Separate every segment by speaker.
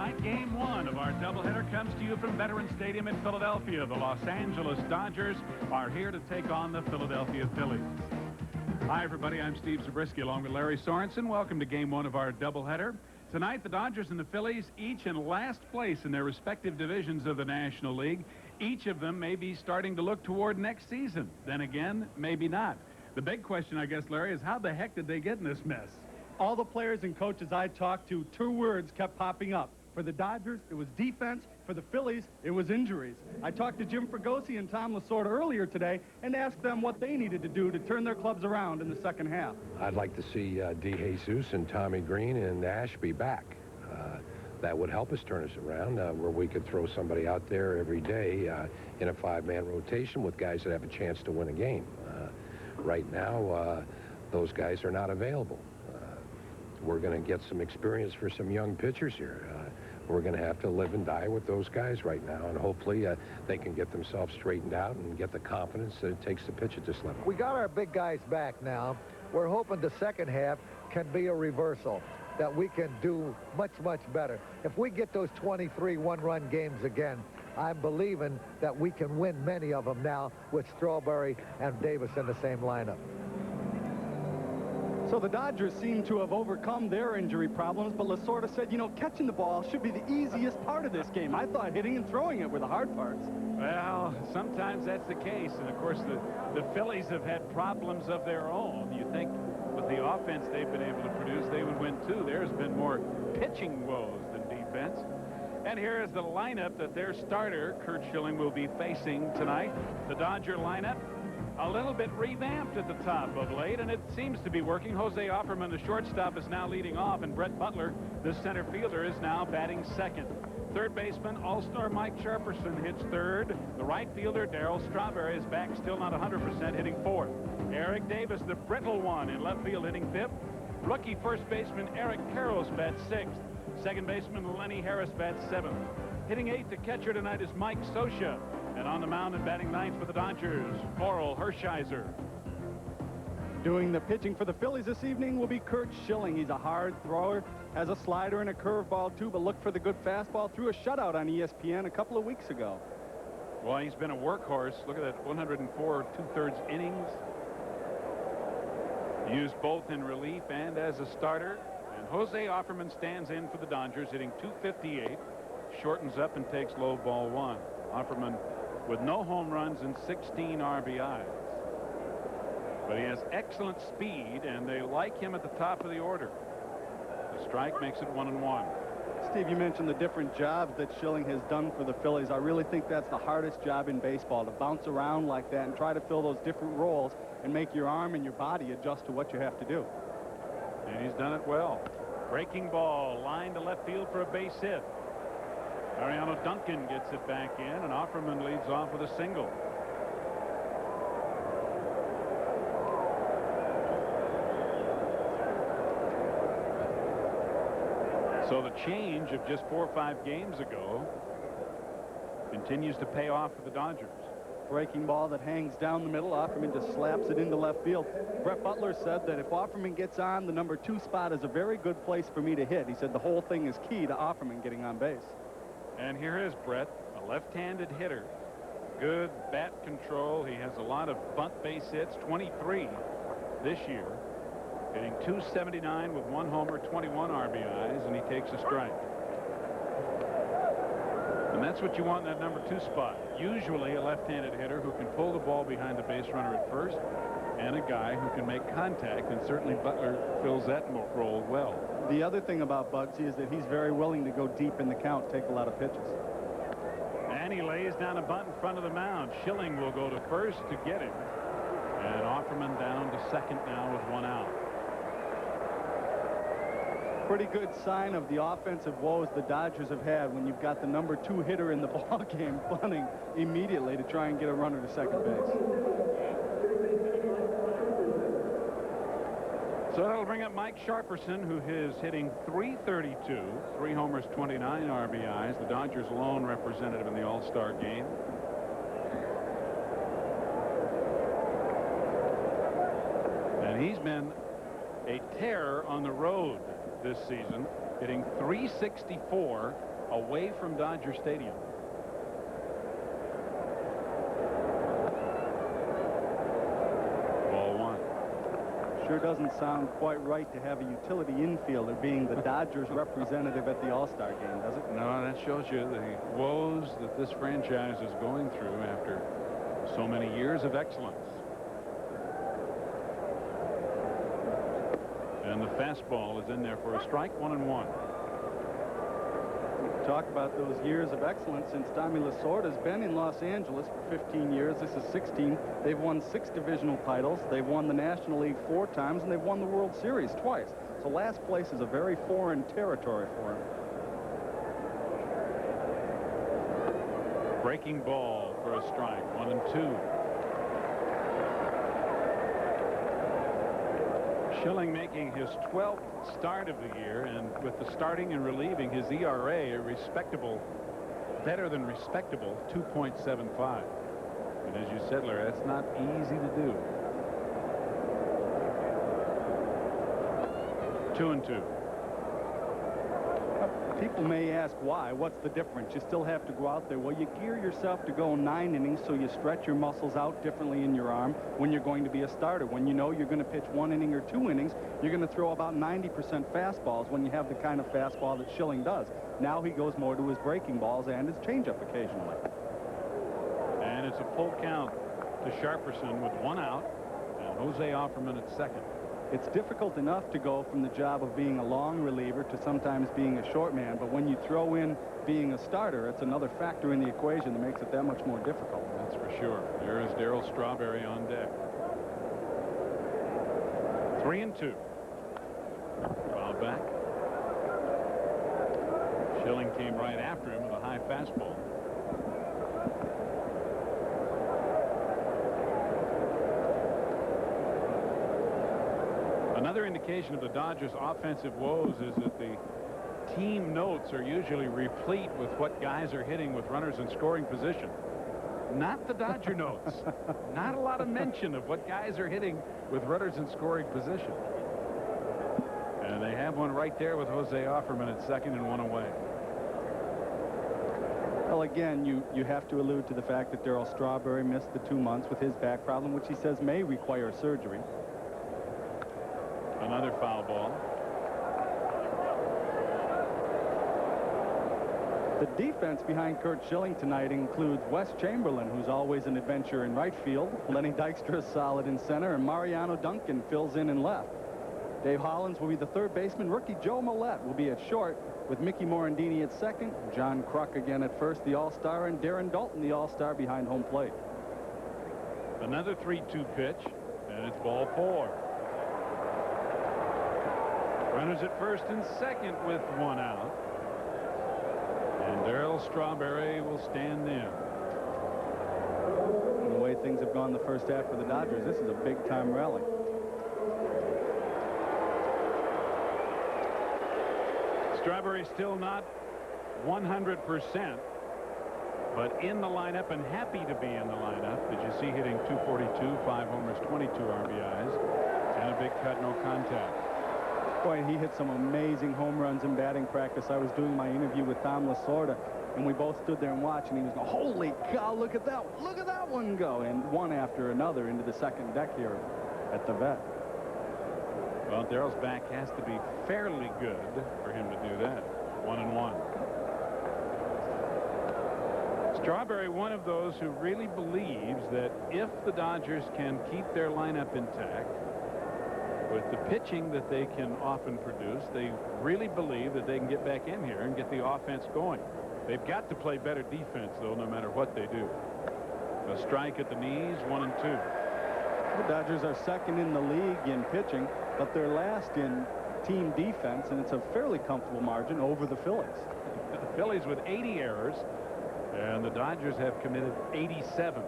Speaker 1: Tonight, Game 1 of our doubleheader comes to you from Veterans Stadium in Philadelphia. The Los Angeles Dodgers are here to take on the Philadelphia Phillies. Hi, everybody. I'm Steve Zabriskie along with Larry Sorensen. Welcome to Game 1 of our doubleheader. Tonight, the Dodgers and the Phillies, each in last place in their respective divisions of the National League. Each of them may be starting to look toward next season. Then again, maybe not. The big question, I guess, Larry, is how the heck did they get in this mess?
Speaker 2: All the players and coaches I talked to, two words kept popping up. For the Dodgers, it was defense. For the Phillies, it was injuries. I talked to Jim Fregosi and Tom Lasorda earlier today and asked them what they needed to do to turn their clubs around in the second half.
Speaker 3: I'd like to see DeJesus and Tommy Green and Ashby back. That would help us turn us around, where we could throw somebody out there every day in a five-man rotation with guys that have a chance to win a game. Right now, those guys are not available. We're going to get some experience for some young pitchers here. We're going to have to live and die with those guys right now, and hopefully they can get themselves straightened out and get the confidence that it takes to pitch at this level.
Speaker 4: We got our big guys back now. We're hoping the second half can be a reversal, that we can do much, much better. If we get those 23 one-run games again, I'm believing that we can win many of them now with Strawberry and Davis in the same lineup.
Speaker 2: So the Dodgers seem to have overcome their injury problems, but Lasorda said, you know, catching the ball should be the easiest part of this game. I thought hitting and throwing it were the hard parts.
Speaker 1: Well, sometimes that's the case. And, of course, the Phillies have had problems of their own. You think with the offense they've been able to produce, they would win, too. There's been more pitching woes than defense. And here is the lineup that their starter, Curt Schilling, will be facing tonight. The Dodger lineup, a little bit revamped at the top of late, and it seems to be working. Jose Offerman, the shortstop, is now leading off, and Brett Butler, the center fielder, is now batting second. Third baseman, all-star Mike Sharperson, hits third. The right fielder, Darryl Strawberry, is back, still not 100%, hitting fourth. Eric Davis, the brittle one, in left field, hitting fifth. Rookie first baseman Eric Karros bats sixth. Second baseman Lenny Harris bats seventh. Hitting eighth, the catcher tonight is Mike Scioscia. And on the mound and batting ninth for the Dodgers, Orel Herhisher.
Speaker 2: Doing the pitching for the Phillies this evening will be Curt Schilling. He's a hard thrower, has a slider and a curveball too, but look for the good fastball. Threw a shutout on ESPN a couple of weeks ago.
Speaker 1: Well, he's been a workhorse. Look at that, 104 2/3 innings. Used both in relief and as a starter. And Jose Offerman stands in for the Dodgers, hitting .258. Shortens up and takes low ball one. Offerman with no home runs and 16 RBIs. But he has excellent speed, and they like him at the top of the order. The strike makes it 1-1.
Speaker 2: Steve, you mentioned the different jobs that Schilling has done for the Phillies. I really think that's the hardest job in baseball, to bounce around like that and try to fill those different roles and make your arm and your body adjust to what you have to do.
Speaker 1: And he's done it well. Breaking ball, line to left field for a base hit. Mariano Duncan gets it back in, and Offerman leads off with a single. So the change of just 4 or 5 games ago continues to pay off for the Dodgers.
Speaker 2: Breaking ball that hangs down the middle. Offerman just slaps it into left field. Brett Butler said that if Offerman gets on, the number 2 spot is a very good place for me to hit. He said the whole thing is key to Offerman getting on base.
Speaker 1: And here is Brett, a left-handed hitter. Good bat control. He has a lot of bunt base hits, 23 this year. Hitting .279 with 1 homer, 21 RBIs, and he takes a strike. And that's what you want in that number 2 spot. Usually a left-handed hitter who can pull the ball behind the base runner at first, and a guy who can make contact, and certainly Butler fills that role well.
Speaker 2: The other thing about Bugsy is that he's very willing to go deep in the count, take a lot of pitches.
Speaker 1: And he lays down a bunt in front of the mound. Schilling will go to first to get him. And Offerman down to second now with 1 out.
Speaker 2: Pretty good sign of the offensive woes the Dodgers have had when you've got the number 2 hitter in the ball game bunting immediately to try and get a runner to second base.
Speaker 1: So that'll bring up Mike Sharperson, who is hitting .332, 3 homers, 29 RBIs. The Dodgers' lone representative in the All-Star game. And he's been a terror on the road this season, hitting .364 away from Dodger Stadium. Ball one.
Speaker 2: Sure doesn't sound quite right to have a utility infielder being the Dodgers representative at the All-Star game, does it?
Speaker 1: No, that shows you the woes that this franchise is going through after so many years of excellence. And the fastball is in there for a strike, 1-1.
Speaker 2: Talk about those years of excellence since Tommy Lasorda's been in Los Angeles for 15 years. This is 16. They've won 6 divisional titles. They've won the National League 4 times, and they've won the World Series twice. So last place is a very foreign territory for him.
Speaker 1: Breaking ball for a strike, 1-2. Schilling making his 12th start of the year, and with the starting and relieving, his ERA a respectable, better than respectable, 2.75. And as you said, Larry, that's not easy to do. 2-2.
Speaker 2: People may ask why. What's the difference? You still have to go out there. Well, you gear yourself to go 9 innings, so you stretch your muscles out differently in your arm when you're going to be a starter. When you know you're going to pitch 1 inning or 2 innings, you're going to throw about 90% fastballs when you have the kind of fastball that Schilling does. Now he goes more to his breaking balls and his changeup occasionally.
Speaker 1: And it's a full count to Sharperson with 1 out, and Jose Offerman at second.
Speaker 2: It's difficult enough to go from the job of being a long reliever to sometimes being a short man, but when you throw in being a starter, it's another factor in the equation that makes it that much more difficult.
Speaker 1: That's for sure. There is Darryl Strawberry on deck. 3-2. Foul back. Schilling came right after him with a high fastball. Another indication of the Dodgers' offensive woes is that the team notes are usually replete with what guys are hitting with runners in scoring position. Not the Dodger notes. Not a lot of mention of what guys are hitting with runners in scoring position. And they have one right there with Jose Offerman at second and 1 away.
Speaker 2: Well, again, you have to allude to the fact that Darryl Strawberry missed the 2 months with his back problem, which he says may require surgery.
Speaker 1: Another foul ball.
Speaker 2: The defense behind Curt Schilling tonight includes Wes Chamberlain, who's always an adventure in right field. Lenny Dykstra is solid in center, and Mariano Duncan fills in left. Dave Hollins will be the third baseman. Rookie Joe Millette will be at short, with Mickey Morandini at second, John Kruk again at first, the All-Star, and Darren Dalton, the All-Star, behind home plate.
Speaker 1: Another 3-2 pitch, and it's ball 4. Runners at first and second with 1 out. And Darryl Strawberry will stand in.
Speaker 2: And the way things have gone the first half for the Dodgers, this is a big-time rally.
Speaker 1: Strawberry still not 100%, but in the lineup and happy to be in the lineup. As you see, hitting .242, 5 homers, 22 RBIs, and a big cut, no contact.
Speaker 2: Boy, he hit some amazing home runs in batting practice. I was doing my interview with Tom Lasorda, and we both stood there and watched, and he was going, holy cow, look at that one. Look at that one go. And one after another into the second deck here at the vet.
Speaker 1: Well, Darryl's back has to be fairly good for him to do that. 1-1. Strawberry, one of those who really believes that if the Dodgers can keep their lineup intact, with the pitching that they can often produce, they really believe that they can get back in here and get the offense going. They've got to play better defense, though, no matter what they do. A strike at the knees, 1-2.
Speaker 2: The Dodgers are second in the league in pitching, but they're last in team defense, and it's a fairly comfortable margin over the Phillies.
Speaker 1: The Phillies with 80 errors, and the Dodgers have committed 87.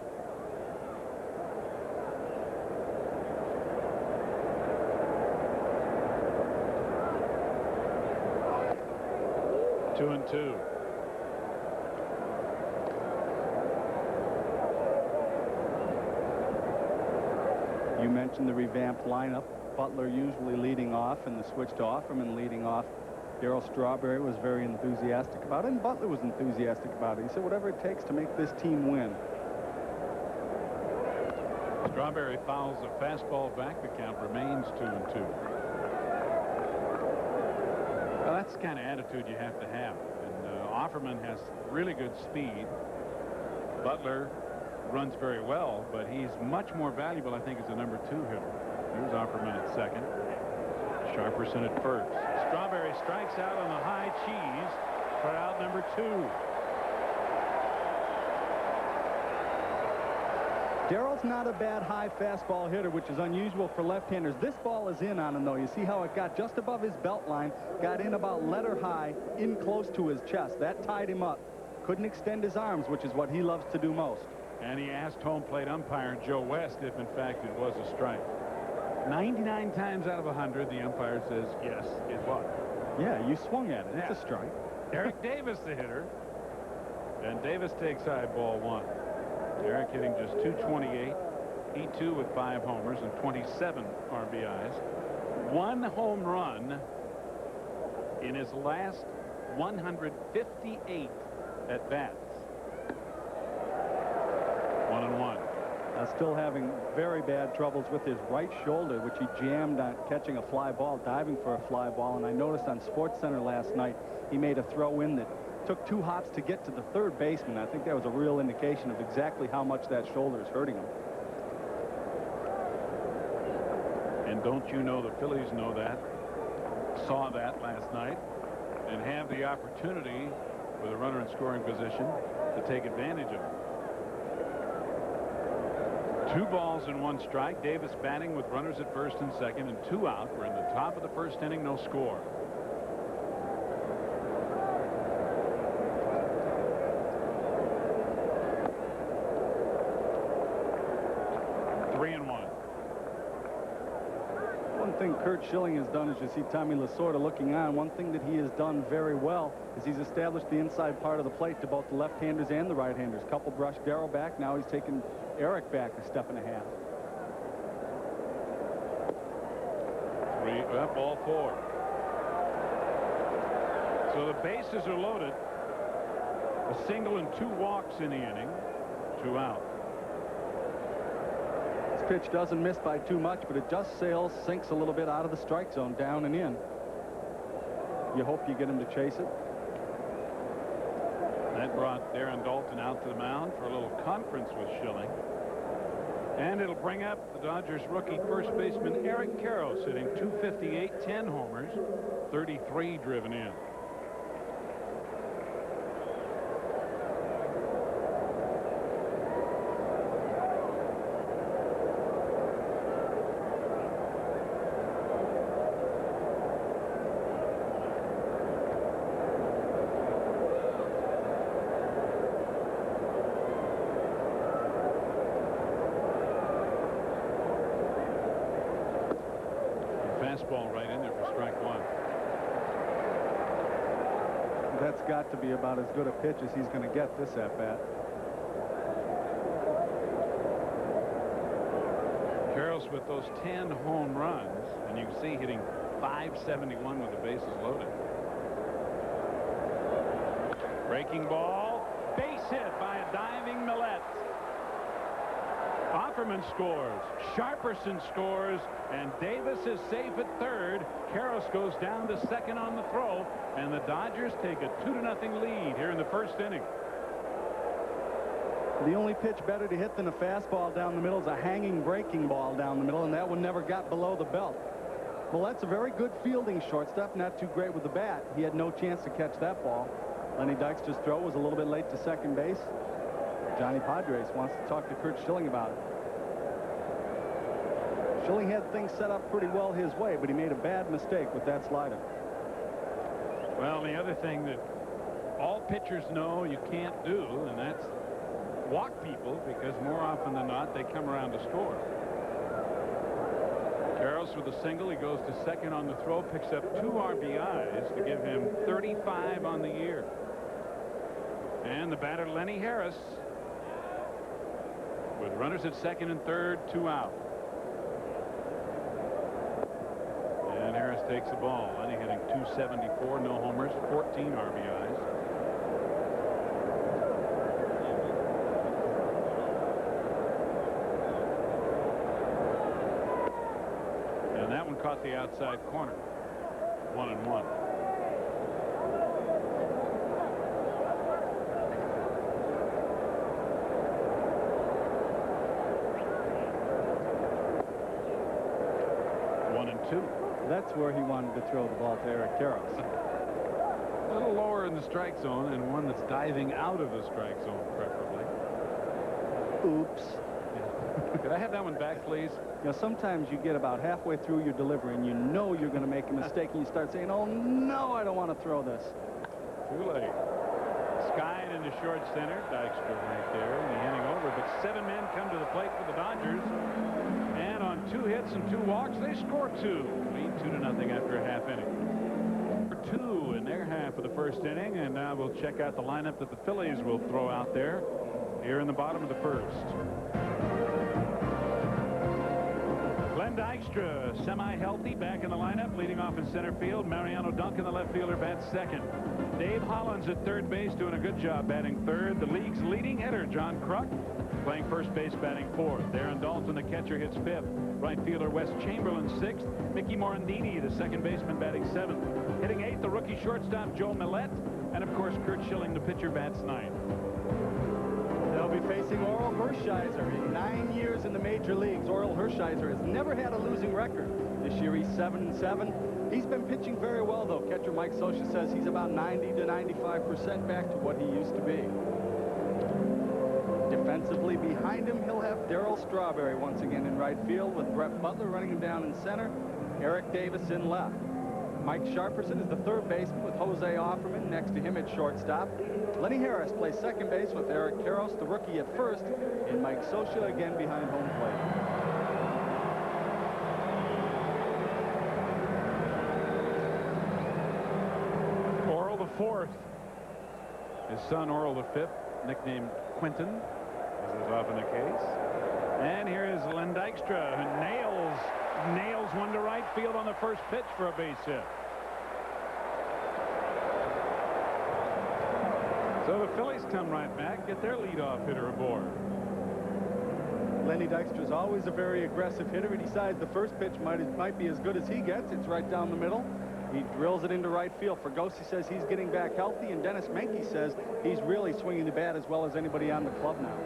Speaker 1: Two and two.
Speaker 2: You mentioned the revamped lineup. Butler usually leading off, and the switch to Offerman leading off Darryl Strawberry was very enthusiastic about it, and Butler was enthusiastic about it. He said whatever it takes to make this team win.
Speaker 1: Strawberry fouls a fastball back. The count remains 2-2. Well, that's the kind of attitude you have to have. And Offerman has really good speed. Butler runs very well, but he's much more valuable, I think, as a number 2 hitter. Here's Offerman at second. Sharperson at first. Strawberry strikes out on the high cheese for out number 2.
Speaker 2: Darrell's not a bad high fastball hitter, which is unusual for left-handers. This ball is in on him, though. You see how it got just above his belt line, got in about letter high, in close to his chest. That tied him up. Couldn't extend his arms, which is what he loves to do most.
Speaker 1: And he asked home plate umpire Joe West if, in fact, it was a strike. 99 times out of 100, the umpire says, yes, it was.
Speaker 2: Yeah, you swung at it. It's a strike.
Speaker 1: Eric Davis, the hitter. And Davis takes high, ball 1. Eric hitting just .228. He, too, with 5 homers and 27 RBIs. 1 home run in his last 158 at-bats. 1-1.
Speaker 2: Still having very bad troubles with his right shoulder, which he jammed on catching a fly ball, diving for a fly ball. And I noticed on SportsCenter last night, he made a throw in that took 2 hops to get to the third baseman. I think that was a real indication of exactly how much that shoulder is hurting him.
Speaker 1: And don't you know the Phillies know that, saw that last night, and have the opportunity with a runner in scoring position to take advantage of it. 2 balls and 1 strike. Davis batting with runners at first and second and 2 out. We're in the top of the first inning, no score.
Speaker 2: One thing Curt Schilling has done, as you see Tommy Lasorda looking on, one thing that he has done very well is he's established the inside part of the plate to both the left-handers and the right-handers. Couple brushed Darryl back. Now he's taken Eric back a step and a half.
Speaker 1: 3 up, ball 4. So the bases are loaded. A single and 2 walks in the inning. 2 out.
Speaker 2: This pitch doesn't miss by too much, but it just sails, sinks a little bit out of the strike zone, down and in. You hope you get him to chase it.
Speaker 1: That brought Darren Daulton out to the mound for a little conference with Schilling. And it'll bring up the Dodgers rookie first baseman Eric Karros, hitting .258, 10 homers, 33 driven in. Fastball right in there for strike 1.
Speaker 2: That's got to be about as good a pitch as he's going to get this at-bat.
Speaker 1: Karros with those 10 home runs, and you can see hitting .571 with the bases loaded. Breaking ball, base hit by a diving Millette. Offerman scores, Sharperson scores, and Davis is safe at third. Karros goes down to second on the throw, and the Dodgers take a 2-0 lead here in the first inning.
Speaker 2: The only pitch better to hit than a fastball down the middle is a hanging breaking ball down the middle, and that one never got below the belt. Well, that's a very good fielding shortstop, not too great with the bat. He had no chance to catch that ball. Lenny Dykstra's throw was a little bit late to second base. Johnny Padres wants to talk to Curt Schilling about it. Schilling had things set up pretty well his way, but he made a bad mistake with that slider.
Speaker 1: Well, the other thing that all pitchers know you can't do, and that's walk people, because more often than not they come around to score. Karros with a single. He goes to second on the throw, picks up 2 RBIs to give him 35 on the year. And the batter Lenny Harris with runners at second and third, 2 out. And Harris takes the ball. Lenny hitting .274, no homers, 14 RBIs. And that one caught the outside corner. 1-1.
Speaker 2: That's where he wanted to throw the ball to Eric Karros.
Speaker 1: A little lower in the strike zone, and one that's diving out of the strike zone, preferably.
Speaker 2: Oops.
Speaker 1: Yeah. Could I have that one back, please?
Speaker 2: You know, sometimes you get about halfway through your delivery, and you know you're going to make a mistake, and you start saying, oh, no, I don't want to throw this.
Speaker 1: Too late. Skine into short center. Dykstra right there, and he's hitting over. But 7 men come to the plate for the Dodgers. And on 2 hits and 2 walks, they score 2. Lead 2-0 after a half inning. 2 in their half of the first inning, and now we'll check out the lineup that the Phillies will throw out there here in the bottom of the first. Glenn Dykstra, semi-healthy, back in the lineup, leading off in center field. Mariano Duncan, the left fielder, bats second. Dave Hollins at third base, doing a good job batting third. The league's leading hitter, John Kruk, playing first base, batting fourth. Darren Dalton, the catcher, hits fifth. Right fielder Wes Chamberlain, sixth. Mickey Morandini, the second baseman, batting seventh. Hitting eighth, the rookie shortstop, Joe Millette. And, of course, Curt Schilling, the pitcher, bats ninth.
Speaker 2: They'll be facing Orel Herhisher. In 9 years in the major leagues, Orel Herhisher has never had a losing record. This year he's 7-7. He's been pitching very well, though. Catcher Mike Scioscia says he's about 90 to 95% back to what he used to be. Defensively behind him, he'll have Darryl Strawberry once again in right field, with Brett Butler running him down in center, Eric Davis in left. Mike Sharperson is the third baseman, with Jose Offerman next to him at shortstop. Lenny Harris plays second base with Eric Karros, the rookie, at first, and Mike Scioscia again behind home plate.
Speaker 1: Orel the fourth. His son Orel the fifth, nicknamed Quentin, as is often the case. And here is Len Dykstra, who nails one to right field on the first pitch for a base hit. So the Phillies come right back, get their leadoff hitter aboard.
Speaker 2: Lenny Dykstra is always a very aggressive hitter. He decides the first pitch might be as good as he gets. It's right down the middle. He drills it into right field. Fergosi says he's getting back healthy, and Dennis Menke says he's really swinging the bat as well as anybody on the club now.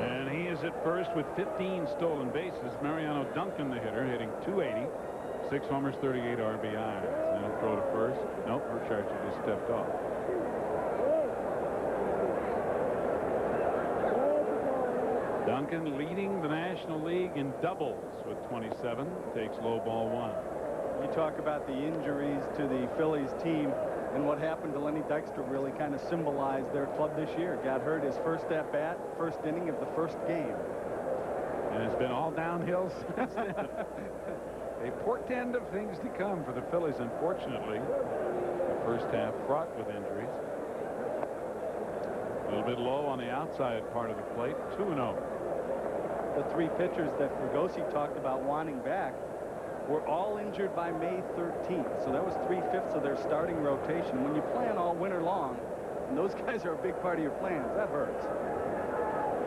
Speaker 1: And he is at first with 15 stolen bases. Mariano Duncan, the hitter, hitting .280, 6 homers, 38 RBIs. And a throw to first. Nope, Herhisher just stepped off. Duncan leading the National League in doubles with 27. Takes low ball 1.
Speaker 2: You talk about the injuries to the Phillies team, and what happened to Lenny Dykstra really kind of symbolized their club this year. Got hurt his first at bat, first inning of the first game.
Speaker 1: And it's been all downhill since then. A portend of things to come for the Phillies, unfortunately. The first half fraught with injuries. A little bit low on the outside part of the plate. 2-0.
Speaker 2: The 3 pitchers that Fergosi talked about wanting back were all injured by May 13th. So that was 3/5 of their starting rotation. When you plan all winter long, and those guys are a big part of your plans, that hurts.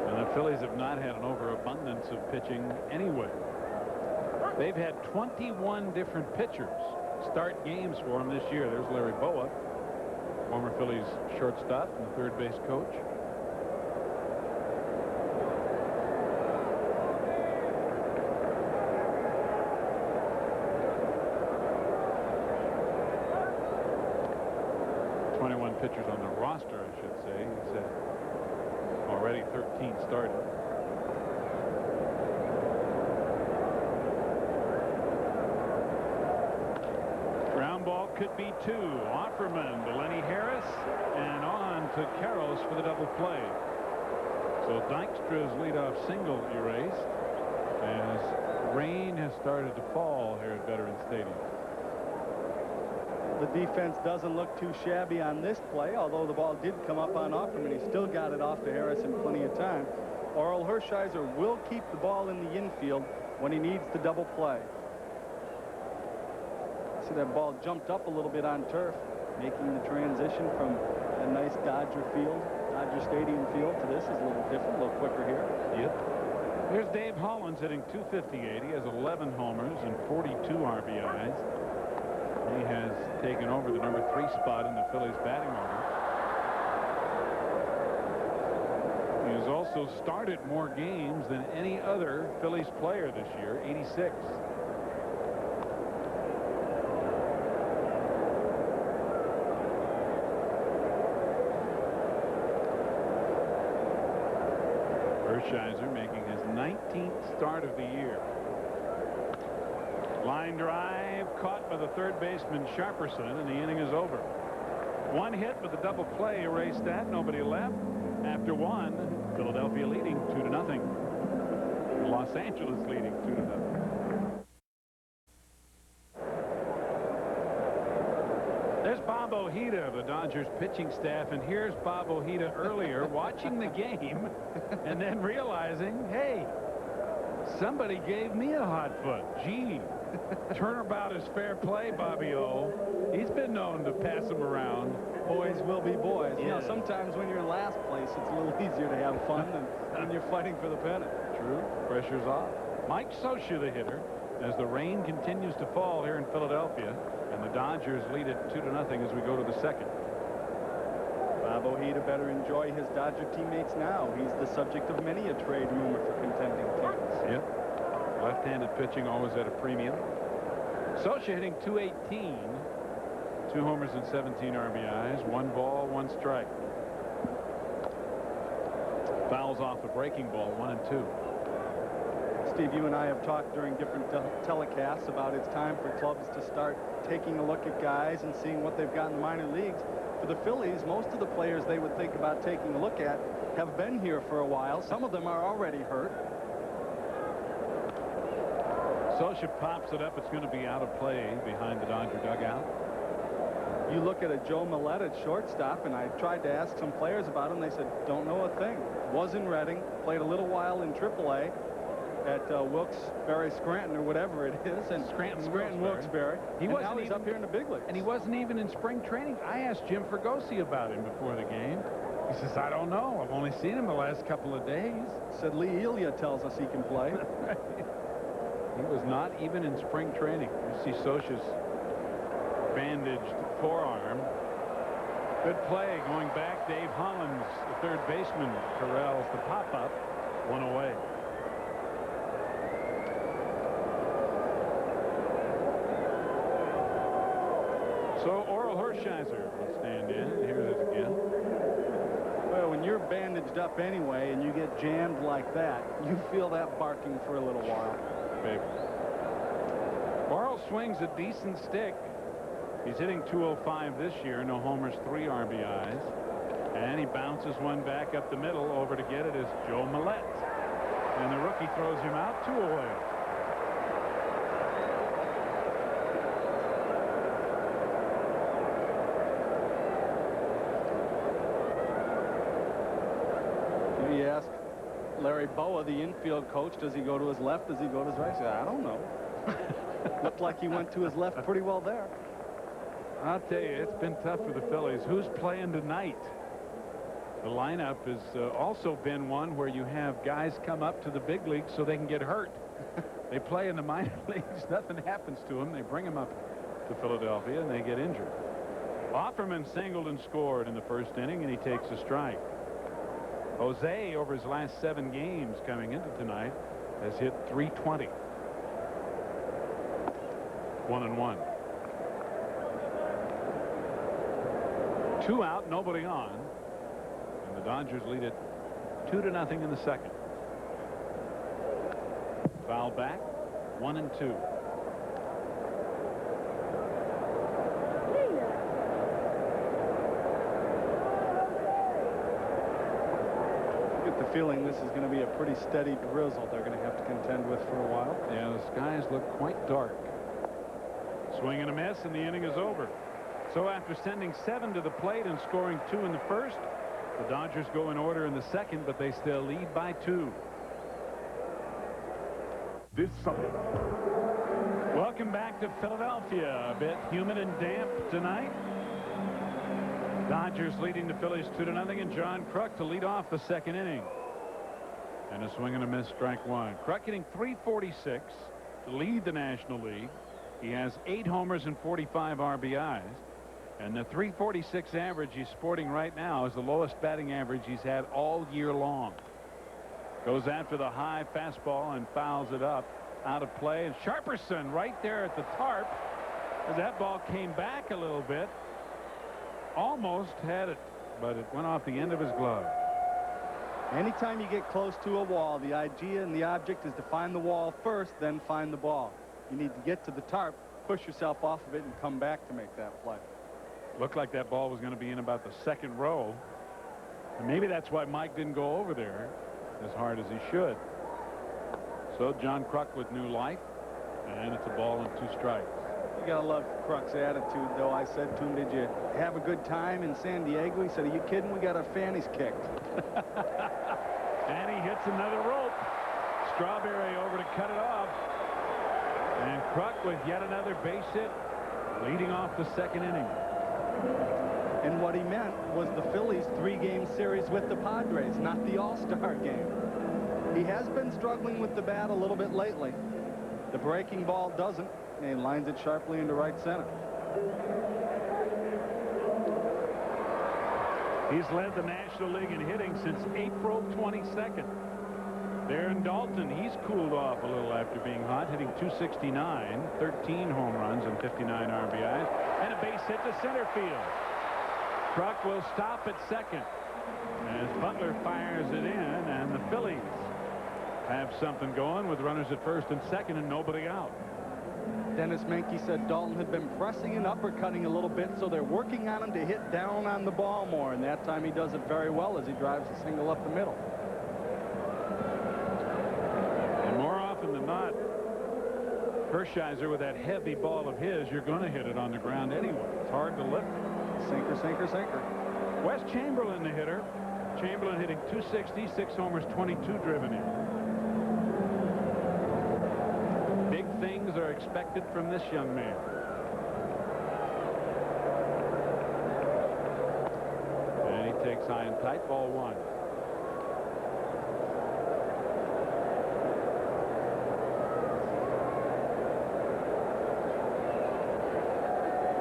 Speaker 1: And the Phillies have not had an overabundance of pitching anyway. They've had 21 different pitchers start games for them this year. There's Larry Boa, former Phillies shortstop and third base coach. Pitchers on the roster, I should say. He said already 13 started. Ground ball could be 2. Offerman to Lenny Harris and on to Karros for the double play. So Dykstra's leadoff single erased as rain has started to fall here at Veterans Stadium.
Speaker 2: The defense doesn't look too shabby on this play, although the ball did come up on Offerman. He still got it off to Harris in plenty of time. Orel Herhisher will keep the ball in the infield. when he needs to double play. See that ball jumped up a little bit on turf, making the transition from a nice Dodger Stadium field to this is a little different, a little quicker here.
Speaker 1: Yep. Here's Dave Hollins hitting .258. He has 11 homers and 42 RBIs. He has taken over the number 3 spot in the Phillies batting order. He has also started more games than any other Phillies player this year, 86. Herhisher making his 19th start of the year. Line drive caught by the third baseman Sharperson, and the inning is over. One hit with a double play erased that. Nobody left. After one, Philadelphia leading 2-0. Los Angeles leading 2-0. There's Bob Ojeda of the Dodgers pitching staff, and here's Bob Ojeda earlier watching the game and then realizing, hey, somebody gave me a hot foot. Gee, turnabout is fair play, Bobby O. He's been known to pass him around.
Speaker 2: Boys will be boys.
Speaker 1: Yeah.
Speaker 2: You know, sometimes when you're in last place, it's a little easier to have fun than when you're fighting for the pennant.
Speaker 1: True. Pressure's off. Mike Scioscia, the hitter, as the rain continues to fall here in Philadelphia, and the Dodgers lead it 2-0 as we go to the second.
Speaker 2: Bob Ojeda better enjoy his Dodger teammates now. He's the subject of many a trade rumor for contending teams.
Speaker 1: Yep. Left-handed pitching always at a premium. Scioscia hitting .218. 2 homers and 17 RBIs. 1 ball, 1 strike. Fouls off a breaking ball, 1-2.
Speaker 2: Steve, you and I have talked during different telecasts about it's time for clubs to start taking a look at guys and seeing what they've got in the minor leagues. For the Phillies, most of the players they would think about taking a look at have been here for a while. Some of them are already hurt.
Speaker 1: Scioscia pops it up. It's going to be out of play behind the Dodger dugout.
Speaker 2: You look at a Joe Millette at shortstop, and I tried to ask some players about him. They said, don't know a thing. Was in Reading, played a little while in AAA at Wilkes-Barre Scranton or whatever it is, and Scranton Wilkes-Barre. Now he's up here in the big leagues.
Speaker 1: And he wasn't even in spring training. I asked Jim Fregosi about him before the game. He says, I don't know. I've only seen him the last couple of days.
Speaker 2: Said Lee Elia tells us he can play.
Speaker 1: He was not even in spring training. You see Scioscia's bandaged forearm. Good play going back. Dave Hollins, the third baseman, corrals the pop-up. 1 away. So Orel Herhisher will stand in. Here's it again.
Speaker 2: Well, when you're bandaged up anyway and you get jammed like that, you feel that barking for a little while.
Speaker 1: Big. Orel swings a decent stick. He's hitting .205 this year. No homers, 3 RBIs. And he bounces one back up the middle. Over to get it is Joe Millette. And the rookie throws him out, 2 away.
Speaker 2: He asked Larry Boa, the infield coach, does he go to his left? Does he go to his right? He said, I don't know. Looked like he went to his left pretty well there.
Speaker 1: I'll tell you, it's been tough for the Phillies. Who's playing tonight? The lineup has also been one where you have guys come up to the big leagues so they can get hurt. They play in the minor leagues. Nothing happens to them. They bring them up to Philadelphia, and they get injured. Offerman singled and scored in the first inning, and he takes a strike. Jose, over his last 7 games coming into tonight, has hit .320. 1-1. 2 out, nobody on. And the Dodgers lead it 2-0 in the second. Foul back, 1-2.
Speaker 2: Get the feeling this is going to be a pretty steady drizzle they're going to have to contend with for a while.
Speaker 1: Yeah, the skies look quite dark. Swing and a miss, and the inning is over. So after sending 7 to the plate and scoring 2 in the first, the Dodgers go in order in the second, but they still lead by 2.
Speaker 5: this summer.
Speaker 1: Welcome back to Philadelphia. A bit humid and damp tonight. Dodgers leading the Phillies 2-0, and John Kruk to lead off the second inning. And a swing and a miss, strike one. Kruk hitting .346 to lead the National League. He has 8 homers and 45 RBIs. And the .346 average he's sporting right now is the lowest batting average he's had all year long. Goes after the high fastball and fouls it up. Out of play. And Sharperson right there at the tarp. As that ball came back a little bit. Almost had it, but it went off the end of his glove.
Speaker 2: Anytime you get close to a wall, the idea and the object is to find the wall first, then find the ball. You need to get to the tarp, push yourself off of it, and come back to make that play.
Speaker 1: Looked like that ball was going to be in about the second row. And maybe that's why Mike didn't go over there as hard as he should. So John Kruk with new life, and it's a ball and 2 strikes.
Speaker 2: You gotta love Kruk's attitude, though. I said to him, did you have a good time in San Diego? He said, are you kidding? We got our fannies kicked.
Speaker 1: And he hits another rope. Strawberry over to cut it off. And Kruk with yet another base hit, leading off the second inning.
Speaker 2: And what he meant was the Phillies' 3-game series with the Padres, not the All-Star game. He has been struggling with the bat a little bit lately. The breaking ball doesn't, and he lines it sharply into right center.
Speaker 1: He's led the National League in hitting since April 22nd. Darren Dalton, he's cooled off a little after being hot, hitting .269, 13 home runs and 59 RBIs, and a base hit to center field. Kruk will stop at second as Butler fires it in, and the Phillies have something going with runners at first and second and nobody out.
Speaker 2: Dennis Menke said Dalton had been pressing and uppercutting a little bit, so they're working on him to hit down on the ball more, and that time he does it very well as he drives a single up the middle.
Speaker 1: And more often than not, Herhisher, with that heavy ball of his, you're going to hit it on the ground anyway. It's hard to lift.
Speaker 2: Sinker, sinker, sinker.
Speaker 1: Wes Chamberlain, the hitter. Chamberlain hitting .260, 6 homers, 22 driven in. Big things are expected from this young man. And he takes high and tight, ball 1.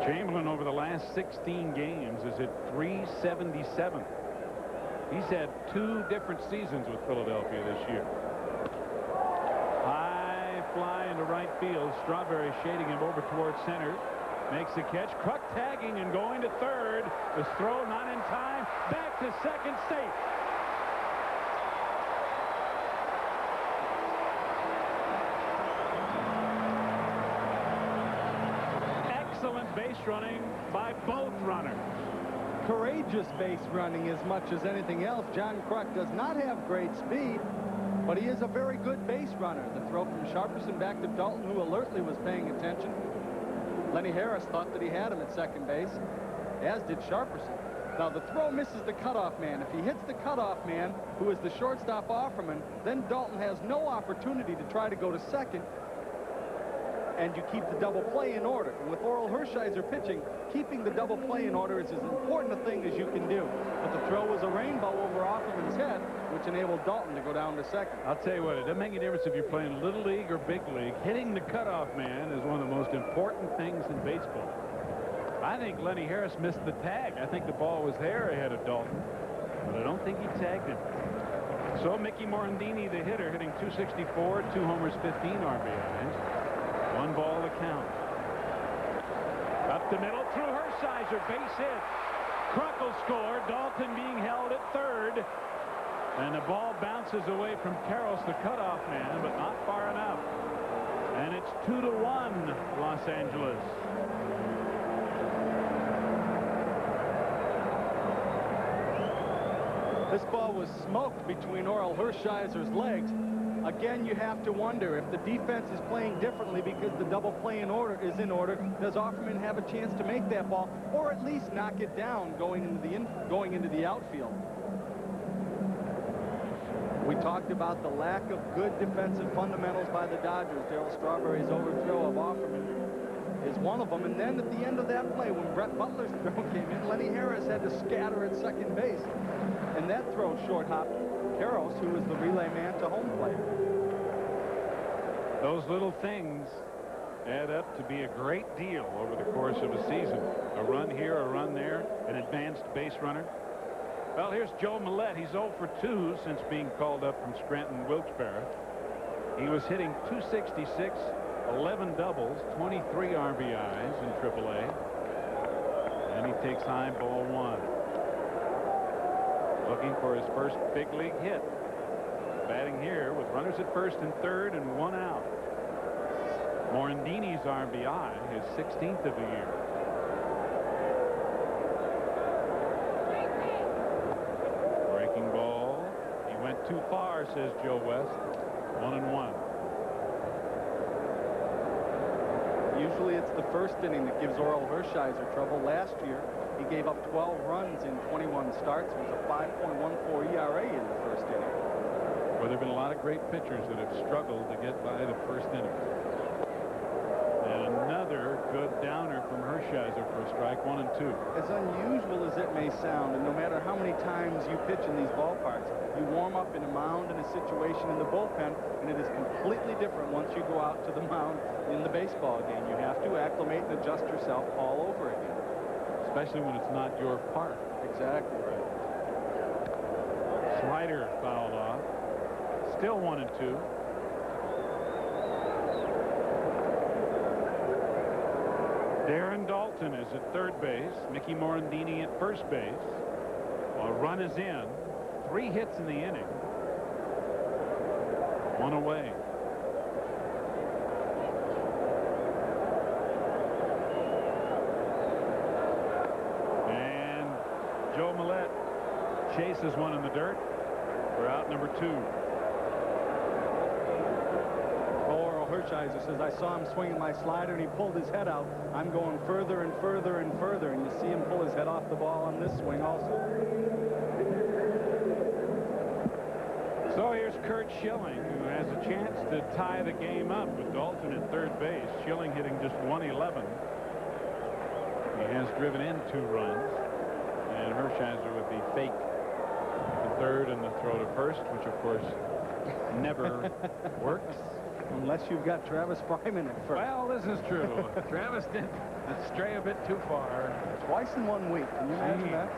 Speaker 1: Chamberlain over the last 16 games is at .377. He's had 2 different seasons with Philadelphia this year. High fly into right field. Strawberry shading him over towards center. Makes the catch. Kruk tagging and going to third. The throw not in time. Back to second, safe. Excellent base running by both runners.
Speaker 2: Courageous base running as much as anything else. John Kruk does not have great speed, but he is a very good base runner. The throw from Sharperson back to Dalton, who alertly was paying attention. Lenny Harris thought that he had him at second base, as did Sharperson. Now the throw misses the cutoff man. If he hits the cutoff man, who is the shortstop Offerman, then Dalton has no opportunity to try to go to second, and you keep the double play in order. And with Orel Herhisher pitching, keeping the double play in order is as important a thing as you can do. But the throw was a rainbow over Offerman's head, which enabled Dalton to go down to second.
Speaker 1: I'll tell you what, it doesn't make any difference if you're playing Little League or Big League. Hitting the cutoff man is one of the most important things in baseball. I think Lenny Harris missed the tag. I think the ball was there ahead of Dalton, but I don't think he tagged him. So Mickey Morandini, the hitter, hitting .264, 2 homers, 15 RBIs. 1 ball to count. Up the middle through Herhisher, base hit. Kruk will score. Dalton being held at third. And the ball bounces away from Karros, the cutoff man, but not far enough. And it's 2-1, Los Angeles.
Speaker 2: This ball was smoked between Orel Herhisher's legs. Again, you have to wonder if the defense is playing differently because the double play in order is in order. Does Offerman have a chance to make that ball, or at least knock it down going into the outfield? We talked about the lack of good defensive fundamentals by the Dodgers. Darryl Strawberry's overthrow of Offerman is one of them. And then at the end of that play, when Brett Butler's throw came in, Lenny Harris had to scatter at second base. And that throw short-hopped Karros, who was the relay man to home plate.
Speaker 1: Those little things add up to be a great deal over the course of a season. A run here, a run there, an advanced base runner. Well, here's Joe Millette. He's 0 for 2 since being called up from Scranton Wilkes-Barre. He was hitting .266, 11 doubles, 23 RBIs in AAA. And he takes high ball 1. Looking for his first big league hit. Batting here with runners at first and third and 1 out. Morandini's RBI, his 16th of the year. Breaking ball. He went too far, says Joe West. 1-1.
Speaker 2: Usually it's the first inning that gives Orel Herhisher trouble. Last year, he gave up 12 runs in 21 starts. It was a 5.14 ERA in the first inning.
Speaker 1: Well, there have been a lot of great pitchers that have struggled to get by the first inning. And another good downer from Herhisher for a strike. 1 and 2.
Speaker 2: As unusual as it may sound, and no matter how many times you pitch in these ballparks, you warm up in a mound in a situation in the bullpen, and it is completely different once you go out to the mound in the baseball game. You have to acclimate and adjust yourself all over again.
Speaker 1: Especially when it's not your part.
Speaker 2: Exactly right.
Speaker 1: Slider fouled off. Still 1 and 2. Darren Dalton is at third base. Mickey Morandini at first base. A run is in. 3 hits in the inning. 1 away. And Joe Millette chases one in the dirt for out number 2.
Speaker 2: Orel Herhisher says, I saw him swinging my slider and he pulled his head out. I'm going further and further and further, and you see him pull his head off the ball on this swing also.
Speaker 1: So here's Curt Schilling, who has a chance to tie the game up with Dalton at third base. Schilling hitting just 111. He has driven in 2 runs, and Herhisher with the fake to third and the throw to first, which of course never works.
Speaker 2: Unless you've got Travis Fryman at first.
Speaker 1: Well, this is true. Travis did stray a bit too far.
Speaker 2: Twice in 1 week. Can you imagine that?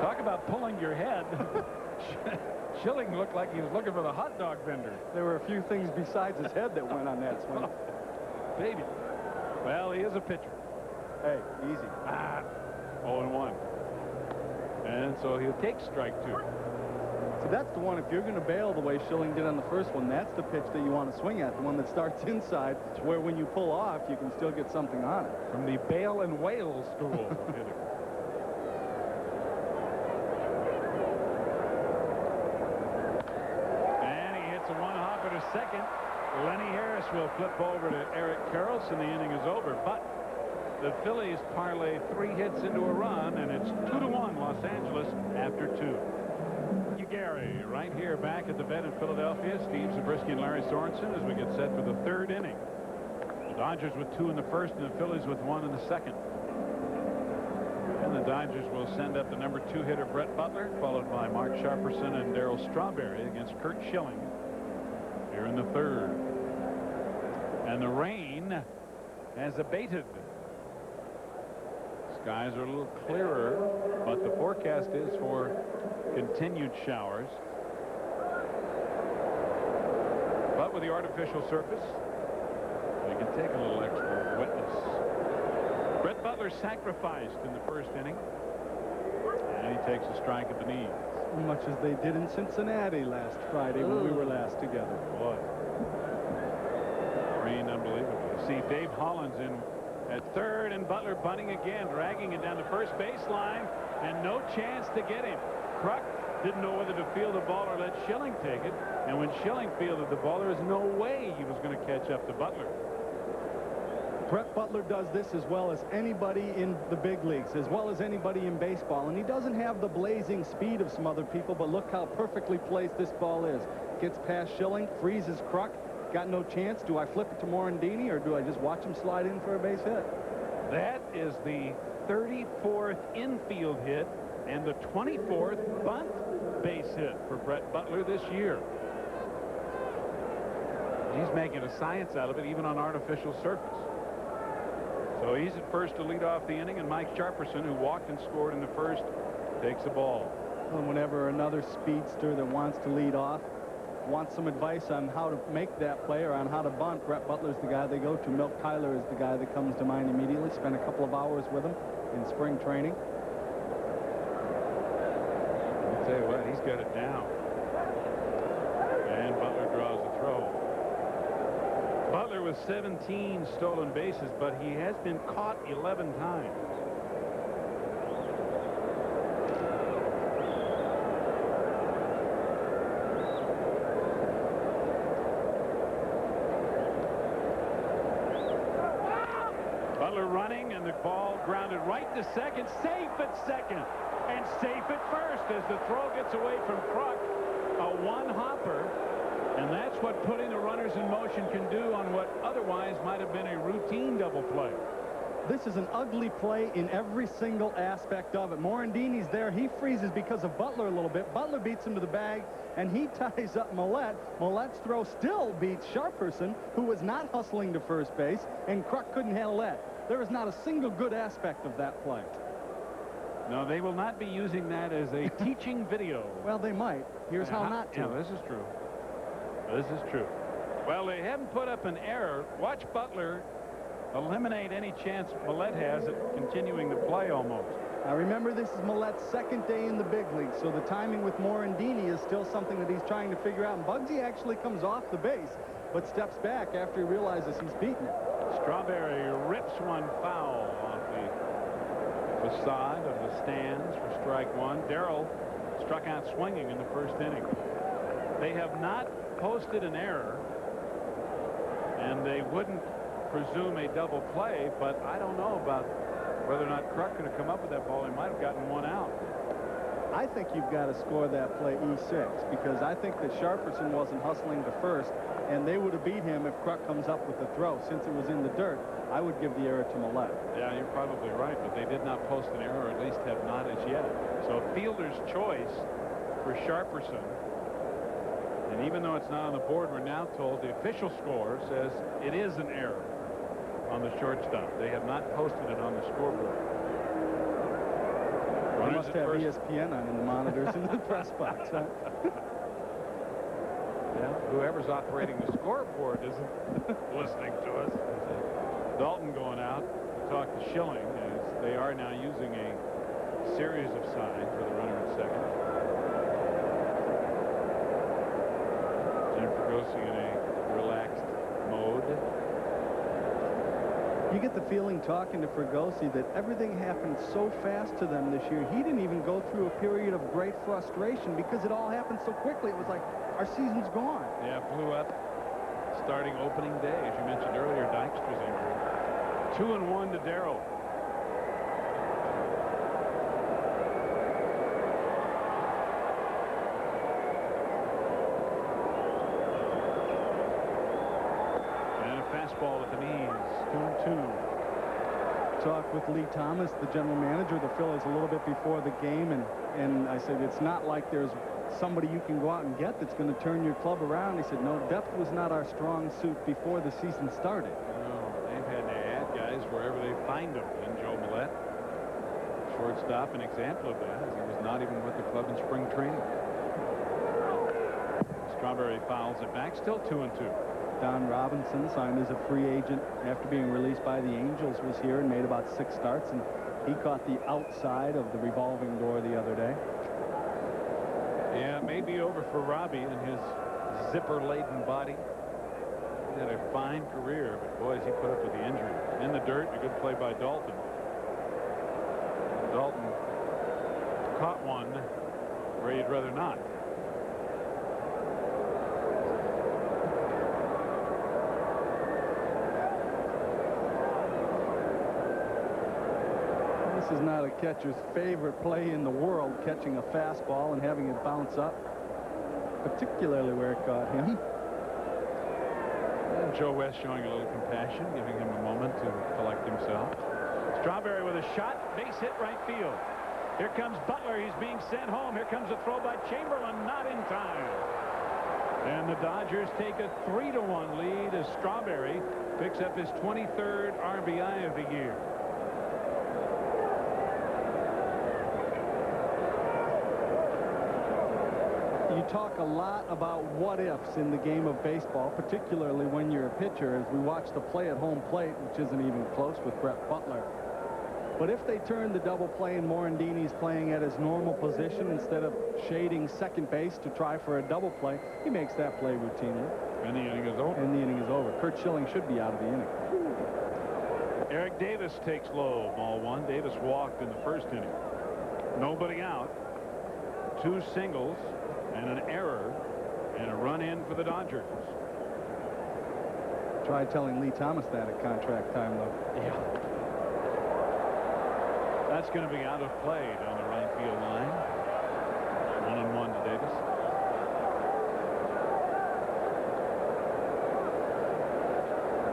Speaker 1: Talk about pulling your head. Schilling looked like he was looking for the hot dog vendor.
Speaker 2: There were a few things besides his head that went on that swing.
Speaker 1: Baby. Well, he is a pitcher.
Speaker 2: Hey, easy.
Speaker 1: 0-1. And so he'll take strike 2.
Speaker 2: So that's the one, if you're going to bail the way Schilling did on the first one, that's the pitch that you want to swing at, the one that starts inside, where when you pull off, you can still get something on it.
Speaker 1: From the Bale and Whale school of hitting. And he hits a 1-hopper to second. Lenny Harris will flip over to Eric Karros, and the inning is over. But the Phillies parlay 3 hits into a run, and it's 2-1 Los Angeles after 2. Gary right here back at the vet in Philadelphia. Steve Zabriskie and Lary Sorensen as we get set for the 3rd inning. The Dodgers with 2 in the first and the Phillies with 1 in the second. And the Dodgers will send up the number 2 hitter Brett Butler, followed by Mark Sharperson and Darryl Strawberry against Curt Schilling here in the 3rd. And the rain has abated. Skies are a little clearer, but the forecast is for continued showers. But with the artificial surface, they can take a little extra wetness. Brett Butler sacrificed in the first inning, and he takes a strike at the knees.
Speaker 2: Much as they did in Cincinnati last Friday when we were last together.
Speaker 1: Boy. Rain unbelievable. See Dave Hollins in at third, and Butler bunting again, dragging it down the first baseline, and no chance to get him. Kruk didn't know whether to field the ball or let Schilling take it, and when Schilling fielded the ball, there was no way he was going to catch up to Butler.
Speaker 2: Brett Butler does this as well as anybody in the big leagues, as well as anybody in baseball. And he doesn't have the blazing speed of some other people, but look how perfectly placed this ball is. Gets past Schilling, freezes Kruk, got no chance. Do I flip it to Morandini, or do I just watch him slide in for a base hit?
Speaker 1: That is the 34th infield hit and the 24th bunt base hit for Brett Butler this year. He's making a science out of it, even on artificial surface. So he's at first to lead off the inning, and Mike Sharperson, who walked and scored in the first, takes the ball.
Speaker 2: And whenever another speedster that wants to lead off wants some advice on how to make that play or on how to bunt, Brett Butler's the guy they go to. Milt Kyler is the guy that comes to mind immediately. Spent a couple of hours with him in spring training.
Speaker 1: I'll tell you what, he's got it down. And Butler draws the throw. Butler with 17 stolen bases, but he has been caught 11 times. Butler running, and the ball grounded right to second. Safe at second, and safe at first as the throw gets away from Kruk. A one-hopper. And that's what putting the runners in motion can do on what otherwise might have been a routine double play.
Speaker 2: This is an ugly play in every single aspect of it. Morandini's there. He freezes because of Butler a little bit. Butler beats him to the bag, and he ties up Millette. Millette's throw still beats Sharperson, who was not hustling to first base, and Kruk couldn't handle that. There is not a single good aspect of that play.
Speaker 1: No, they will not be using that as a teaching video.
Speaker 2: Well, they might. Here's how not to.
Speaker 1: Yeah, this is true. This is true. Well, they haven't put up an error. Watch Butler eliminate any chance Millette has at continuing the play almost.
Speaker 2: Now remember, this is Millette's second day in the big league, so the timing with Morandini is still something that he's trying to figure out. And Bugsy actually comes off the base, but steps back after he realizes he's beaten it.
Speaker 1: Strawberry rips one foul off the facade of the stands for strike one. Darrell struck out swinging in the first inning. They have not posted an error, and they wouldn't presume a double play, but I don't know about whether or not Kruk could have come up with that ball. He might have gotten one out.
Speaker 2: I think you've got to score that play E6, because I think that Sharperson wasn't hustling to first, and they would have beat him if Kruk comes up with the throw. Since it was in the dirt, I would give the error to Millette.
Speaker 1: Yeah, you're probably right, but they did not post an error, or at least have not as yet. So fielder's choice for Sharperson. And even though it's not on the board, we're now told the official score says it is an error on the shortstop. They have not posted it on the scoreboard.
Speaker 2: They must have ESPN on in the monitors in the press box, huh?
Speaker 1: Yeah, whoever's operating the scoreboard isn't listening to us. Dalton going out to talk to Schilling, as they are now using a series of signs for the runner at second. Zabriskie in a relaxed mode.
Speaker 2: You get the feeling talking to Fregosi that everything happened so fast to them this year. He didn't even go through a period of great frustration because it all happened so quickly. It was like, our season's gone.
Speaker 1: Yeah, blew up starting opening day. As you mentioned earlier, Dykstra's injured. 2-1 to Darrell. Fastball at the knees. 2-2.
Speaker 2: Talked with Lee Thomas, the general manager of the Phillies, a little bit before the game, and I said, it's not like there's somebody you can go out and get that's going to turn your club around. He said, no, depth was not our strong suit before the season started.
Speaker 1: No, they've had to add guys wherever they find them. And Joe Millette, shortstop, an example of that, as he was not even with the club in spring training. Strawberry fouls it back, still 2-2.
Speaker 2: Don Robinson, signed as a free agent after being released by the Angels, was here and made about 6 starts, and he caught the outside of the revolving door the other day.
Speaker 1: Yeah, it may be over for Robbie and his zipper-laden body. He had a fine career, but boy, has he put up with the injury. In the dirt, a good play by Dalton. Dalton caught one where you'd rather not.
Speaker 2: This is not a catcher's favorite play in the world, catching a fastball and having it bounce up, particularly where it caught him.
Speaker 1: And Joe West showing a little compassion, giving him a moment to collect himself. Strawberry with a shot, base hit right field. Here comes Butler. He's being sent home. Here comes a throw by Chamberlain, not in time. And the Dodgers take a 3-1 lead as Strawberry picks up his 23rd RBI of the year.
Speaker 2: You talk a lot about what-ifs in the game of baseball, particularly when you're a pitcher, as we watch the play at home plate, which isn't even close with Brett Butler. But if they turn the double play and Morandini's playing at his normal position instead of shading second base to try for a double play, he makes that play routinely.
Speaker 1: And the inning is over.
Speaker 2: And the inning is over. Curt Schilling should be out of the inning.
Speaker 1: Eric Davis takes low, ball one. Davis walked in the first inning. Nobody out. 2 singles and an error and a run in for the Dodgers.
Speaker 2: Try telling Lee Thomas that at contract time, though.
Speaker 1: Yeah. That's going to be out of play down the right field line. 1-1 to Davis.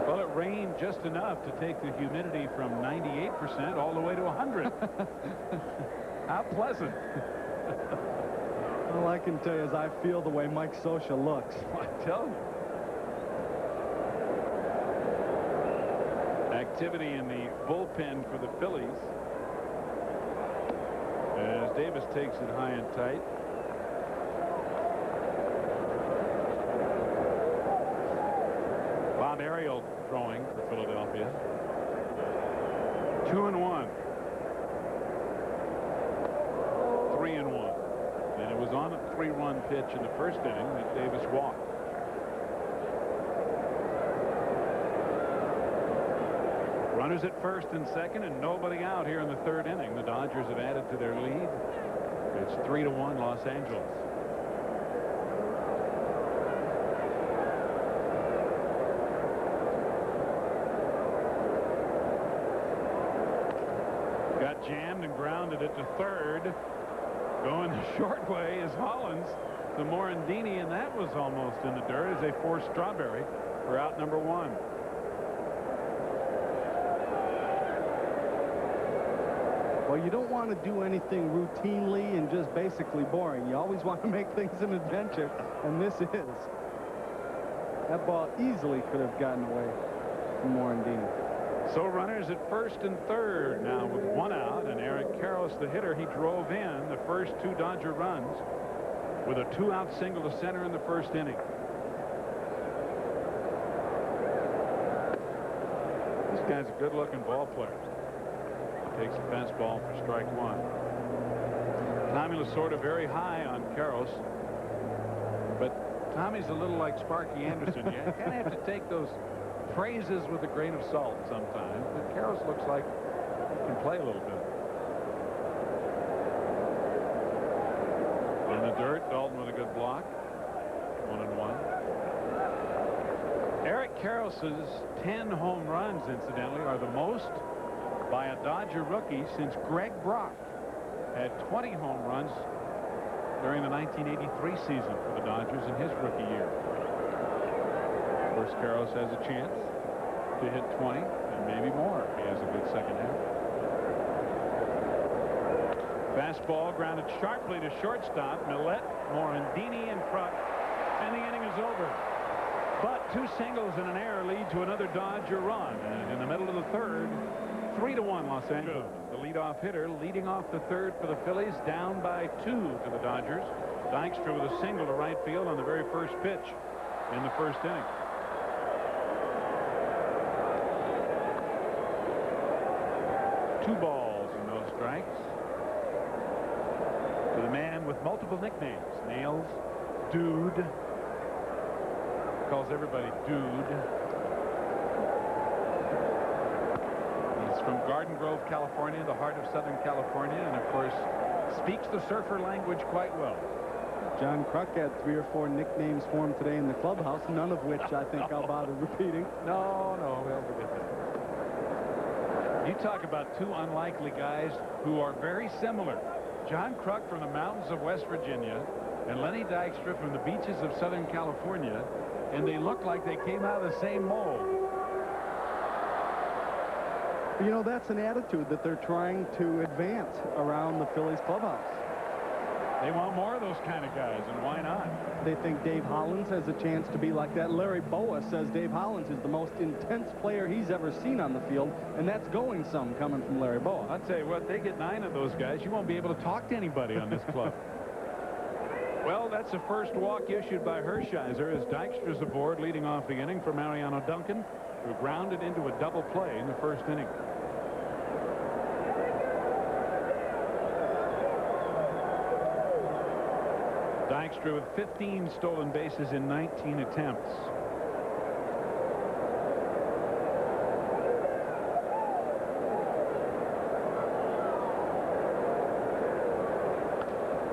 Speaker 1: Well, it rained just enough to take the humidity from 98% all the way to 100. How pleasant.
Speaker 2: All I can tell you is I feel the way Mike Scioscia looks.
Speaker 1: I tell you. Activity in the bullpen for the Phillies as Davis takes it high and tight. Bob Ariel throwing for Philadelphia. 2-1. 3-1. And it was on a 3-run pitch in the first inning that Davis walked. Runners at first and second and nobody out here in the third inning. The Dodgers have added to their lead. It's 3-1 Los Angeles. Got jammed and grounded it to third. Going the short way is Hollins to Morandini, and that was almost in the dirt as they forced Strawberry for out number 1.
Speaker 2: Well, you don't want to do anything routinely and just basically boring. You always want to make things an adventure, and this is. That ball easily could have gotten away from Morandini.
Speaker 1: So runners at first and third now with 1 out, and Eric Karros, the hitter, he drove in the first 2 Dodger runs with a 2-out single to center in the first inning. This guy's a good-looking ball player. Takes a fastball for strike 1. Tommy Lasorda very high on Karros, but Tommy's a little like Sparky Anderson. You kind of have to take those praises with a grain of salt sometimes, but Karros looks like he can play a little bit. In the dirt, Dalton with a good block. 1-1. Eric Karros's 10 home runs, incidentally, are the most by a Dodger rookie since Greg Brock had 20 home runs during the 1983 season for the Dodgers in his rookie year. Of course, Karros has a chance to hit 20 and maybe more if he has a good second half. Fastball grounded sharply to shortstop. Millette, Morandini in front, and the inning is over. But 2 singles and an error lead to another Dodger run, and in the middle of the third, 3-1 Los Angeles. The leadoff hitter leading off the third for the Phillies, down by 2 to the Dodgers. Dykstra with a single to right field on the very first pitch in the first inning. Two balls and no strikes. To the man with multiple nicknames. Nails, Dude. Calls everybody Dude. He's from Garden Grove, California, the heart of Southern California, and of course speaks the surfer language quite well.
Speaker 2: John Kruk had 3 or 4 nicknames for him today in the clubhouse, none of which I think I'll bother repeating.
Speaker 1: No, we'll forget that. You talk about two unlikely guys who are very similar. John Kruk from the mountains of West Virginia and Lenny Dykstra from the beaches of Southern California, and they look like they came out of the same mold.
Speaker 2: You know, that's an attitude that they're trying to advance around the Phillies clubhouse.
Speaker 1: They want more of those kind of guys, and why not?
Speaker 2: They think Dave Hollins has a chance to be like that. Larry Boa says Dave Hollins is the most intense player he's ever seen on the field, and that's going some coming from Larry Boa.
Speaker 1: I'll tell you what, they get 9 of those guys, you won't be able to talk to anybody on this club. Well, that's the first walk issued by Herhisher as Dykstra's aboard, leading off the inning for Mariano Duncan, who grounded into a double play in the first inning. Dykstra with 15 stolen bases in 19 attempts.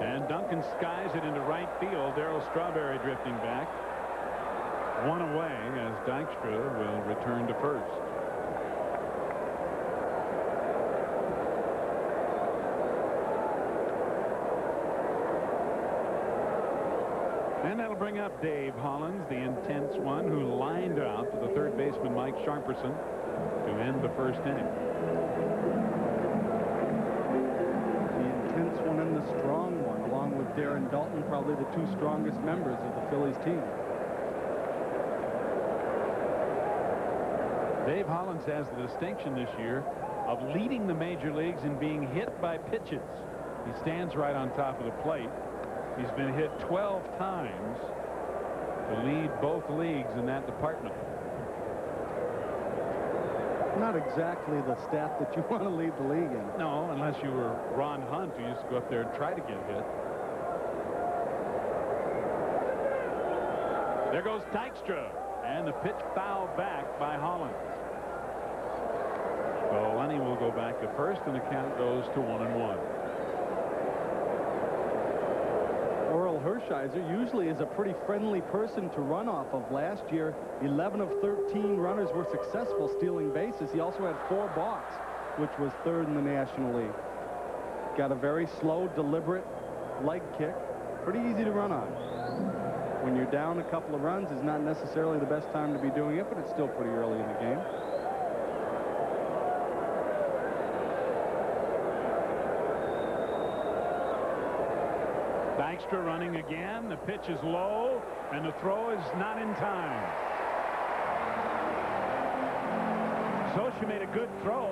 Speaker 1: And Duncan skies it into right field. Darryl Strawberry drifting back. 1 away as Dykstra will return to first. And that'll bring up Dave Hollins, the intense one who lined out to the third baseman Mike Sharperson to end the first inning.
Speaker 2: The intense one and the strong one, along with Darren Dalton, probably the 2 strongest members of the Phillies team.
Speaker 1: Dave Hollins has the distinction this year of leading the major leagues in being hit by pitches. He stands right on top of the plate. He's been hit 12 times to lead both leagues in that department.
Speaker 2: Not exactly the stat that you want to lead the league in.
Speaker 1: No, unless you were Ron Hunt, who used to go up there and try to get hit. There goes Dykstra, and the pitch fouled back by Hollins. So Lenny will go back to first, and the count goes to 1-1.
Speaker 2: Orel Herhisher usually is a pretty friendly person to run off of. Last year, 11 of 13 runners were successful stealing bases. He also had 4 balks, which was 3rd in the National League. Got a very slow, deliberate leg kick. Pretty easy to run on. When you're down a couple of runs, it's not necessarily the best time to be doing it, but it's still pretty early in the game.
Speaker 1: Dykstra running again. The pitch is low, and the throw is not in time. Socia made a good throw,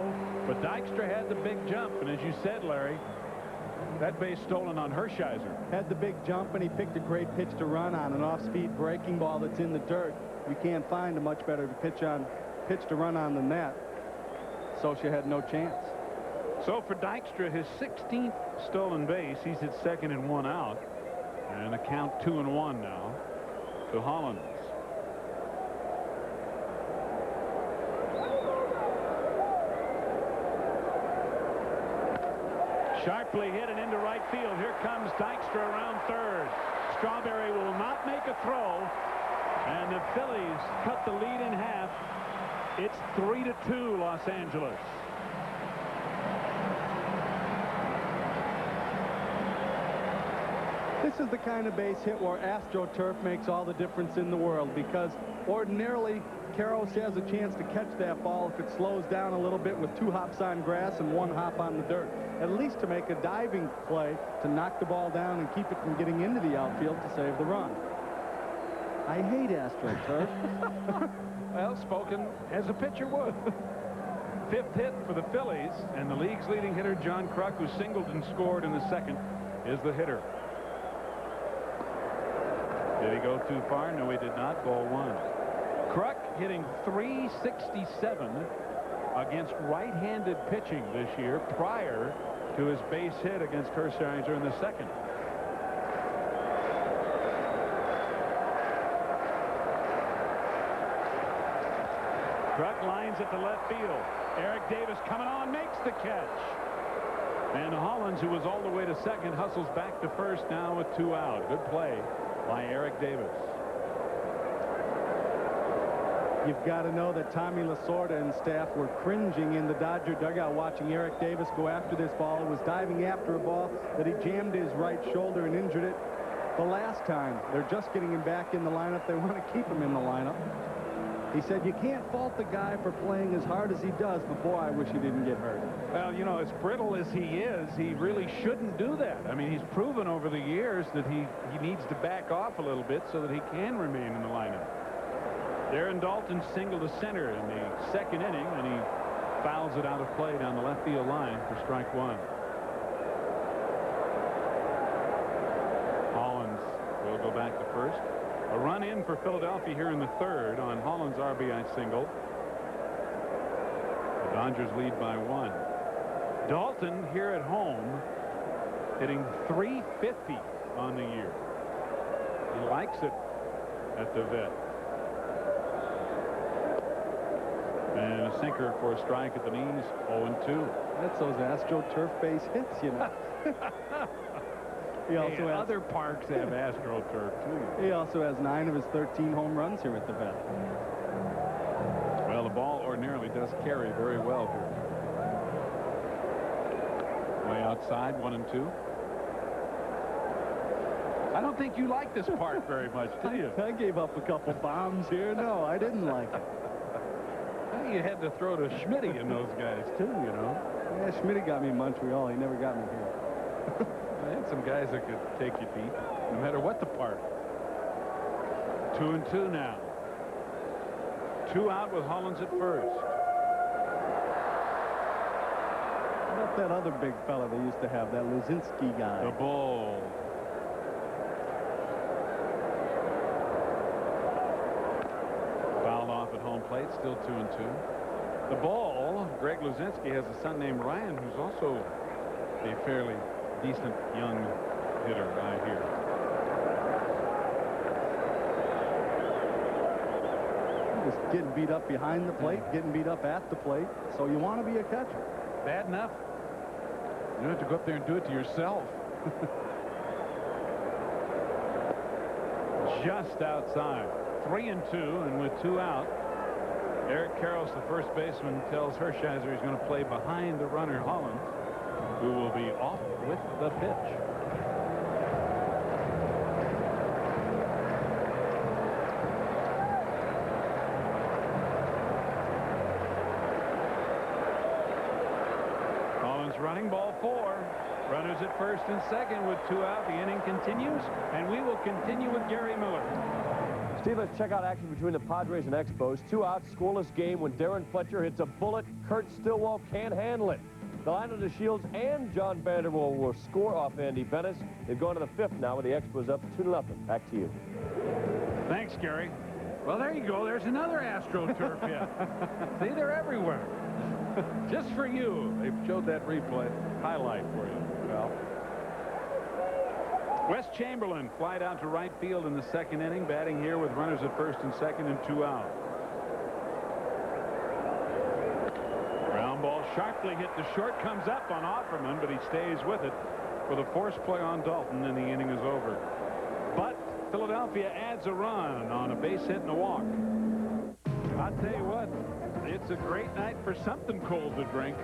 Speaker 1: but Dykstra had the big jump, and as you said, Larry, that base stolen on Herhisher.
Speaker 2: Had the big jump, and he picked a great pitch to run on, an off-speed breaking ball that's in the dirt. You can't find a much better pitch to run on than that. Socia had no chance.
Speaker 1: So for Dykstra, his 16th stolen base, he's at second and 1 out. And a count 2-1 now to Hollins. Sharply hit and into right field. Here comes Dykstra around third. Strawberry will not make a throw. And the Phillies cut the lead in half. It's 3-2 Los Angeles.
Speaker 2: This is the kind of base hit where AstroTurf makes all the difference in the world, because ordinarily Karros has a chance to catch that ball if it slows down a little bit with 2 hops on grass and 1 hop on the dirt, at least to make a diving play to knock the ball down and keep it from getting into the outfield to save the run. I hate AstroTurf.
Speaker 1: Well, spoken as a pitcher would. 5th hit for the Phillies, and the league's leading hitter John Kruk, who singled and scored in the second, is the hitter. Did he go too far? No, he did not. Ball 1. Kruk hitting .367 against right-handed pitching this year prior to his base hit against Herhisher in the second. Kruk lines it to left field. Eric Davis coming on, makes the catch. And Hollins, who was all the way to second, hustles back to first now with 2 out. Good play by Eric Davis.
Speaker 2: You've got to know that Tommy Lasorda and staff were cringing in the Dodger dugout watching Eric Davis go after this ball. He was diving after a ball that he jammed his right shoulder and injured it the last time. They're just getting him back in the lineup. They want to keep him in the lineup. He said, you can't fault the guy for playing as hard as he does, but boy, I wish he didn't get hurt.
Speaker 1: Well, you know, as brittle as he is, he really shouldn't do that. I mean, he's proven over the years that he needs to back off a little bit so that he can remain in the lineup. Darren Daulton singled to center in the second inning, and he fouls it out of play down the left field line for strike one. Hollins will go back to first. A run in for Philadelphia here in the third on Holland's RBI single. The Dodgers lead by 1. Daulton here at home hitting .350 on the year. He likes it at the vet. And a sinker for a strike at the knees, 0-2.
Speaker 2: That's those AstroTurf base hits, you know. He also has,
Speaker 1: other parks have AstroTurf, too.
Speaker 2: He also has 9 of his 13 home runs here at the vet.
Speaker 1: Well, the ball ordinarily does carry very well here. Way outside, 1-2. I don't think you like this park very much, do you?
Speaker 2: I gave up a couple bombs here. No, I didn't like it.
Speaker 1: Well, you had to throw to Schmitty and those guys, too, you know.
Speaker 2: Yeah, Schmitty got me in Montreal. He never got me here.
Speaker 1: I had some guys that could take you deep, no matter what the park. 2-2 now. 2 out with Hollins at first.
Speaker 2: How about that other big fella they used to have, that Luzinski guy?
Speaker 1: The Bull. Fouled off at home plate, still 2-2. The Bull, Greg Luzinski, has a son named Ryan, who's also a fairly decent young hitter, I hear.
Speaker 2: Just getting beat up behind the plate, getting beat up at the plate. So you want to be a catcher.
Speaker 1: Bad enough. You don't have to go up there and do it to yourself. Just outside. 3-2, and with 2 out, Eric Karros, the first baseman, tells Herhisher he's going to play behind the runner Hollins, who will be off with the pitch. Hollins running, ball 4. Runners at first and second with 2 out. The inning continues, and we will continue with Gary Miller.
Speaker 5: Steve, let's check out action between the Padres and Expos. 2 out, scoreless game when Darren Fletcher hits a bullet. Curt Stillwell can't handle it. Delano DeShields and John Vanderwall will score off Andy Venice. They've gone to the 5th now with the Expos up 2-0. Back to you.
Speaker 1: Thanks, Gary. Well, there you go. There's another AstroTurf hit. See, they're everywhere. Just for you. They showed that replay highlight for you. Well, Wes Chamberlain flied out to right field in the second inning, batting here with runners at first and second and 2 out. Ground ball sharply hit to short, comes up on Offerman, but he stays with it with a force play on Daulton, and the inning is over. But Philadelphia adds a run on a base hit and a walk. I'll tell you what, it's a great night for something cold to drink.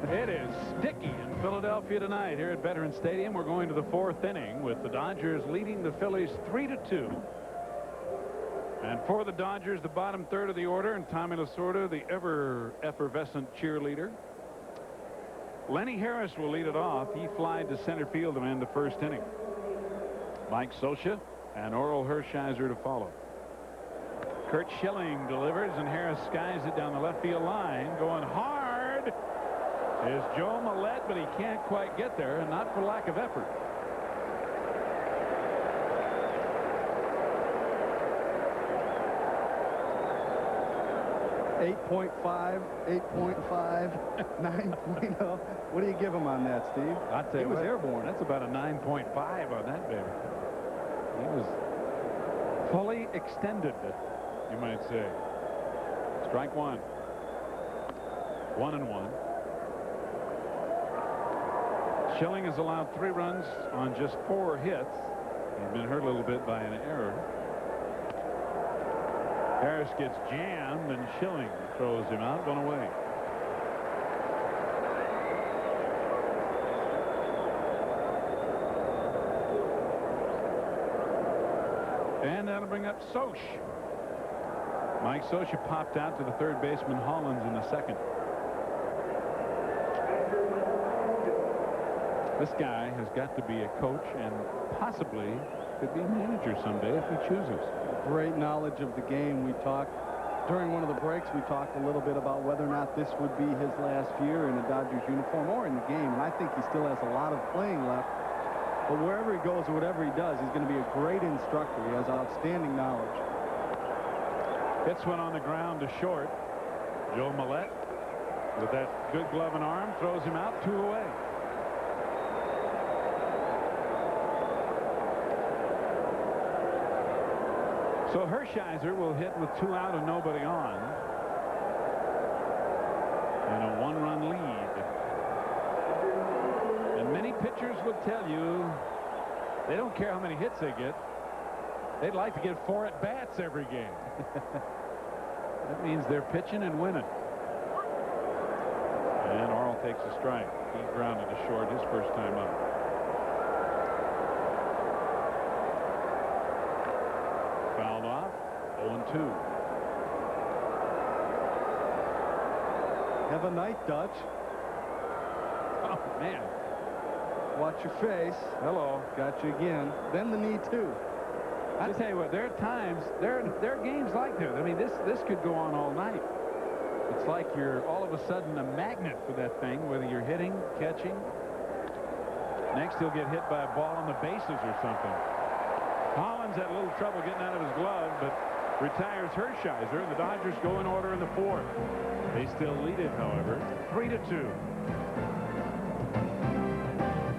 Speaker 1: It is sticky in Philadelphia tonight here at Veterans Stadium. We're going to the 4th inning with the Dodgers leading the Phillies 3-2. And for the Dodgers, the bottom third of the order, and Tommy Lasorda, the ever-effervescent cheerleader. Lenny Harris will lead it off. He flied to center field to end the first inning. Mike Scioscia and Orel Herhisher to follow. Curt Schilling delivers, and Harris skies it down the left field line. Going hard is Joe Millette, but he can't quite get there, and not for lack of effort.
Speaker 2: 8.5, 8.5, 9.0. What do you give him on that, Steve?
Speaker 1: I'll tell you
Speaker 2: he was
Speaker 1: what,
Speaker 2: airborne.
Speaker 1: That's about a 9.5 on that baby. He was fully extended, you might say. Strike one. 1-1. Schilling has allowed 3 runs on just 4 hits. He's been hurt a little bit by an error. Harris gets jammed, and Schilling throws him out, 1 away. And that'll bring up Soch. Mike Soch popped out to the third baseman Hollins in the second. This guy has got to be a coach and possibly could be a manager someday if he chooses.
Speaker 2: Great knowledge of the game. We talked during one of the breaks. We talked a little bit about whether or not this would be his last year in a Dodgers uniform or in the game. And I think he still has a lot of playing left. But wherever he goes or whatever he does, he's going to be a great instructor. He has outstanding knowledge.
Speaker 1: Hits one on the ground to short. Joe Millette, with that good glove and arm, throws him out, 2 away. So Herhisher will hit with 2 out and nobody on. And a 1-run lead. And many pitchers would tell you they don't care how many hits they get. They'd like to get 4 at-bats every game. That means they're pitching and winning. And Orel takes a strike. He grounded to short his first time up. Fouled off. 0-2.
Speaker 2: Have a night, Dutch.
Speaker 1: Oh, man.
Speaker 2: Watch your face.
Speaker 1: Hello.
Speaker 2: Got you again. Then the knee, too.
Speaker 1: I tell you what, there are times, there are games like this. I mean, this could go on all night. It's like you're all of a sudden a magnet for that thing, whether you're hitting, catching. Next, he'll get hit by a ball on the bases or something. Hollins had a little trouble getting out of his glove, but retires Herhisher, and the Dodgers go in order in the 4th. They still lead it, however, 3-2.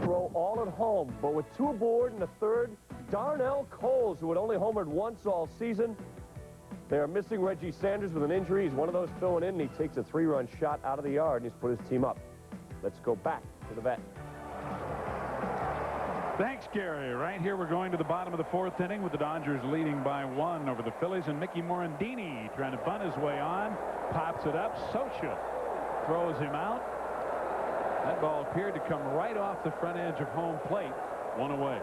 Speaker 5: Throw all at home, but with 2 aboard in the 3rd, Darnell Coles, who had only homered once all season. They are missing Reggie Sanders with an injury. He's one of those filling in, and he takes a 3-run shot out of the yard, and he's put his team up. Let's go back to the vet.
Speaker 1: Thanks, Gary. Right here, we're going to the bottom of the 4th inning with the Dodgers leading by 1 over the Phillies, and Mickey Morandini trying to bunt his way on. Pops it up. Soch throws him out. That ball appeared to come right off the front edge of home plate. 1 away.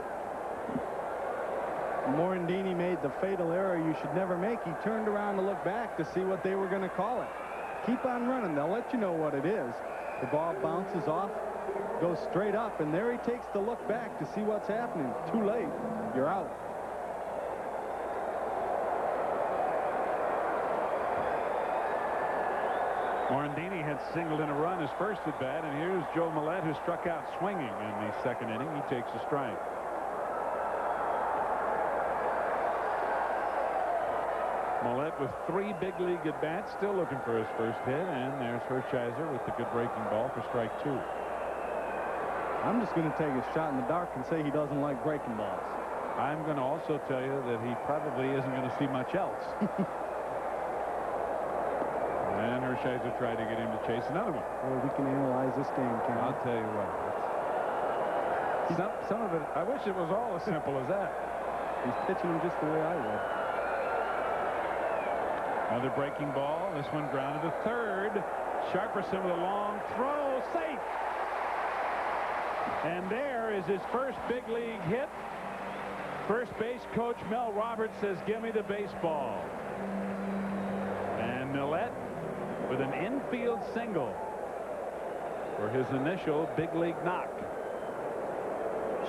Speaker 2: Morandini made the fatal error you should never make. He turned around to look back to see what they were going to call it. Keep on running. They'll let you know what it is. The ball bounces off, goes straight up, and there he takes the look back to see what's happening. Too late. You're out.
Speaker 1: Morandini had singled in a run his first at bat, and here's Joe Millette, who struck out swinging in the 2nd inning. He takes a strike. Millette with 3 big league at bats, still looking for his first hit, and there's Herhisher with the good breaking ball for strike 2.
Speaker 2: I'm just going to take a shot in the dark and say he doesn't like breaking balls.
Speaker 1: I'm going to also tell you that he probably isn't going to see much else. And Herhisher tried to get him to chase another one.
Speaker 2: Well, we can analyze this game, Ken.
Speaker 1: I'll tell you what. Some of it, I wish it was all as simple as that.
Speaker 2: He's pitching him just the way I would.
Speaker 1: Another breaking ball. This one grounded to 3rd. Sharperson with a long throw. Safe. And there is his first big league hit. First base coach Mel Roberts says, "Give me the baseball." And Millette with an infield single for his initial big league knock.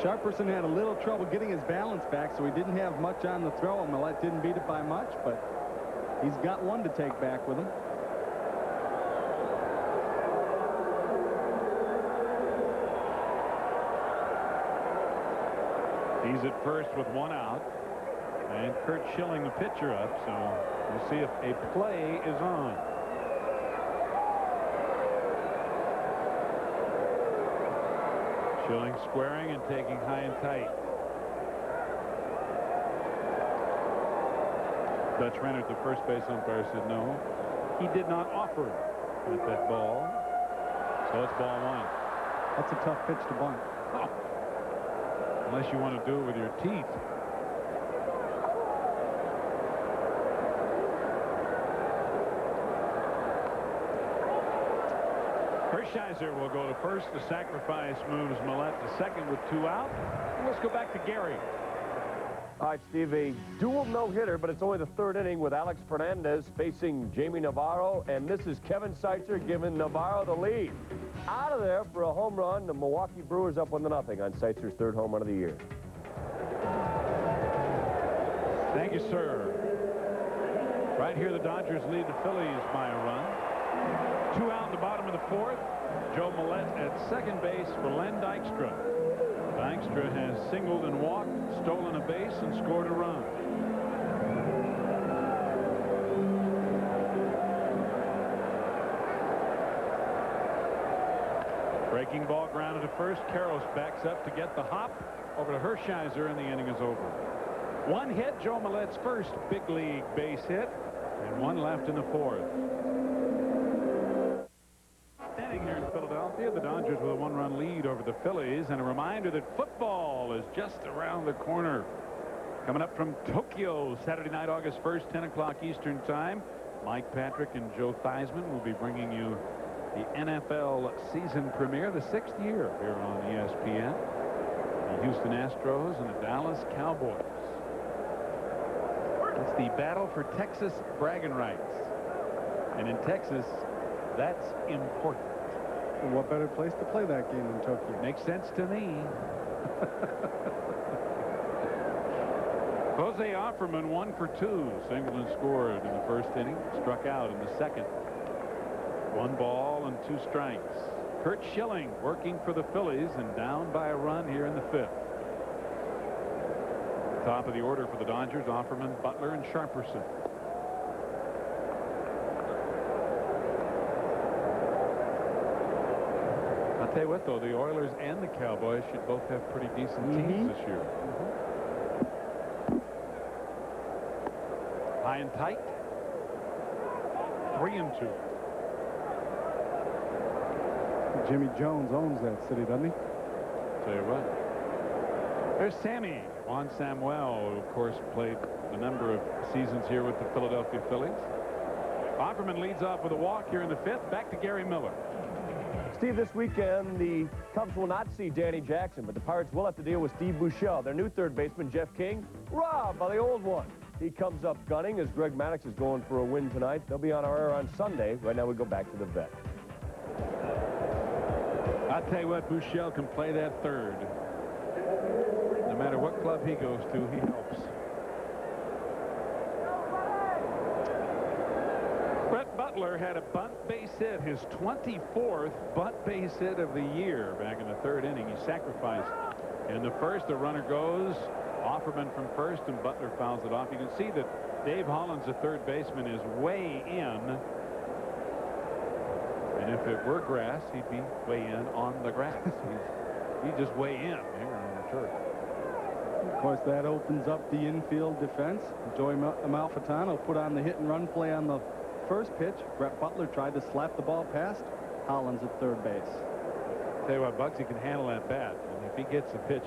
Speaker 2: Sharperson had a little trouble getting his balance back, so he didn't have much on the throw, and Millette didn't beat it by much, but he's got one to take back with him.
Speaker 1: He's at first with 1 out, and Curt Schilling, the pitcher, up, so we'll see if a play is on. Schilling squaring and taking high and tight. Dutch Rennert, the first base umpire, said no. He did not offer at that ball. So it's ball 1.
Speaker 2: That's a tough pitch to bunt.
Speaker 1: Oh. Unless you want to do it with your teeth. Herhisher will go to first. The sacrifice moves Millette to second with 2 out. And let's go back to Gary.
Speaker 5: All right, Steve, a dual no-hitter, but it's only the 3rd inning with Alex Fernandez facing Jamie Navarro, and this is Kevin Seitzer giving Navarro the lead. Out of there for a home run. The Milwaukee Brewers up 1-0 on Seitzer's 3rd home run of the year.
Speaker 1: Thank you, sir. Right here, the Dodgers lead the Phillies by a run. 2 out in the bottom of the 4th. Joe Millette at second base for Len Dykstra. Dykstra has singled and walked, stolen a base, and scored a run. Breaking ball grounded to first. Karros backs up to get the hop over to Herhisher, and the inning is over. 1 hit, Joe Millette's first big league base hit, and 1 left in the 4th. Standing here in Philadelphia, the Dodgers with a 1-run lead over the Phillies, and a reminder that football is just around the corner. Coming up from Tokyo, Saturday night, August 1st, 10 o'clock Eastern Time. Mike Patrick and Joe Theismann will be bringing you the NFL season premiere, the 6th year here on ESPN. The Houston Astros and the Dallas Cowboys. It's the battle for Texas bragging rights. And in Texas, that's important.
Speaker 2: And what better place to play that game than Tokyo?
Speaker 1: Makes sense to me. Jose Offerman 1 for 2. Singled and scored in the 1st inning. Struck out in the 2nd. 1 ball and 2 strikes. Curt Schilling working for the Phillies and down by a run here in the 5th. Top of the order for the Dodgers, Offerman, Butler, and Sharperson. I'll tell you what, though, the Oilers and the Cowboys should both have pretty decent teams this year. High and tight. 3-2.
Speaker 2: Jimmy Jones owns that city, doesn't he?
Speaker 1: Tell you what. There's Sammy. Juan Samuel, who, of course, played a number of seasons here with the Philadelphia Phillies. Offerman leads off with a walk here in the 5th. Back to Gary Miller.
Speaker 5: Steve, this weekend, the Cubs will not see Danny Jackson, but the Pirates will have to deal with Steve Buechele. Their new 3rd baseman, Jeff King, robbed by the old one. He comes up gunning as Greg Maddux is going for a win tonight. They'll be on our air on Sunday. Right now, we go back to the vet.
Speaker 1: I'll tell you what, Buechele can play that 3rd. No matter what club he goes to, he helps. Brett Butler had a bunt base hit, his 24th bunt base hit of the year back in the 3rd inning. He sacrificed. In the 1st, the runner goes. Offerman from first, and Butler fouls it off. You can see that Dave Hollins, the 3rd baseman, is way in. And if it were grass, he'd be way in on the grass. He's just way in here on the turf.
Speaker 2: Of course, that opens up the infield defense. Joey Amalfitano put on the hit-and-run play on the 1st pitch. Brett Butler tried to slap the ball past Hollins at 3rd base.
Speaker 1: Tell you what, Bugsy can handle that bat. And if he gets the pitch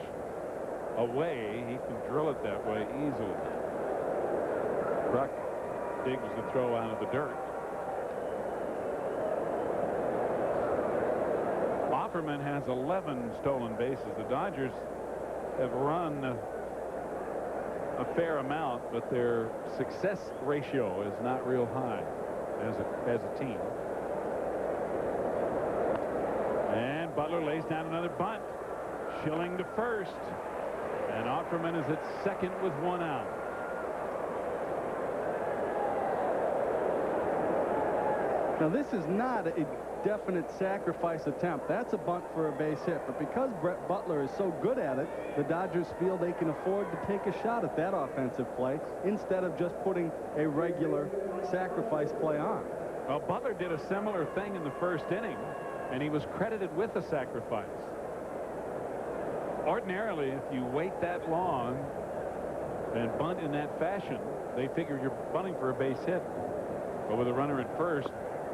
Speaker 1: away, he can drill it that way easily. Buck digs the throw out of the dirt. Offerman has 11 stolen bases. The Dodgers have run a fair amount, but their success ratio is not real high as a team. And Butler lays down another bunt. Schilling to first. And Offerman is at second with 1 out.
Speaker 2: Now, this is not a definite sacrifice attempt. That's a bunt for a base hit. But because Brett Butler is so good at it, the Dodgers feel they can afford to take a shot at that offensive play instead of just putting a regular sacrifice play on.
Speaker 1: Well, Butler did a similar thing in the 1st inning, and he was credited with a sacrifice. Ordinarily, if you wait that long and bunt in that fashion, they figure you're bunting for a base hit. But with a runner at first,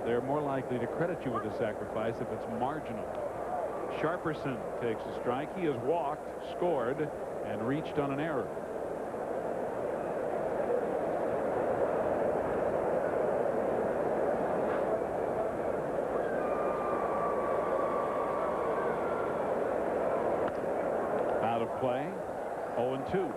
Speaker 1: they're more likely to credit you with a sacrifice if it's marginal. Sharperson takes a strike. He has walked, scored, and reached on an error. out of play. 0-2.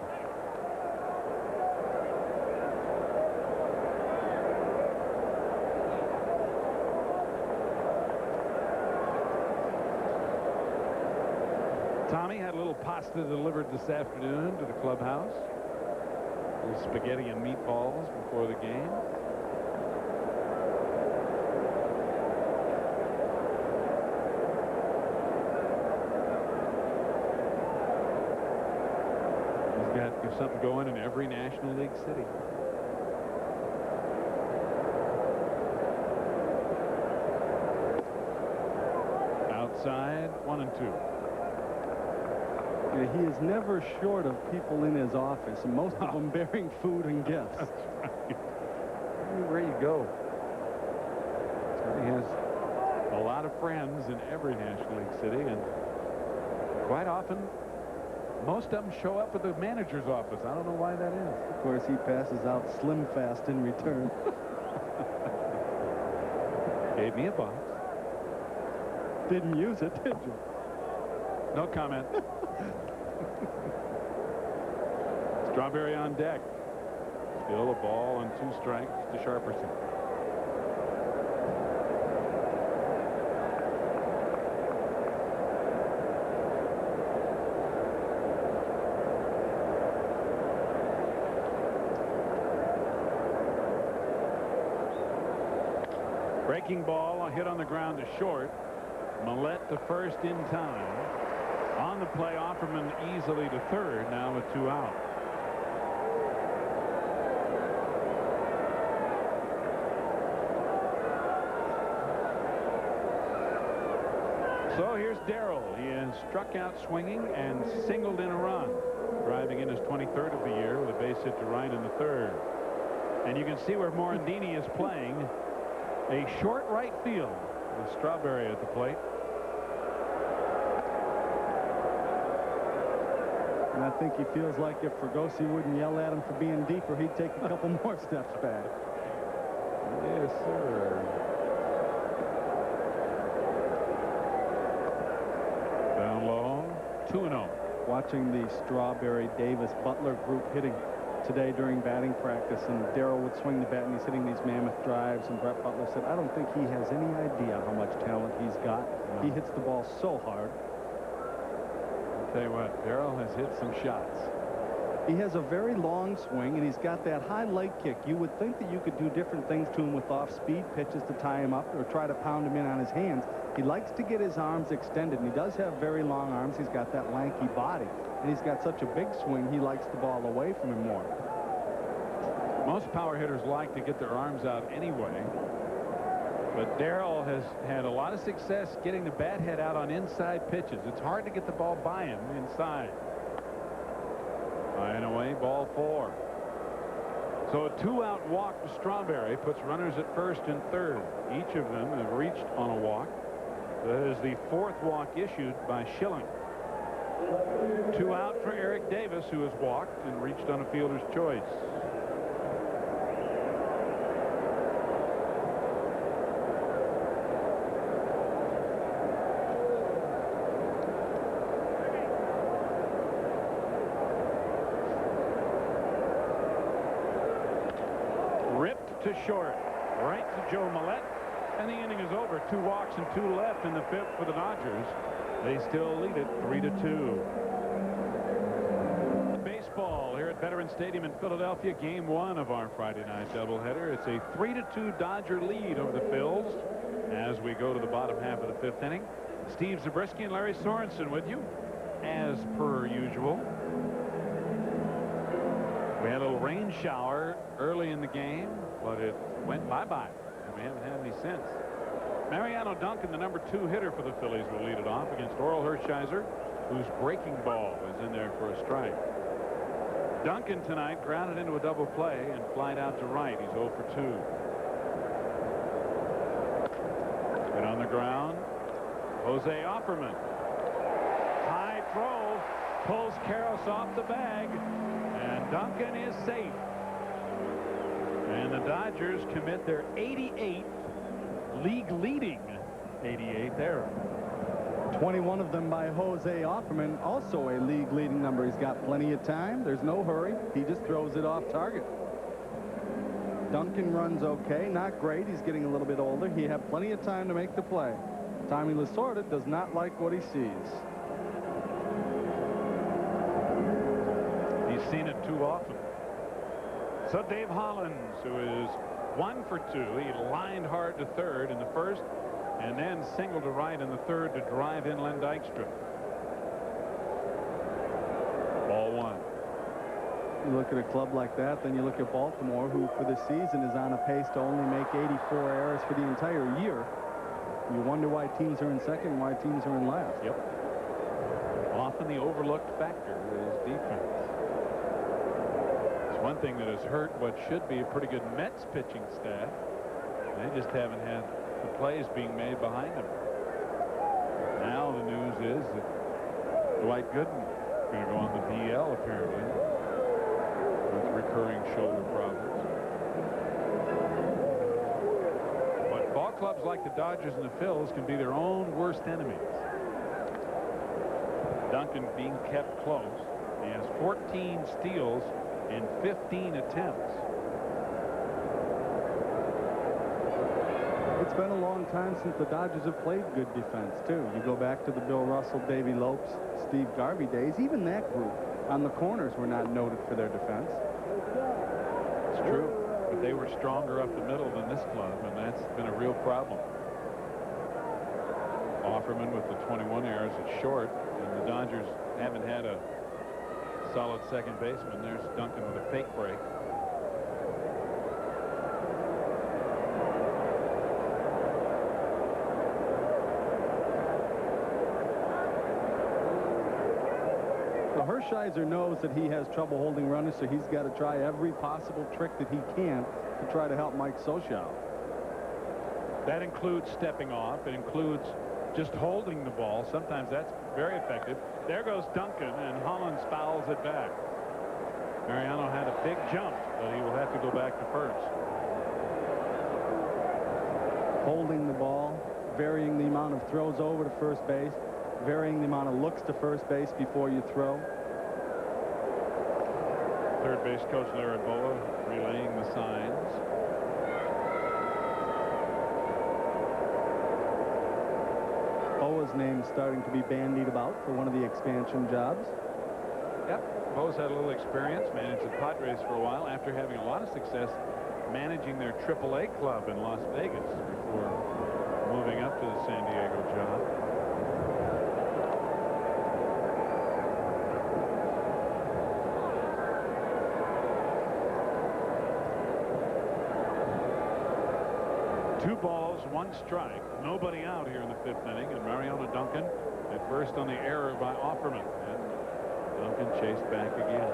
Speaker 1: Tommy had a little pasta delivered this afternoon to the clubhouse. A little spaghetti and meatballs before the game. He's got something going in every National League city. Outside, 1-2.
Speaker 2: He is never short of people in his office, and most of them bearing food and gifts.
Speaker 1: That's right. Everywhere you go. He has a lot of friends in every National League city, and quite often, most of them show up at the manager's office. I don't know why that is.
Speaker 2: Of course, he passes out Slim Fast in return.
Speaker 1: Gave me a box.
Speaker 2: Didn't use it, did you?
Speaker 1: No comment. Strawberry on deck. Still a ball and 2 strikes to Sharperson. Breaking ball, a hit on the ground to short. Millette to first in time. On the play, Offerman easily to third, now with 2 out. So here's Darrell. He has struck out swinging and singled in a run, driving in his 23rd of the year with a base hit to right in the 3rd. And you can see where Morandini is playing a short right field with Strawberry at the plate.
Speaker 2: And I think he feels like if Fregosi wouldn't yell at him for being deeper, he'd take a couple more steps back.
Speaker 1: Yes, sir. Down low, 2-0.
Speaker 2: Watching the Strawberry Davis Butler group hitting today during batting practice, and Darrell would swing the bat and he's hitting these mammoth drives, and Brett Butler said, I don't think he has any idea how much talent he's got. No. He hits the ball so hard.
Speaker 1: I'll tell you what, Darrell has hit some shots.
Speaker 2: He has a very long swing, and he's got that high leg kick. You would think that you could do different things to him with off-speed pitches to tie him up or try to pound him in on his hands. He likes to get his arms extended, and he does have very long arms. He's got that lanky body, and he's got such a big swing, he likes the ball away from him more.
Speaker 1: Most power hitters like to get their arms out anyway, but Darrell has had a lot of success getting the bat head out on inside pitches. It's hard to get the ball by him inside. High and away, ball 4. So a 2-out walk to Strawberry puts runners at first and third. Each of them have reached on a walk. That is the 4th walk issued by Schilling. 2 out for Eric Davis, who has walked and reached on a fielder's choice. Ripped to short, right to Joe Millette, and the inning is over. 2 walks and 2 left in the 5th for the Dodgers. They still lead it 3-2. Baseball here at Veterans Stadium in Philadelphia. Game 1 of our Friday night doubleheader. It's a 3-2 Dodger lead over the Phils as we go to the bottom half of the 5th inning. Steve Zabriskie and Lary Sorensen with you as per usual. We had a little rain shower early in the game, but it went bye-bye, and we haven't had any since. Mariano Duncan, the number 2 hitter for the Phillies, will lead it off against Orel Herhisher, whose breaking ball is in there for a strike. Duncan tonight grounded into a double play and flied out to right. He's 0 for 2. And on the ground, Jose Offerman. High throw, pulls Karros off the bag, and Duncan is safe. And the Dodgers commit their 88th league-leading 88th error.
Speaker 2: 21 of them by Jose Offerman, also a league-leading number. He's got plenty of time. There's no hurry. He just throws it off target. Duncan runs okay, not great. He's getting a little bit older. He had plenty of time to make the play. Tommy Lasorda does not like what he sees.
Speaker 1: He's seen it too often. So Dave Hollins, who is 1 for 2, he lined hard to third in the first, and then singled to right in the third to drive in Len Dykstra. Ball 1.
Speaker 2: You look at a club like that, then you look at Baltimore, who for the season is on a pace to only make 84 errors for the entire year. You wonder why teams are in second and why teams are in last.
Speaker 1: Yep. Often the overlooked factor is defense. It's one thing that has hurt what should be a pretty good Mets pitching staff. They just haven't had the plays being made behind them. Now the news is that Dwight Gooden is going to go on the DL apparently with recurring shoulder problems. But ball clubs like the Dodgers and the Phils can be their own worst enemies. Duncan being kept close. He has 14 steals in 15 attempts.
Speaker 2: It's been a long time since the Dodgers have played good defense, too. You go back to the Bill Russell, Davey Lopes, Steve Garvey days. Even that group on the corners were not noted for their defense.
Speaker 1: It's true, but they were stronger up the middle than this club, and that's been a real problem. Offerman with the 21 errors at short, and the Dodgers haven't had a solid second baseman. There's Duncan with a fake break.
Speaker 2: Herhisher knows that he has trouble holding runners, so he's got to try every possible trick that he can to try to help Mike Scioscia.
Speaker 1: That includes stepping off. It includes just holding the ball. Sometimes that's very effective. There goes Duncan, and Hollins fouls it back. Mariano had a big jump, but he will have to go back to first.
Speaker 2: Holding the ball, varying the amount of throws over to first base, varying the amount of looks to first base before you throw.
Speaker 1: Third base coach Larry Boa relaying the signs.
Speaker 2: Boa's name is starting to be bandied about for one of the expansion jobs.
Speaker 1: Yep, Boa's had a little experience, managed the Padres for a while after having a lot of success managing their AAA club in Las Vegas before moving up to the San Diego job. Two balls, one strike. Nobody out here in the fifth inning, and Mariano Duncan at first on the error by Offerman. And Duncan chased back again.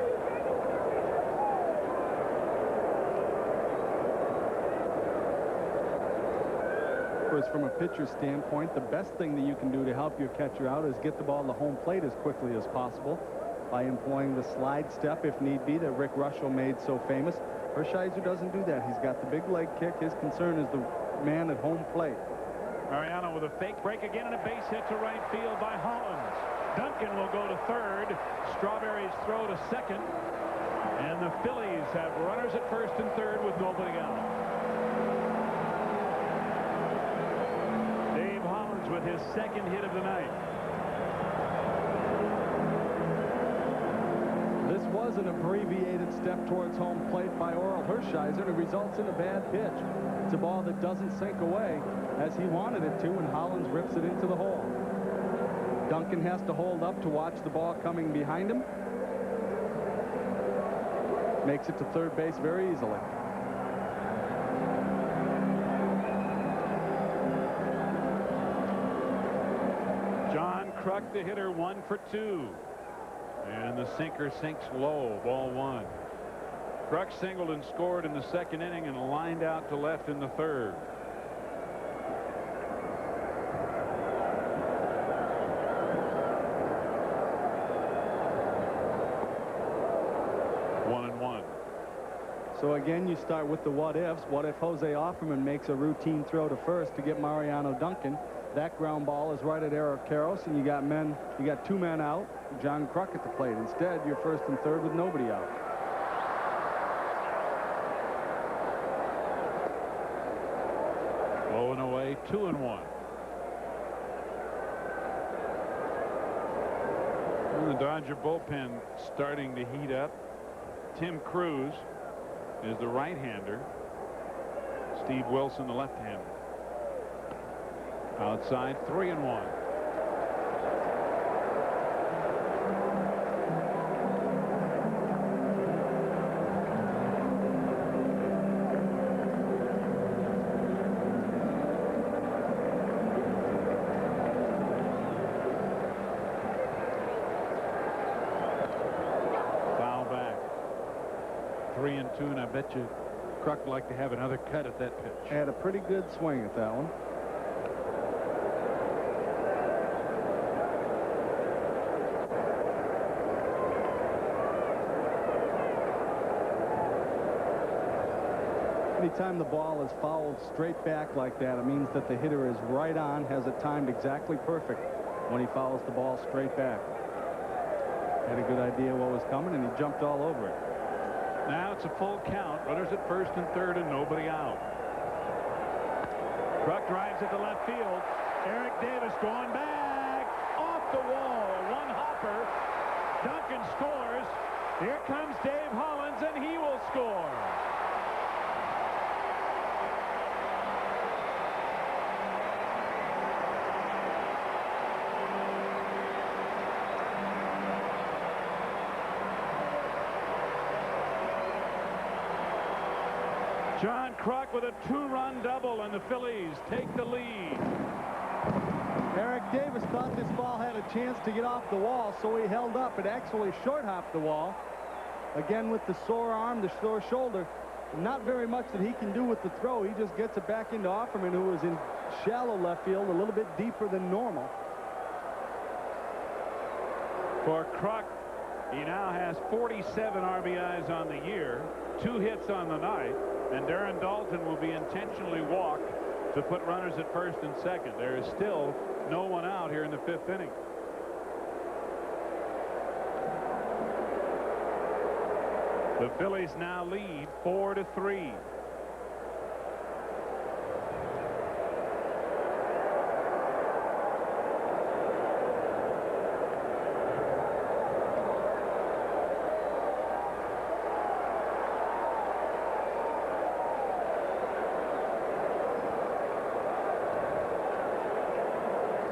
Speaker 2: Of course, from a pitcher's standpoint, the best thing that you can do to help your catcher out is get the ball to home plate as quickly as possible by employing the slide step, if need be, that Rick Russell made so famous. Herhisher doesn't do that. He's got the big leg kick. His concern is the man at home plate.
Speaker 1: Mariano with a fake break again, and a base hit to right field by Hollins. Duncan will go to third. Strawberries throw to second. And the Phillies have runners at first and third with nobody out. Dave Hollins with his second hit of the night.
Speaker 2: This was an abbreviated step towards home plate by Orel Herhisher, and it results in a bad pitch. It's a ball that doesn't sink away as he wanted it to, and Hollins rips it into the hole. Duncan has to hold up to watch the ball coming behind him. Makes it to third base very easily.
Speaker 1: John Kruk, the hitter, 1 for 2. And the sinker sinks low, ball 1. Kruk singled and scored in the second inning and lined out to left in the third.
Speaker 2: So again, you start with the what ifs. What if Jose Offerman makes a routine throw to first to get Mariano Duncan? That ground ball is right at Eric Karros, and you got 2 men out. John Kruk at the plate. Instead, you're first and third with nobody out.
Speaker 1: Low and away, 2-1. And the Dodger bullpen starting to heat up. Tim Cruz is the right-hander. Steve Wilson, the left-hander. Outside, 3-1. Foul back. 3-2, and I bet you Kruk would like to have another cut at that pitch.
Speaker 2: Had a pretty good swing at that one. Anytime the ball is fouled straight back like that, it means that the hitter is right on, has it timed exactly perfect when he fouls the ball straight back. Had a good idea what was coming, and he jumped all over it.
Speaker 1: Now it's a full count. Runners at first and third and nobody out. Kruk drives it to left field. Eric Davis going back off the wall. One hopper. Duncan scores. Here comes Dave Hollins, and he will score. John Kruk with a 2-run double, and the Phillies take the lead.
Speaker 2: Eric Davis thought this ball had a chance to get off the wall, so he held up. It actually short-hopped the wall. Again, with the sore arm, the sore shoulder, not very much that he can do with the throw. He just gets it back into Offerman, who was in shallow left field, a little bit deeper than normal.
Speaker 1: For Kruk, he now has 47 RBIs on the year, 2 hits on the night. And Darren Daulton will be intentionally walked to put runners at first and second. There is still no one out here in the 5th inning. The Phillies now lead 4-3.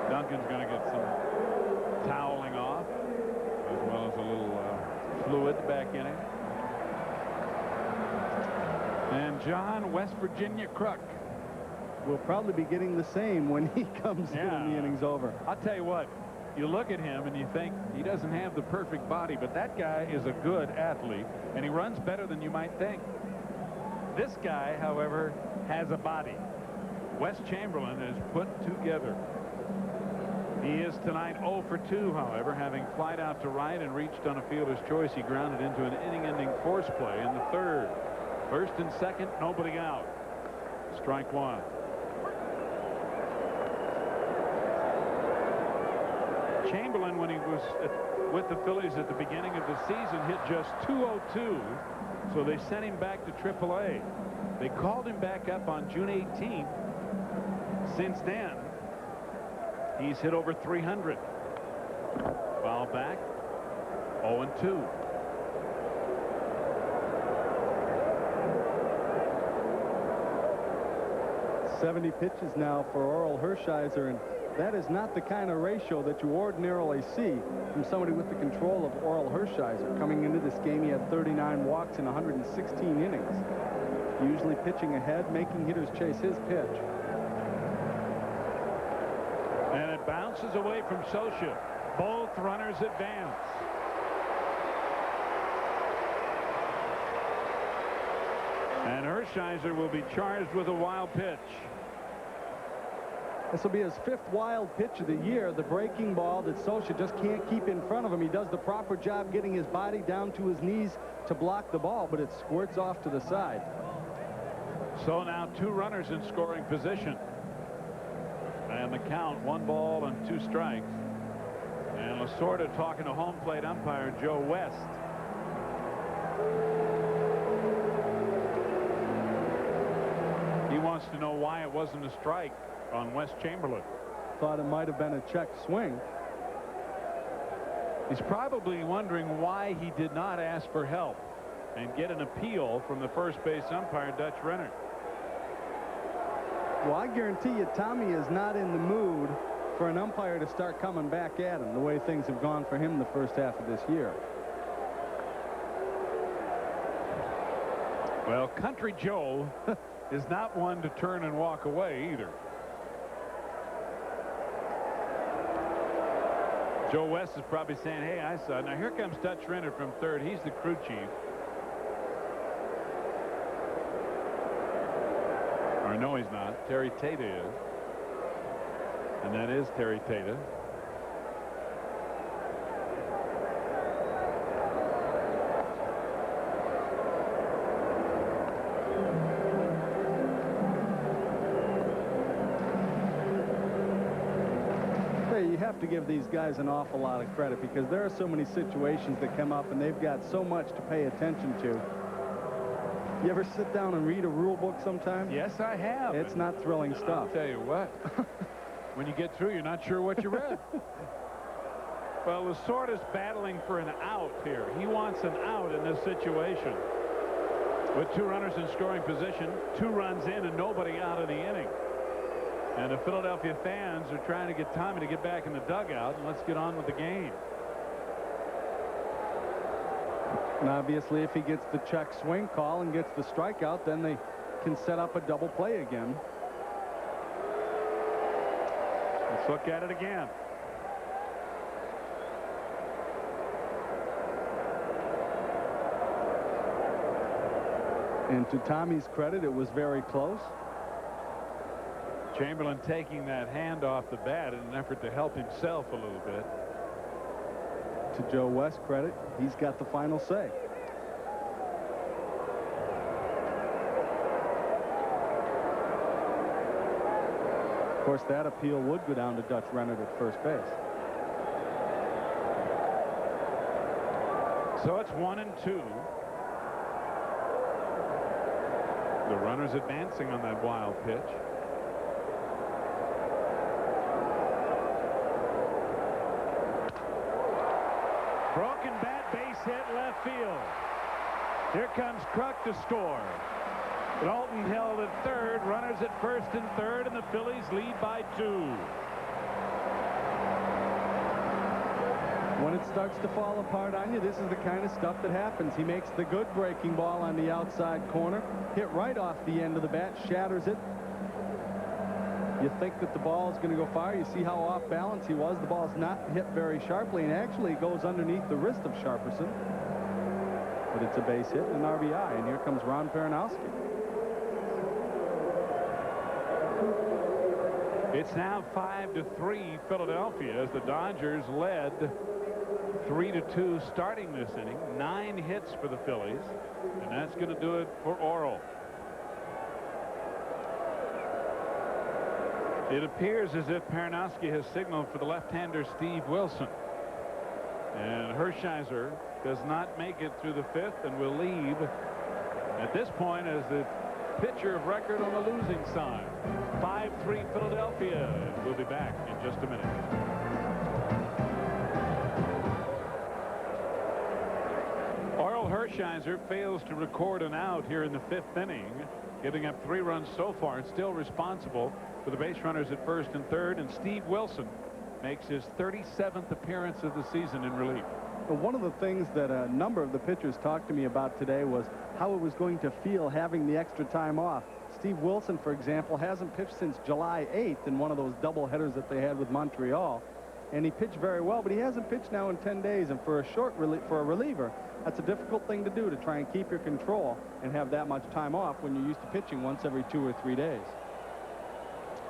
Speaker 1: Duncan's going to get some toweling off, as well as a little fluid back in him. And John, West Virginia Kruk
Speaker 2: will probably be getting the same when he comes in and the inning's over.
Speaker 1: I'll tell you what, you look at him and you think he doesn't have the perfect body, but that guy is a good athlete, and he runs better than you might think. This guy, however, has a body. Wes Chamberlain is put together. He is tonight 0 for 2, however, having flied out to right and reached on a fielder's choice. He grounded into an inning-ending force play in the 3rd. First and second, nobody out. Strike 1. Chamberlain, when he was with the Phillies at the beginning of the season, hit just .202, so they sent him back to AAA. They called him back up on June 18th. Since then, he's hit over 300. Foul back. 0-2.
Speaker 2: .70 pitches now for Orel Herhisher, and that is not the kind of ratio that you ordinarily see from somebody with the control of Orel Herhisher. Coming into this game, he had 39 walks in 116 innings. Usually pitching ahead, making hitters chase his pitch.
Speaker 1: And it bounces away from Socha. Both runners advance. And Herhisher will be charged with a wild pitch.
Speaker 2: This will be his 5th wild pitch of the year, the breaking ball that Socha just can't keep in front of him. He does the proper job getting his body down to his knees to block the ball, but it squirts off to the side.
Speaker 1: So now 2 runners in scoring position. And the count, 1 ball and 2 strikes. And Lasorda talking to home plate umpire Joe West. He wants to know why it wasn't a strike on Wes Chamberlain.
Speaker 2: Thought it might have been a check swing.
Speaker 1: He's probably wondering why he did not ask for help and get an appeal from the first base umpire, Dutch Renner.
Speaker 2: Well, I guarantee you Tommy is not in the mood for an umpire to start coming back at him the way things have gone for him the first half of this year.
Speaker 1: Well, Country Joe is not one to turn and walk away either. Joe West is probably saying, hey, I saw it. Now here comes Dutch Renner from third. He's the crew chief. Or no, he's not. Terry Tata is. And that is Terry Tata.
Speaker 2: You have to give these guys an awful lot of credit because there are so many situations that come up and they've got so much to pay attention to. You ever sit down and read a rule book sometime?
Speaker 1: Yes, I have.
Speaker 2: It's not thrilling stuff.
Speaker 1: I'll tell you what. When you get through, you're not sure what you read. Well, Lasorda's battling for an out here. He wants an out in this situation. With 2 runners in scoring position, 2 runs in and nobody out in the inning. And the Philadelphia fans are trying to get Tommy to get back in the dugout, and let's get on with the game.
Speaker 2: And obviously, if he gets the check swing call and gets the strikeout, then they can set up a double play again.
Speaker 1: Let's look at it again.
Speaker 2: And to Tommy's credit, it was very close.
Speaker 1: Chamberlain taking that hand off the bat in an effort to help himself a little bit.
Speaker 2: To Joe West's credit, he's got the final say. Of course, that appeal would go down to Dutch Renner at first base.
Speaker 1: So it's 1-2. The runner's advancing on that wild pitch. Broken bat, base hit, left field. Here comes Kruk to score. Dalton held at third, runners at first and third, and the Phillies lead by 2.
Speaker 2: When it starts to fall apart on you, this is the kind of stuff that happens. He makes the good breaking ball on the outside corner, hit right off the end of the bat, shatters it. You think that the ball is going to go far. You see how off balance he was. The ball's not hit very sharply and actually goes underneath the wrist of Sharperson. But it's a base hit and an RBI. And here comes Ron Peranowski.
Speaker 1: It's now 5-3 Philadelphia as the Dodgers led 3-2 starting this inning. 9 hits for the Phillies. And that's going to do it for Orel. It appears as if Peranowski has signaled for the left-hander Steve Wilson. And Herhisher does not make it through the 5th and will leave at this point as the pitcher of record on the losing side. 5-3 Philadelphia. We'll be back in just a minute. Orel Herhisher fails to record an out here in the 5th inning, giving up 3 runs so far and still responsible for the base runners at first and third. And Steve Wilson makes his 37th appearance of the season in relief.
Speaker 2: Well, one of the things that a number of the pitchers talked to me about today was how it was going to feel having the extra time off. Steve Wilson, for example, hasn't pitched since July 8th in one of those double headers that they had with Montreal. And he pitched very well, but he hasn't pitched now in 10 days. And for a reliever, that's a difficult thing to do, to try and keep your control and have that much time off when you're used to pitching once every 2 or 3 days.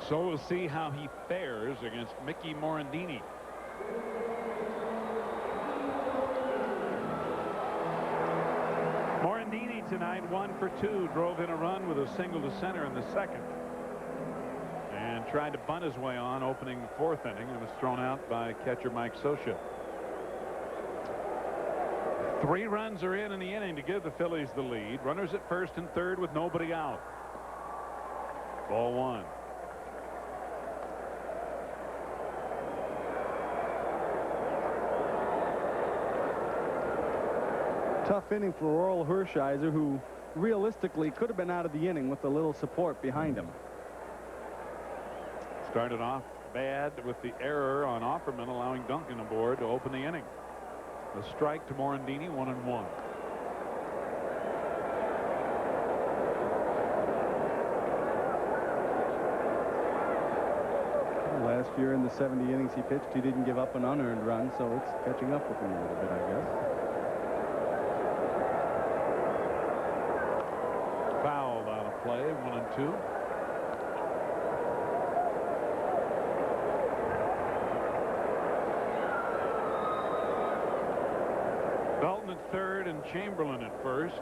Speaker 1: So we'll see how he fares against Mickey Morandini. Morandini tonight 1 for 2, drove in a run with a single to center in the 2nd. And tried to bunt his way on opening the 4th inning and was thrown out by catcher Mike Scioscia. 3 runs are in the inning to give the Phillies the lead. Runners at 1st and 3rd with nobody out. Ball 1.
Speaker 2: Tough inning for Orel Herhisher, who realistically could have been out of the inning with a little support behind him.
Speaker 1: Started off bad with the error on Offerman, allowing Duncan aboard to open the inning. A strike to Morandini, 1-1.
Speaker 2: Last year in the 70 innings he pitched, he didn't give up an unearned run, so it's catching up with him a little bit, I guess.
Speaker 1: Fouled out of play, 1-2. Dalton at 3rd and Chamberlain at 1st.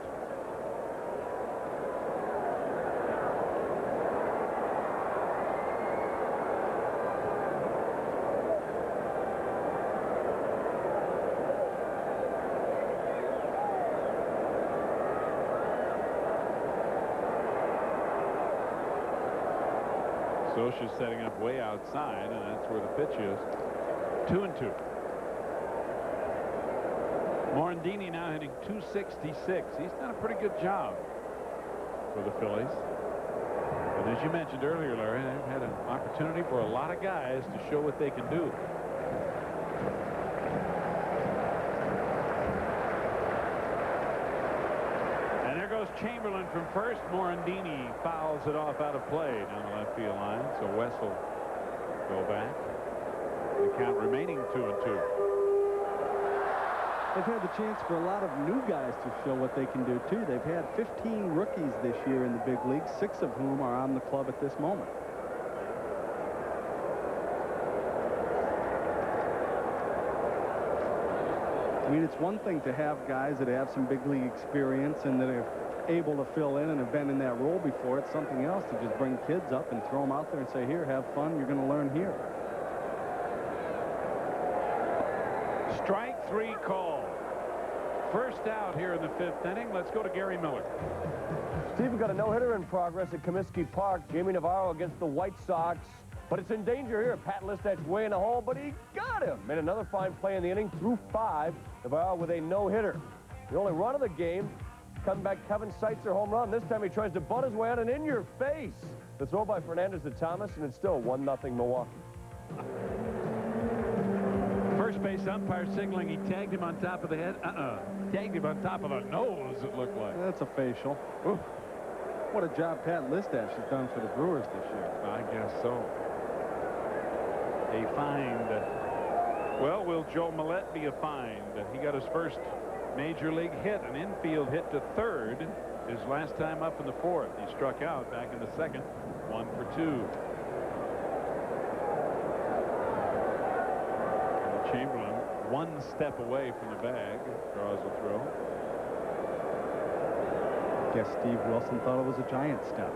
Speaker 1: Scioscia's setting up way outside, and that's where the pitch is. 2-2. Morandini now hitting .266. He's done a pretty good job for the Phillies. And as you mentioned earlier, Larry, they've had an opportunity for a lot of guys to show what they can do. And there goes Chamberlain from 1st. Morandini fouls it off out of play down the left field line. So West will go back. The count remaining 2-2.
Speaker 2: They've had the chance for a lot of new guys to show what they can do, too. They've had 15 rookies this year in the big leagues, 6 of whom are on the club at this moment. I mean, it's one thing to have guys that have some big league experience and that are able to fill in and have been in that role before. It's something else to just bring kids up and throw them out there and say, here, have fun. You're going to learn here.
Speaker 1: Strike 3 call. First out here in the 5th inning. Let's go to Gary Miller.
Speaker 5: Steve, we've got a no-hitter in progress at Comiskey Park. Jamie Navarro against the White Sox. But it's in danger here. Pat Listach way in the hole, but he got him. Made another fine play in the inning through 5. Navarro with a no-hitter. The only run of the game. Coming back, Kevin Seitzer home run. This time he tries to butt his way on and in your face. The throw by Fernandez to Thomas, and it's still 1-0 Milwaukee.
Speaker 1: First base umpire signaling he tagged him on top of the head. Tagged him on top of the nose, it looked like.
Speaker 2: That's a facial. Oof. What a job Pat Listach has done for the Brewers this year.
Speaker 1: I guess so. A find. Well, will Joe Millette be a find? He got his first major league hit, an infield hit to 3rd. His last time up in the 4th. He struck out back in the 2nd. 1 for 2. Chamberlain 1 step away from the bag. Draws the throw.
Speaker 2: Guess Steve Wilson thought it was a giant step.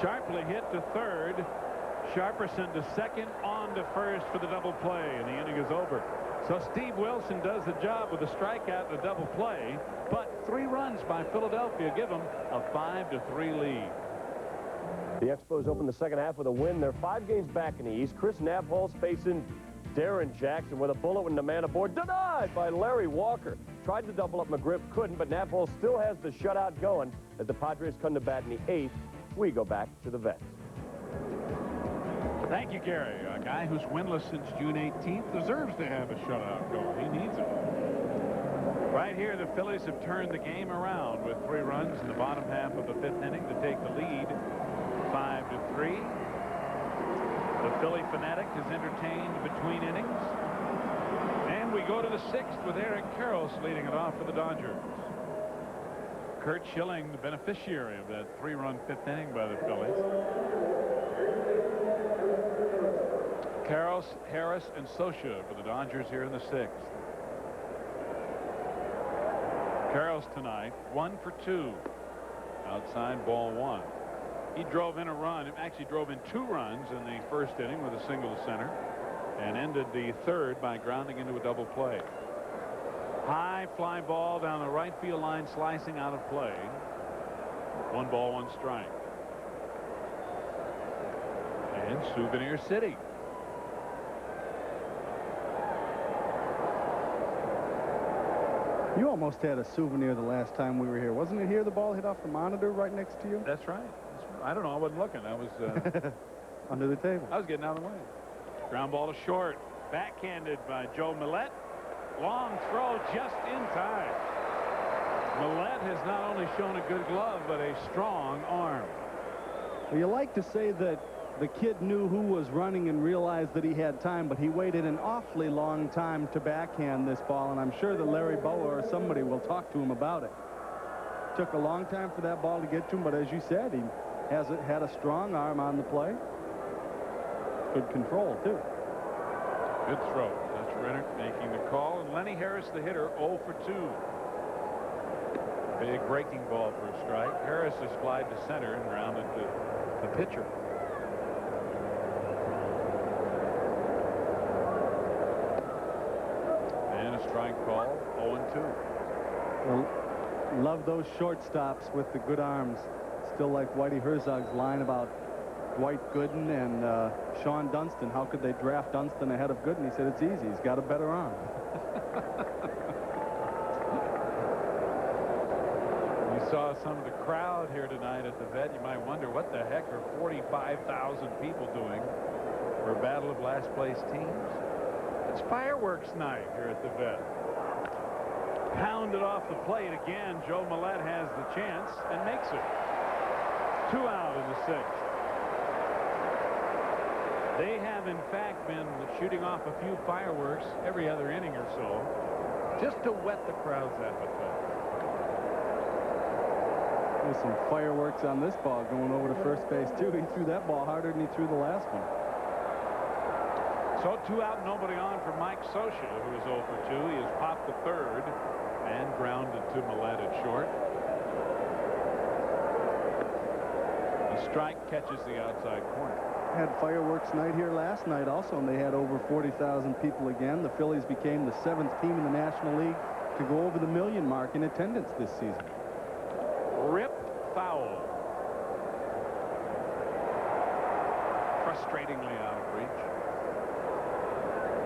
Speaker 1: Sharply hit to 3rd. Sharperson to 2nd, on to 1st for the double play, and the inning is over. So Steve Wilson does the job with a strikeout and a double play, but 3 runs by Philadelphia give them a 5-3 lead.
Speaker 5: The Expos open the second half with a win. They're 5 games back in the East. Chris Nabholz facing Darren Jackson with a bullet with the man aboard. Denied by Larry Walker. Tried to double up McGriff, couldn't, but Nabholz still has the shutout going as the Padres come to bat in the 8th. We go back to the vets.
Speaker 1: Thank you, Gary. A guy who's winless since June 18th deserves to have a shutout going. He needs it. Right here, the Phillies have turned the game around with 3 runs in the bottom half of the 5th inning to take the lead 5-3. The Philly fanatic is entertained between innings. And we go to the 6th with Eric Karros leading it off for the Dodgers. Curt Schilling, the beneficiary of that 3-run 5th inning by the Phillies. Karros, Harris, and Scioscia for the Dodgers here in the 6th. Carroll's tonight 1 for 2. Outside, ball 1. He drove in a run. Actually drove in 2 runs in the first inning with a single to center, and ended the third by grounding into a double play. High fly ball down the right field line, slicing out of play. 1 ball, 1 strike. And Souvenir City.
Speaker 2: You almost had a souvenir the last time we were here. Wasn't it here the ball hit off the monitor right next to you?
Speaker 1: That's right. I don't know. I wasn't looking. I was
Speaker 2: under the table.
Speaker 1: I was getting out of the way. Ground ball to short. Backhanded by Joe Millette. Long throw just in time. Millette has not only shown a good glove, but a strong arm.
Speaker 2: Well, you like to say that the kid knew who was running and realized that he had time, but he waited an awfully long time to backhand this ball, and I'm sure that Larry Boa or somebody will talk to him about it. Took a long time for that ball to get to him, but as you said, he had a strong arm on the play. Good control, too.
Speaker 1: Good throw. That's Renner making the call, and Lenny Harris, the hitter, 0 for 2. Big breaking ball for a strike. Harris is flied to center and grounded to the pitcher. And a strike call, 0-2.
Speaker 2: Well, love those shortstops with the good arms. Still like Whitey Herzog's line about Dwight Gooden and Sean Dunston. How could they draft Dunston ahead of Gooden? He said it's easy. He's got a better arm.
Speaker 1: You saw some of the crowd here tonight at the Vet. You might wonder what the heck are 45,000 people doing for a battle of last place teams. It's fireworks night here at the Vet. Pounded off the plate again. Joe Millette has the chance and makes it. 2 out in the 6th. They have in fact been shooting off a few fireworks every other inning or so, just to whet the crowd's appetite.
Speaker 2: There's some fireworks on this ball going over to first base too. He threw that ball harder than he threw the last one.
Speaker 1: So 2 out, nobody on for Mike Scioscia, who is 0 for 2. He has popped the third and grounded to Millette at short. The strike catches the outside corner.
Speaker 2: Had fireworks night here last night also, and they had over 40,000 people again. The Phillies became the 7th team in the National League to go over the 1 million mark in attendance this season.
Speaker 1: Rip foul. Frustratingly out of reach.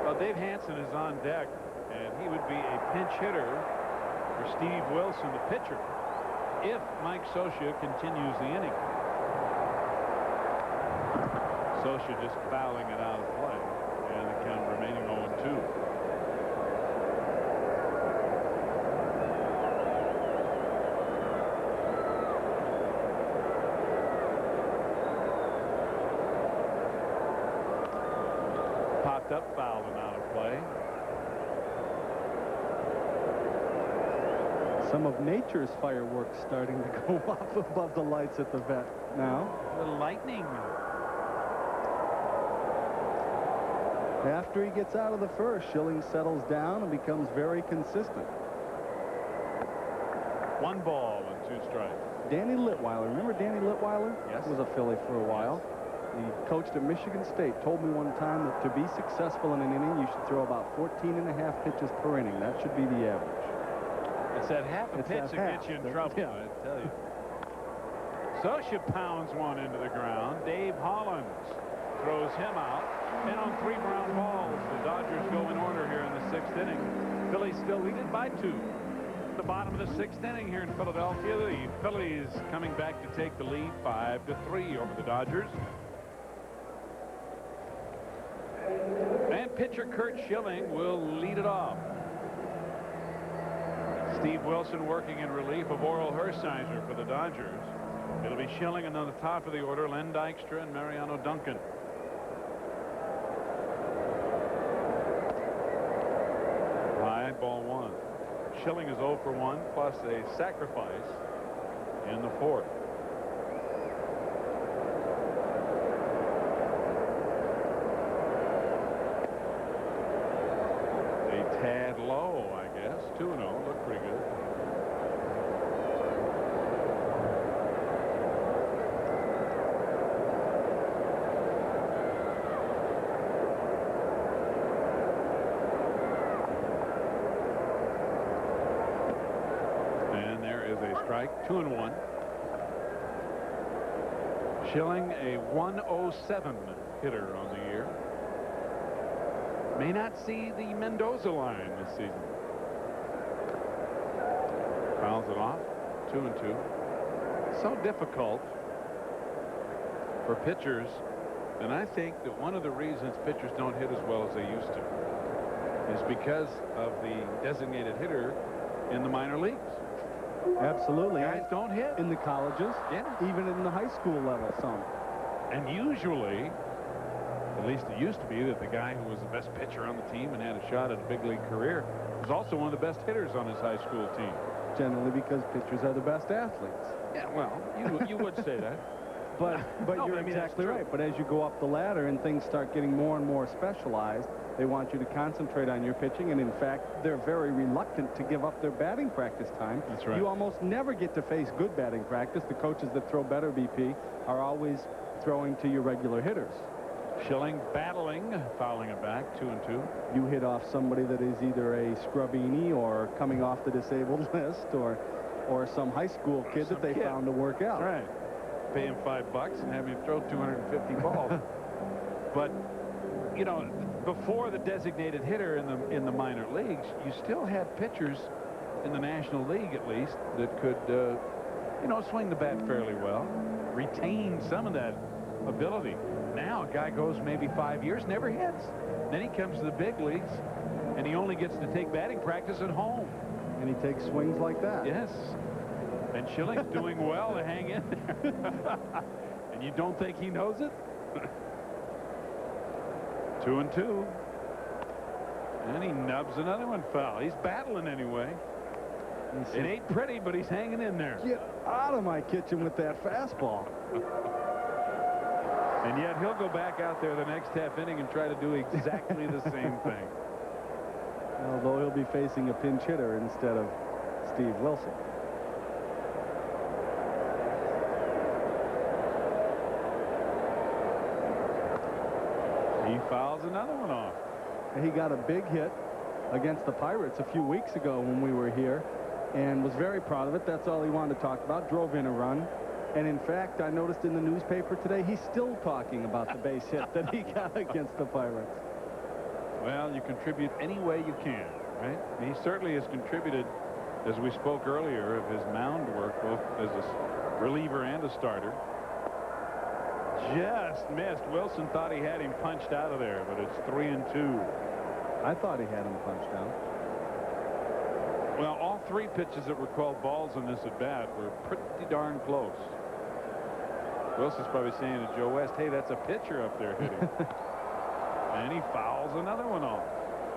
Speaker 1: Well, Dave Hansen is on deck, and he would be a pinch hitter for Steve Wilson, the pitcher, if Mike Scioscia continues the inning. Scioscia just fouling it out of play, and the count remaining 0-2. Popped up foul and out of play.
Speaker 2: Some of nature's fireworks starting to go off above the lights at the Vet now.
Speaker 1: The lightning.
Speaker 2: After he gets out of the first, Schilling settles down and becomes very consistent.
Speaker 1: 1 ball and 2 strikes.
Speaker 2: Danny Litweiler. Remember Danny Litweiler?
Speaker 1: Yes.
Speaker 2: Was a Philly for a while. He coached at Michigan State. Told me one time that to be successful in an inning, you should throw about 14.5 pitches per inning. That should be the average.
Speaker 1: It's that half a pitch that gets you in trouble,
Speaker 2: yeah.
Speaker 1: I tell you. Scioscia pounds one into the ground. Dave Hollins throws him out. And on 3 ground balls, the Dodgers go in order here in the 6th inning. Phillies still lead it by 2. At the bottom of the 6th inning here in Philadelphia, the Phillies coming back to take the lead 5-3 over the Dodgers. And pitcher Curt Schilling will lead it off. Steve Wilson working in relief of Orel Herhisher for the Dodgers. It'll be Schilling, and on the top of the order, Len Dykstra and Mariano Duncan. High, ball 1. Schilling is 0 for 1 plus a sacrifice in the 4th. A tad low, I guess. 2-0. Looked pretty good. 2-1. Schilling, a 107 hitter on the year. May not see the Mendoza line this season. Fouls it off. 2-2. So difficult for pitchers, and I think that one of the reasons pitchers don't hit as well as they used to is because of the designated hitter in the minor leagues.
Speaker 2: Absolutely.
Speaker 1: Guys don't hit
Speaker 2: in the colleges,
Speaker 1: yeah,
Speaker 2: even in the high school level, some.
Speaker 1: and usually, at least it used to be, that the guy who was the best pitcher on the team and had a shot at a big league career was also one of the best hitters on his high school team.
Speaker 2: Generally because pitchers are the best athletes.
Speaker 1: Yeah, well, you would say that.
Speaker 2: But
Speaker 1: No,
Speaker 2: you're
Speaker 1: but I mean, that's
Speaker 2: exactly
Speaker 1: true.
Speaker 2: right. But as you go up the ladder and things start getting more and more specialized, they want you to concentrate on your pitching. And in fact, they're very reluctant to give up their batting practice time.
Speaker 1: That's right.
Speaker 2: You almost never get to face good batting practice. The coaches that throw better BP are always throwing to your regular hitters.
Speaker 1: Schilling battling, fouling it back, 2-2.
Speaker 2: You hit off somebody that is either a scrubini or coming off the disabled list or some high school kid
Speaker 1: Some
Speaker 2: that they
Speaker 1: kid.
Speaker 2: found to work out.
Speaker 1: Right. Pay him $5 and have him throw 250 balls. But, you know, before the designated hitter in the minor leagues, you still had pitchers in the National League, at least, that could, you know, swing the bat fairly well, retain some of that ability. Now, a guy goes maybe 5 years, never hits. Then he comes to the big leagues, and he only gets to take batting practice at home.
Speaker 2: And he takes swings like that.
Speaker 1: Yes. And Schilling's doing well to hang in there. And you don't think he knows it? 2-2. And he nubs another one foul. He's battling anyway. It ain't pretty, but he's hanging in there.
Speaker 2: Get out of my kitchen with that fastball.
Speaker 1: And yet he'll go back out there the next half inning and try to do exactly the same thing.
Speaker 2: Although he'll be facing a pinch hitter instead of Steve Wilson.
Speaker 1: He fouls another one off.
Speaker 2: He got a big hit against the Pirates a few weeks ago when we were here and was very proud of it. That's all he wanted to talk about. Drove in a run. And in fact, I noticed in the newspaper today, he's still talking about the base hit that he got against the Pirates.
Speaker 1: Well, you contribute any way you can, right? He certainly has contributed, as we spoke earlier, of his mound work, both as a reliever and a starter. Just missed. Wilson thought he had him punched out of there, but it's 3-2.
Speaker 2: I thought he had him punched out.
Speaker 1: Well, all three pitches that were called balls in this at bat were pretty darn close. Wilson's probably saying to Joe West, hey, that's a pitcher up there hitting. And he fouls another one off.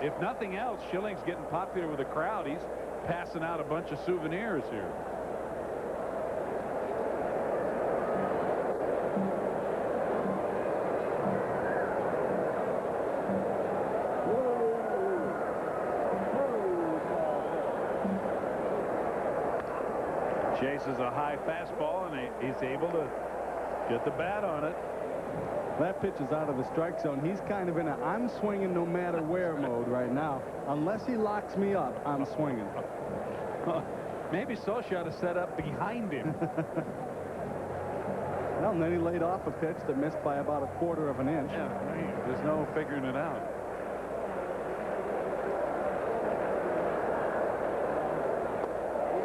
Speaker 1: If nothing else, Schilling's getting popular with the crowd. He's passing out a bunch of souvenirs here. Chases a high fastball, and he's able to get the bat on it.
Speaker 2: That pitch is out of the strike zone. He's kind of in a I'm swinging no matter where mode right now. Unless he locks me up, I'm swinging.
Speaker 1: Maybe Socha ought to set up behind him.
Speaker 2: Well, and then he laid off a pitch that missed by about 1/4 of an inch.
Speaker 1: Yeah, there's no figuring it out.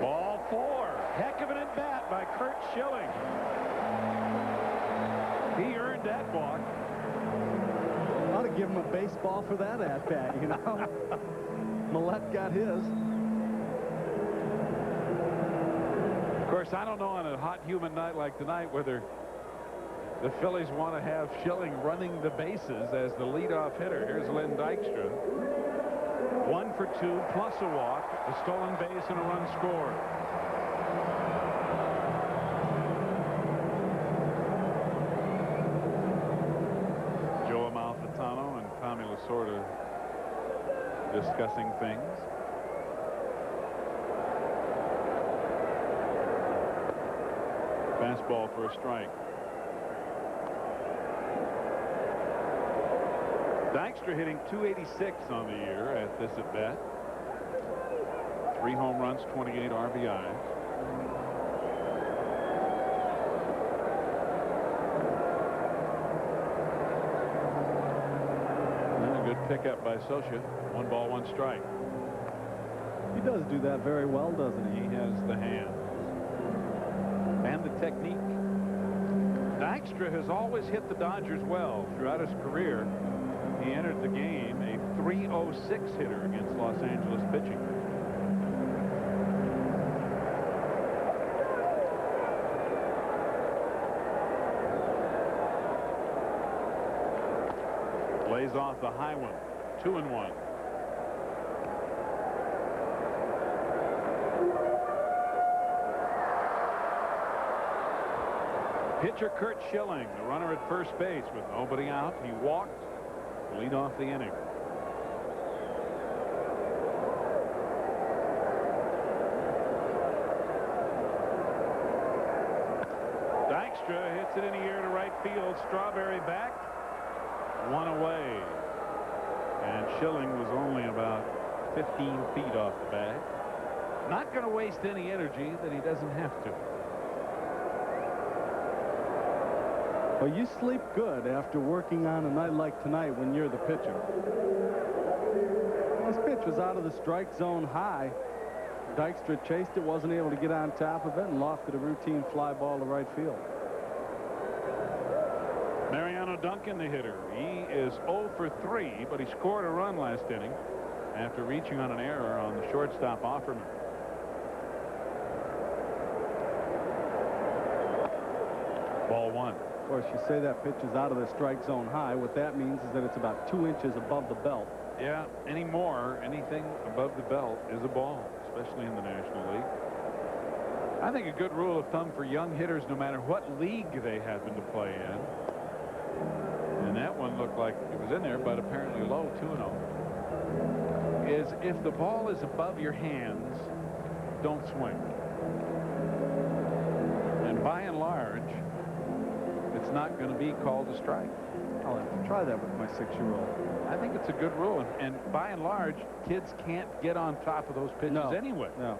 Speaker 1: Ball 4. Heck of an at-bat by Curt Schilling. He earned that walk.
Speaker 2: Ought to give him a baseball for that at-bat, you know. Millette got his.
Speaker 1: Of course, I don't know on a hot, humid night like tonight whether the Phillies want to have Schilling running the bases as the leadoff hitter. Here's Len Dykstra. 1 for 2 plus a walk, a stolen base, and a run scored. Joe Amalfitano and Tommy Lasorda discussing things. Fastball for a strike. Dykstra hitting .286 on the year at this at bat. 3 home runs, 28 RBIs. pickup by Socia. 1 ball, 1 strike.
Speaker 2: He does do that very well, doesn't he?
Speaker 1: He has the hands and the technique. Dykstra has always hit the Dodgers well throughout his career. He entered the game a .306 hitter against Los Angeles pitching. Lays off the high one. 2-1. Pitcher Curt Schilling, the runner at first base with nobody out. He walked to lead off the inning. Dykstra hits it in the air to right field. Strawberry back. 1 away. And Schilling was only about 15 feet off the bag. Not going to waste any energy that he doesn't have to.
Speaker 2: Well, you sleep good after working on a night like tonight when you're the pitcher. This pitch was out of the strike zone high. Dykstra chased it, wasn't able to get on top of it, and lofted a routine fly ball to right field.
Speaker 1: Mariano Duncan, the hitter. He is 0 for 3, but he scored a run last inning after reaching on an error on the shortstop Offerman. Ball 1.
Speaker 2: Of course, you say that pitch is out of the strike zone high. What that means is that it's about 2 inches above the belt.
Speaker 1: Yeah, anything above the belt is a ball, especially in the National League. I think a good rule of thumb for young hitters, no matter what league they happen to play in, and that one looked like it was in there, but apparently low, 2-0, is if the ball is above your hands, don't swing. And by and large, it's not going to be called a strike.
Speaker 2: I'll have to try that with my 6-year-old.
Speaker 1: I think it's a good rule, and by and large, kids can't get on top of those pitches anyway.
Speaker 2: No.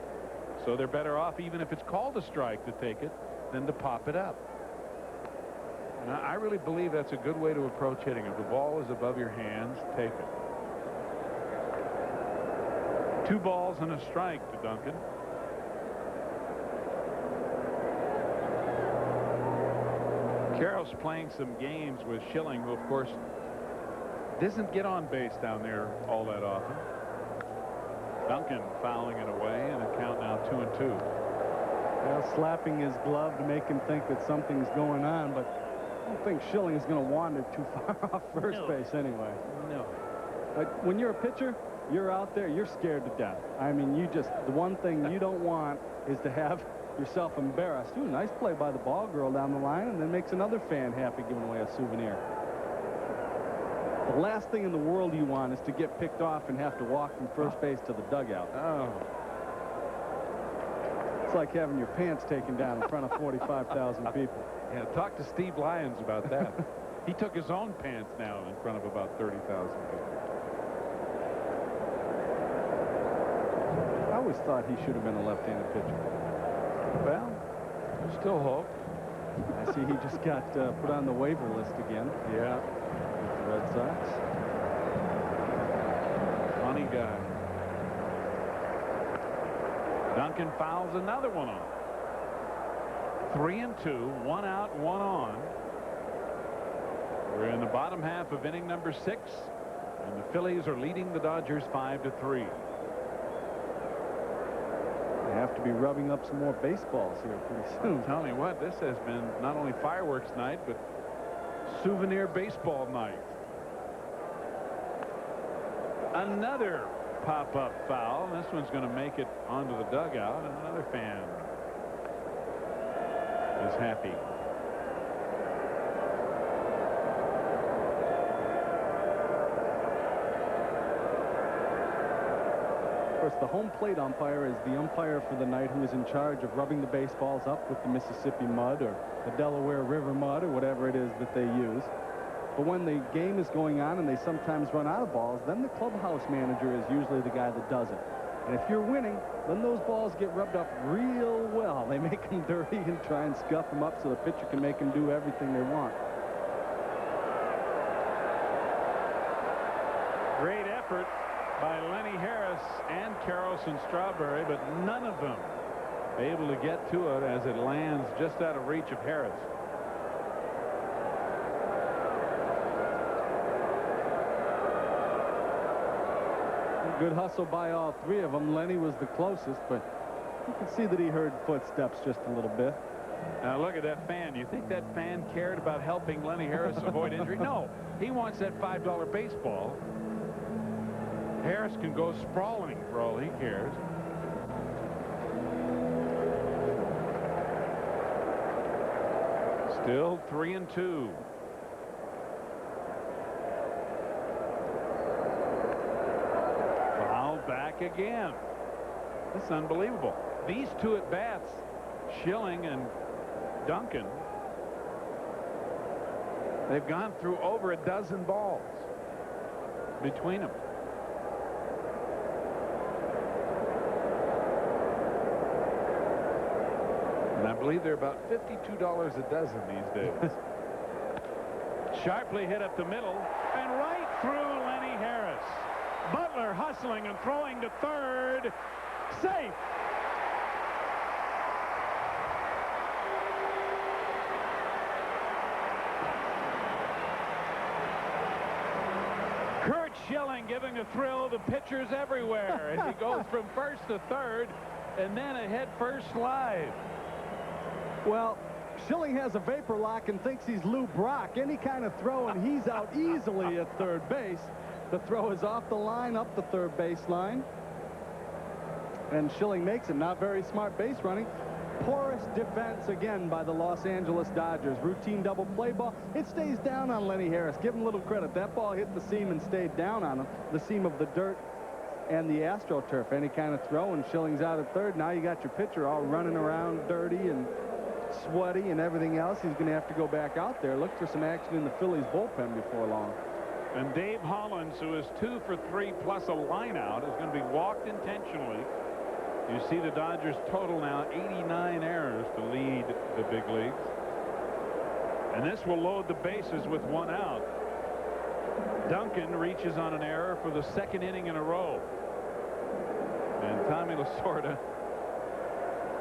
Speaker 1: So they're better off, even if it's called a strike, to take it than to pop it up. And I really believe that's a good way to approach hitting. If the ball is above your hands, take it. 2 balls and a strike to Duncan. Carroll's playing some games with Schilling, who, of course, doesn't get on base down there all that often. Duncan fouling it away, and a count now 2-2.
Speaker 2: Well, slapping his glove to make him think that something's going on, but I don't think Schilling is going to wander too far off first base anyway.
Speaker 1: No.
Speaker 2: But when you're a pitcher, you're out there, you're scared to death. I mean, the one thing you don't want is to have yourself embarrassed. Ooh, nice play by the ball girl down the line, and then makes another fan happy giving away a souvenir. The last thing in the world you want is to get picked off and have to walk from first base to the dugout.
Speaker 1: Oh.
Speaker 2: It's like having your pants taken down in front of 45,000 people.
Speaker 1: Yeah, talk to Steve Lyons about that. He took his own pants now in front of about 30,000 people.
Speaker 2: I always thought he should have been a left-handed pitcher.
Speaker 1: Well, still hope.
Speaker 2: I see he just got put on the waiver list again.
Speaker 1: Yeah.
Speaker 2: With the Red Sox.
Speaker 1: Funny guy. Duncan fouls another one off. 3-2, 1 out, 1 on. We're in the bottom half of inning number 6, and the Phillies are leading the Dodgers 5-3.
Speaker 2: Have to be rubbing up some more baseballs here pretty soon.
Speaker 1: Tell me what, this has been not only fireworks night, but souvenir baseball night. Another pop-up foul. This one's going to make it onto the dugout, and another fan is happy.
Speaker 2: Of course, the home plate umpire is the umpire for the night who is in charge of rubbing the baseballs up with the Mississippi mud or the Delaware River mud or whatever it is that they use. But when the game is going on and they sometimes run out of balls, then the clubhouse manager is usually the guy that does it. And if you're winning, then those balls get rubbed up real well. They make them dirty and try and scuff them up so the pitcher can make them do everything they want.
Speaker 1: effort by Lenny Harris and Carlson Strawberry, but none of them able to get to it as it lands just out of reach of Harris.
Speaker 2: Good hustle by all three of them. Lenny was the closest, but you can see that he heard footsteps just a little bit.
Speaker 1: Now look at that fan. You think that fan cared about helping Lenny Harris avoid injury? No, he wants that $5 baseball. Harris can go sprawling for all he cares. Still 3-2. Foul back again. That's unbelievable. These two at bats, Schilling and Duncan, they've gone through over a dozen balls between them. And I believe they're about $52 a dozen these days. Sharply hit up the middle and right through Lenny Harris. Butler hustling and throwing to third. Safe. Curt Schilling giving a thrill to pitchers everywhere as he goes from first to third and then a head-first slide.
Speaker 2: Well, Schilling has a vapor lock and thinks he's Lou Brock. Any kind of throw, and he's out easily at third base. The throw is off the line, up the third baseline. And Schilling makes it. Not very smart base running. Poorest defense again by the Los Angeles Dodgers. Routine double play ball. It stays down on Lenny Harris. Give him a little credit. That ball hit the seam and stayed down on him. The seam of the dirt and the AstroTurf. Any kind of throw, and Schilling's out at third. Now you got your pitcher all running around dirty and sweaty and everything else. He's going to have to go back out there. Look for some action in the Phillies bullpen before long.
Speaker 1: And Dave Hollins, who is 2 for 3 plus a line out, is going to be walked intentionally. You see the Dodgers total now 89 errors to lead the big leagues. And this will load the bases with 1 out. Duncan reaches on an error for the 2nd inning in a row. And Tommy Lasorda,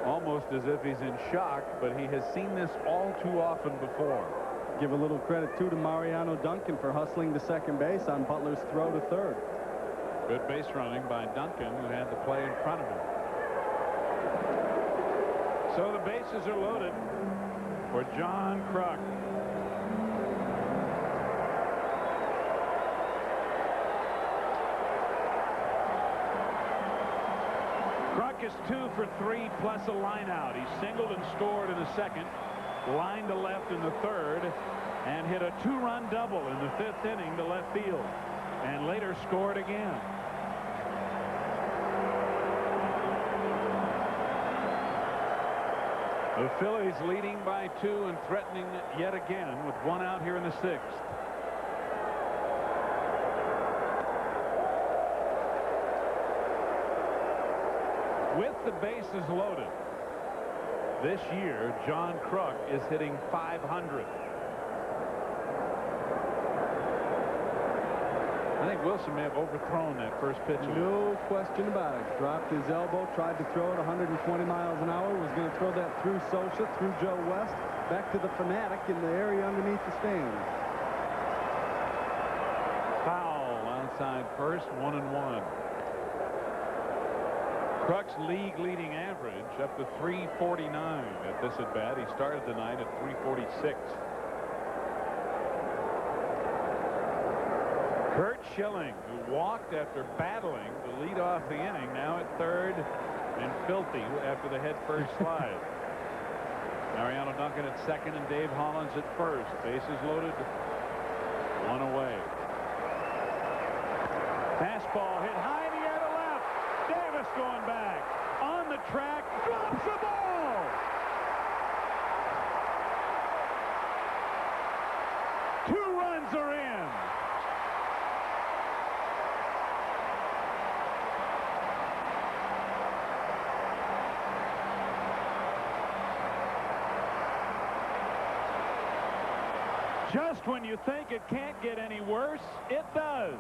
Speaker 1: almost as if he's in shock, but he has seen this all too often before.
Speaker 2: Give a little credit, too, to Mariano Duncan for hustling to second base on Butler's throw to third.
Speaker 1: Good base running by Duncan, who had the play in front of him. So the bases are loaded for John Kruk. Kruk is 2 for 3 plus a line out. He singled and scored in the 2nd, lined to left in the 3rd, and hit a 2-run double in the 5th inning to left field, and later scored again. The Phillies leading by 2 and threatening yet again with 1 out here in the 6th. With the bases loaded, this year, John Kruk is hitting .500. I think Wilson may have overthrown that first pitch.
Speaker 2: No question about it. Dropped his elbow, tried to throw it 120 miles an hour, was going to throw that through Socha, through Joe West, back to the fanatic in the area underneath the stands.
Speaker 1: Foul outside first, 1-1. Kruk's league-leading average up to 349 at this at-bat. He started the night at 346. Curt Schilling, who walked after battling to lead off the inning, now at third and filthy after the head-first slide. Mariano Duncan at second and Dave Hollins at first. Bases loaded, 1 away. Fastball hit high in the air to left. Davis going back on the track, drops the ball. Two runs are in. Just when you think it can't get any worse, it does.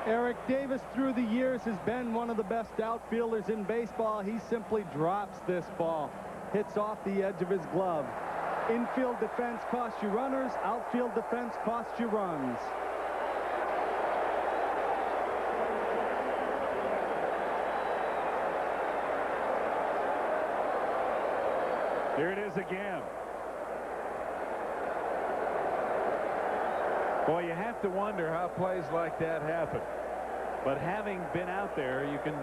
Speaker 2: Eric Davis through the years has been one of the best outfielders in baseball. He simply drops this ball. Hits off the edge of his glove. Infield defense costs you runners. Outfield defense costs you runs.
Speaker 1: Here it is again. Boy, you have to wonder how plays like that happen. But having been out there, you can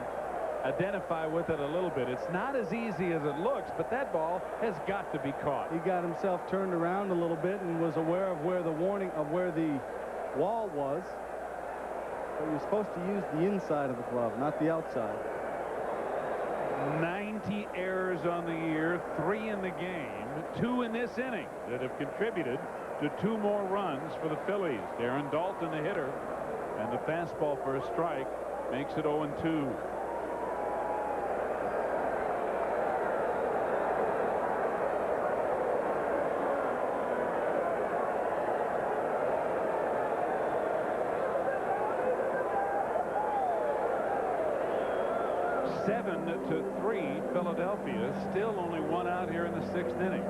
Speaker 1: identify with it a little bit. It's not as easy as it looks, but that ball has got to be caught.
Speaker 2: He got himself turned around a little bit and was aware of where the wall was. But you're supposed to use the inside of the glove, not the outside.
Speaker 1: 90 errors on the year, 3 in the game, 2 in this inning that have contributed to 2 more runs for the Phillies. Darren Dalton, the hitter, and the fastball for a strike makes it 0-2. Seven to 3, Philadelphia. Still only 1 out here in the 6th inning.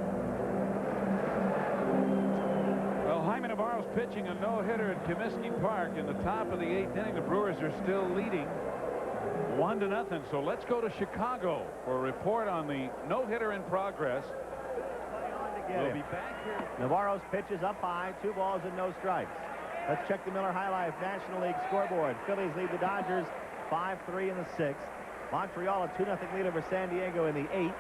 Speaker 1: Well, Jaime Navarro's pitching a no-hitter at Comiskey Park in the top of the 8th inning. The Brewers are still leading 1-0. So let's go to Chicago for a report on the no-hitter in progress. We'll be back here.
Speaker 6: Navarro's pitch is up high, 2 balls and no strikes. Let's check the Miller High Life National League scoreboard. Phillies lead the Dodgers 5-3 in the 6th. Montreal a 2-0 lead over San Diego in the 8th.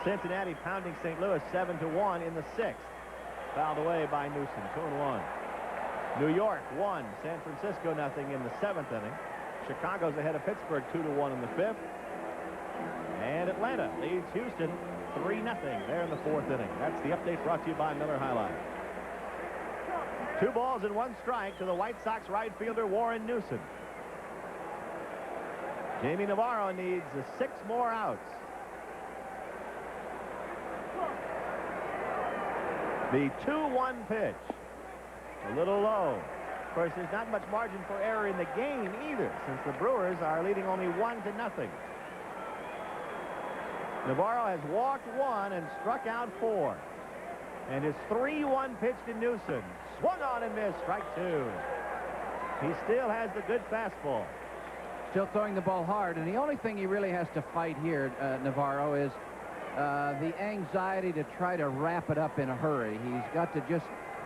Speaker 6: Cincinnati pounding St. Louis 7-1 in the 6th. Fouled away by Newsom, 2-1. New York 1, San Francisco nothing in the 7th inning. Chicago's ahead of Pittsburgh 2-1 in the 5th. And Atlanta leads Houston 3-0 there in the 4th inning. That's the update brought to you by Miller High Life. 2 balls and 1 strike to the White Sox right fielder Warren Newson. Jamie Navarro needs 6 more outs. The 2-1 pitch. A little low. Of course, there's not much margin for error in the game either, since the Brewers are leading only 1-0. Navarro has walked 1 and struck out 4. And his 3-1 pitch to Newson. Swung on and missed. Strike 2. He still has the good fastball.
Speaker 7: Still throwing the ball hard, and the only thing he really has to fight here, Navarro, is the anxiety to try to wrap it up in a hurry. He's got to just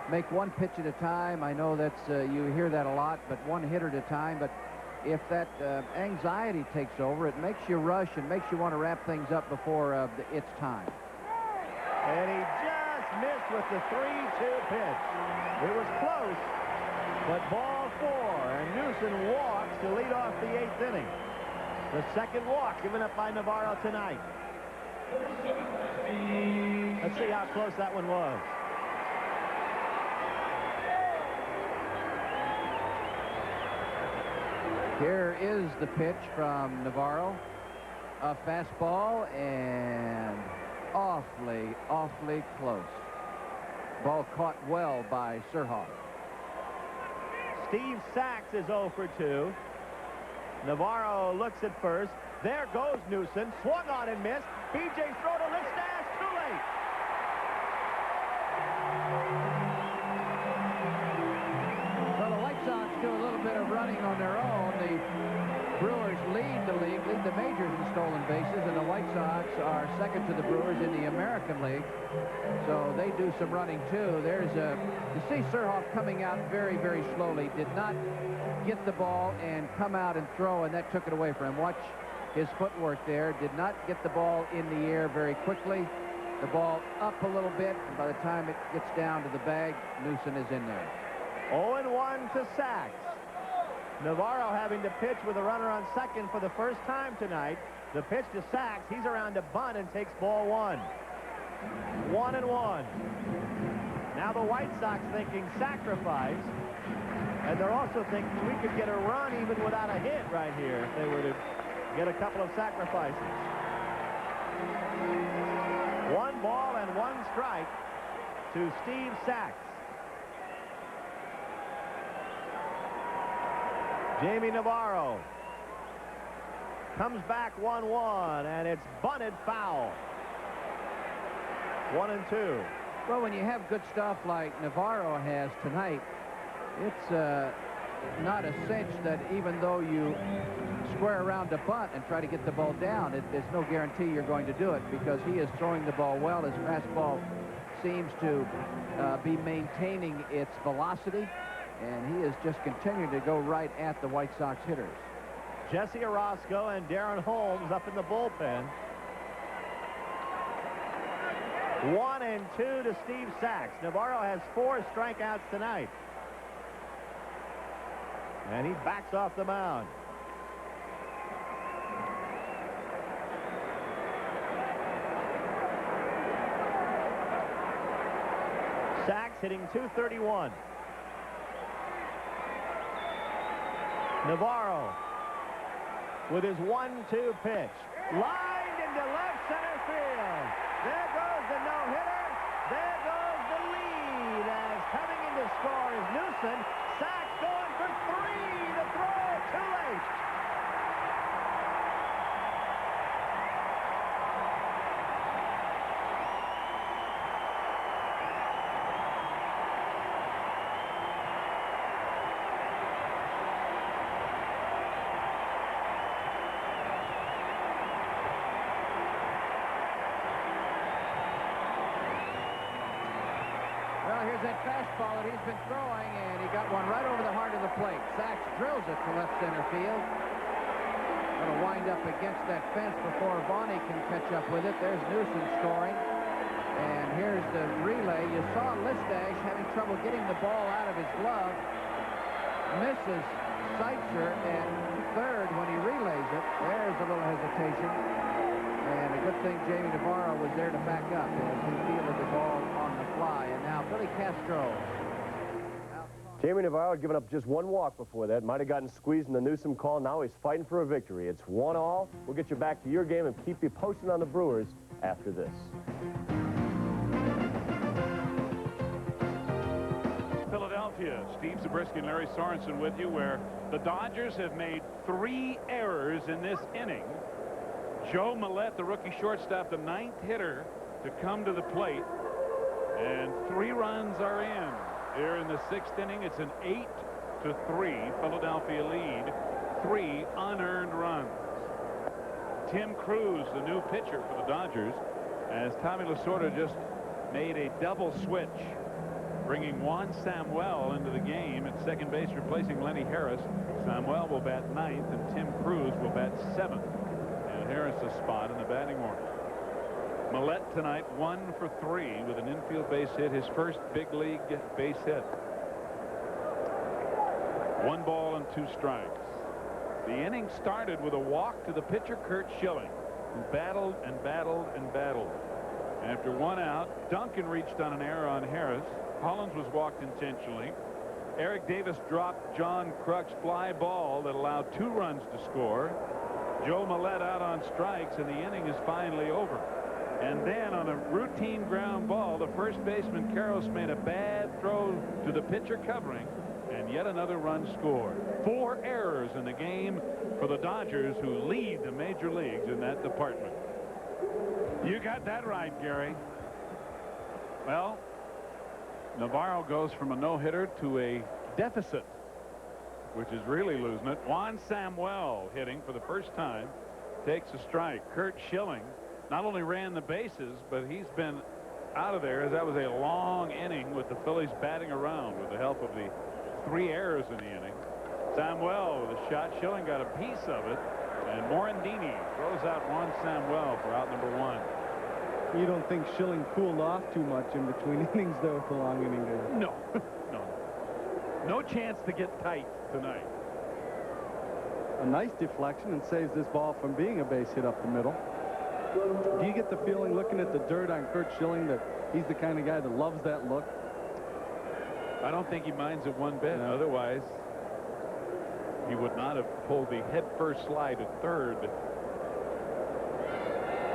Speaker 7: make 1 pitch at a time. I know that's you hear that a lot, but 1 hit at a time. But if that anxiety takes over, it makes you rush and makes you want to wrap things up before it's time.
Speaker 6: And he just missed with the 3-2 pitch. It was close, but ball 4, and Newson walks to lead off the 8th inning. The 2nd walk given up by Navarro tonight. Let's see how close that one was.
Speaker 7: Here is the pitch from Navarro. A fastball and awfully close. Ball caught well by Surhoff.
Speaker 6: Steve Sachs is 0 for 2. Navarro looks at first. There goes Newson. Swung on and missed. B.J. throw to Listaz. Too late.
Speaker 7: Well, the White Sox do a little bit of running on their own. The Brewers lead the league, lead the majors in stolen bases, and the White Sox are second to the Brewers in the American League. So they do some running too. You see Surhoff coming out very slowly. Did not get the ball and come out and throw, and that took it away from him. Watch his footwork there. Did not get the ball in the air very quickly. The ball up a little bit, and by the time it gets down to the bag, Newson is in there.
Speaker 6: 0-1 to Sachs. Navarro having to pitch with a runner on second for the first time tonight. The pitch to Sachs. He's around to bunt and takes ball 1. 1-1. Now the White Sox thinking sacrifice. And they're also thinking we could get a run even without a hit right here if they were to get a couple of sacrifices. 1 ball and 1 strike to Steve Sachs. Jamie Navarro comes back 1-1, and it's bunted foul. 1-2.
Speaker 7: Well, when you have good stuff like Navarro has tonight, it's not a cinch that even though you square around a bunt and try to get the ball down, there's no guarantee you're going to do it, because he is throwing the ball well. His fastball seems to be maintaining its velocity, and he is just continuing to go right at the White Sox hitters.
Speaker 6: Jesse Orozco and Darren Holmes up in the bullpen. 1-2 to Steve Sachs. Navarro has 4 strikeouts tonight. And he backs off the mound. Sachs hitting .231. Navarro with his 1-2 pitch. Lined into left center field. There goes the no-hitter. There goes the lead. As coming in to score is Newsom. Sachs going for 3. The throw too late.
Speaker 7: Here's that fastball that he's been throwing, and he got one right over the heart of the plate. Sachs drills it to left center field. Going to wind up against that fence before Vonnie can catch up with it. There's Newsom scoring. And here's the relay. You saw Listash having trouble getting the ball out of his glove. Misses Seitzer at third when he relays it. There's a little hesitation. And a good thing Jamie Navarro was there to back up as he fielded the ball on the fly. And now Billy Castro.
Speaker 5: Jamie Navarro had given up just 1 walk before that. Might have gotten squeezed in the Newsom call. Now he's fighting for a victory. It's 1-all. We'll get you back to your game and keep you posted on the Brewers after this.
Speaker 1: Philadelphia, Steve Zabriskie and Lary Sorensen with you, where the Dodgers have made 3 errors in this inning. Joe Millette, the rookie shortstop, the 9th hitter to come to the plate, and 3 runs are in. Here in the 6th inning, it's an 8-3 Philadelphia lead. 3 unearned runs. Tim Cruz, the new pitcher for the Dodgers, as Tommy Lasorda just made a double switch, bringing Juan Samuel into the game at second base, replacing Lenny Harris. Samuel will bat 9th, and Tim Cruz will bat 7th. Harris a spot in the batting order. Millette tonight 1 for 3 with an infield base hit, his first big league base hit. 1 ball and 2 strikes. The inning started with a walk to the pitcher Curt Schilling, who battled and battled and battled. After 1 out, Duncan reached on an error on Harris. Hollins was walked intentionally. Eric Davis dropped John Kruk's fly ball that allowed 2 runs to score. Joe Millette out on strikes, and the inning is finally over. And then on a routine ground ball, the first baseman Karros made a bad throw to the pitcher covering, and yet another run scored. 4 errors in the game for the Dodgers, who lead the major leagues in that department. You got that right, Gary. Well, Navarro goes from a no-hitter to a deficit, which is really losing it. Juan Samuel hitting for the first time takes a strike. Curt Schilling not only ran the bases, but he's been out of there, as that was a long inning with the Phillies batting around with the help of the 3 errors in the inning. Samuel with a shot. Schilling got a piece of it, and Morandini throws out Juan Samuel for out number 1.
Speaker 2: You don't think Schilling cooled off too much in between innings, though, for long inning there?
Speaker 1: No. No chance to get tight tonight.
Speaker 2: A nice deflection and saves this ball from being a base hit up the middle. Do you get the feeling, looking at the dirt on Curt Schilling, that he's the kind of guy that loves that look?
Speaker 1: I don't think he minds it one bit. No. Otherwise, he would not have pulled the head-first slide at third.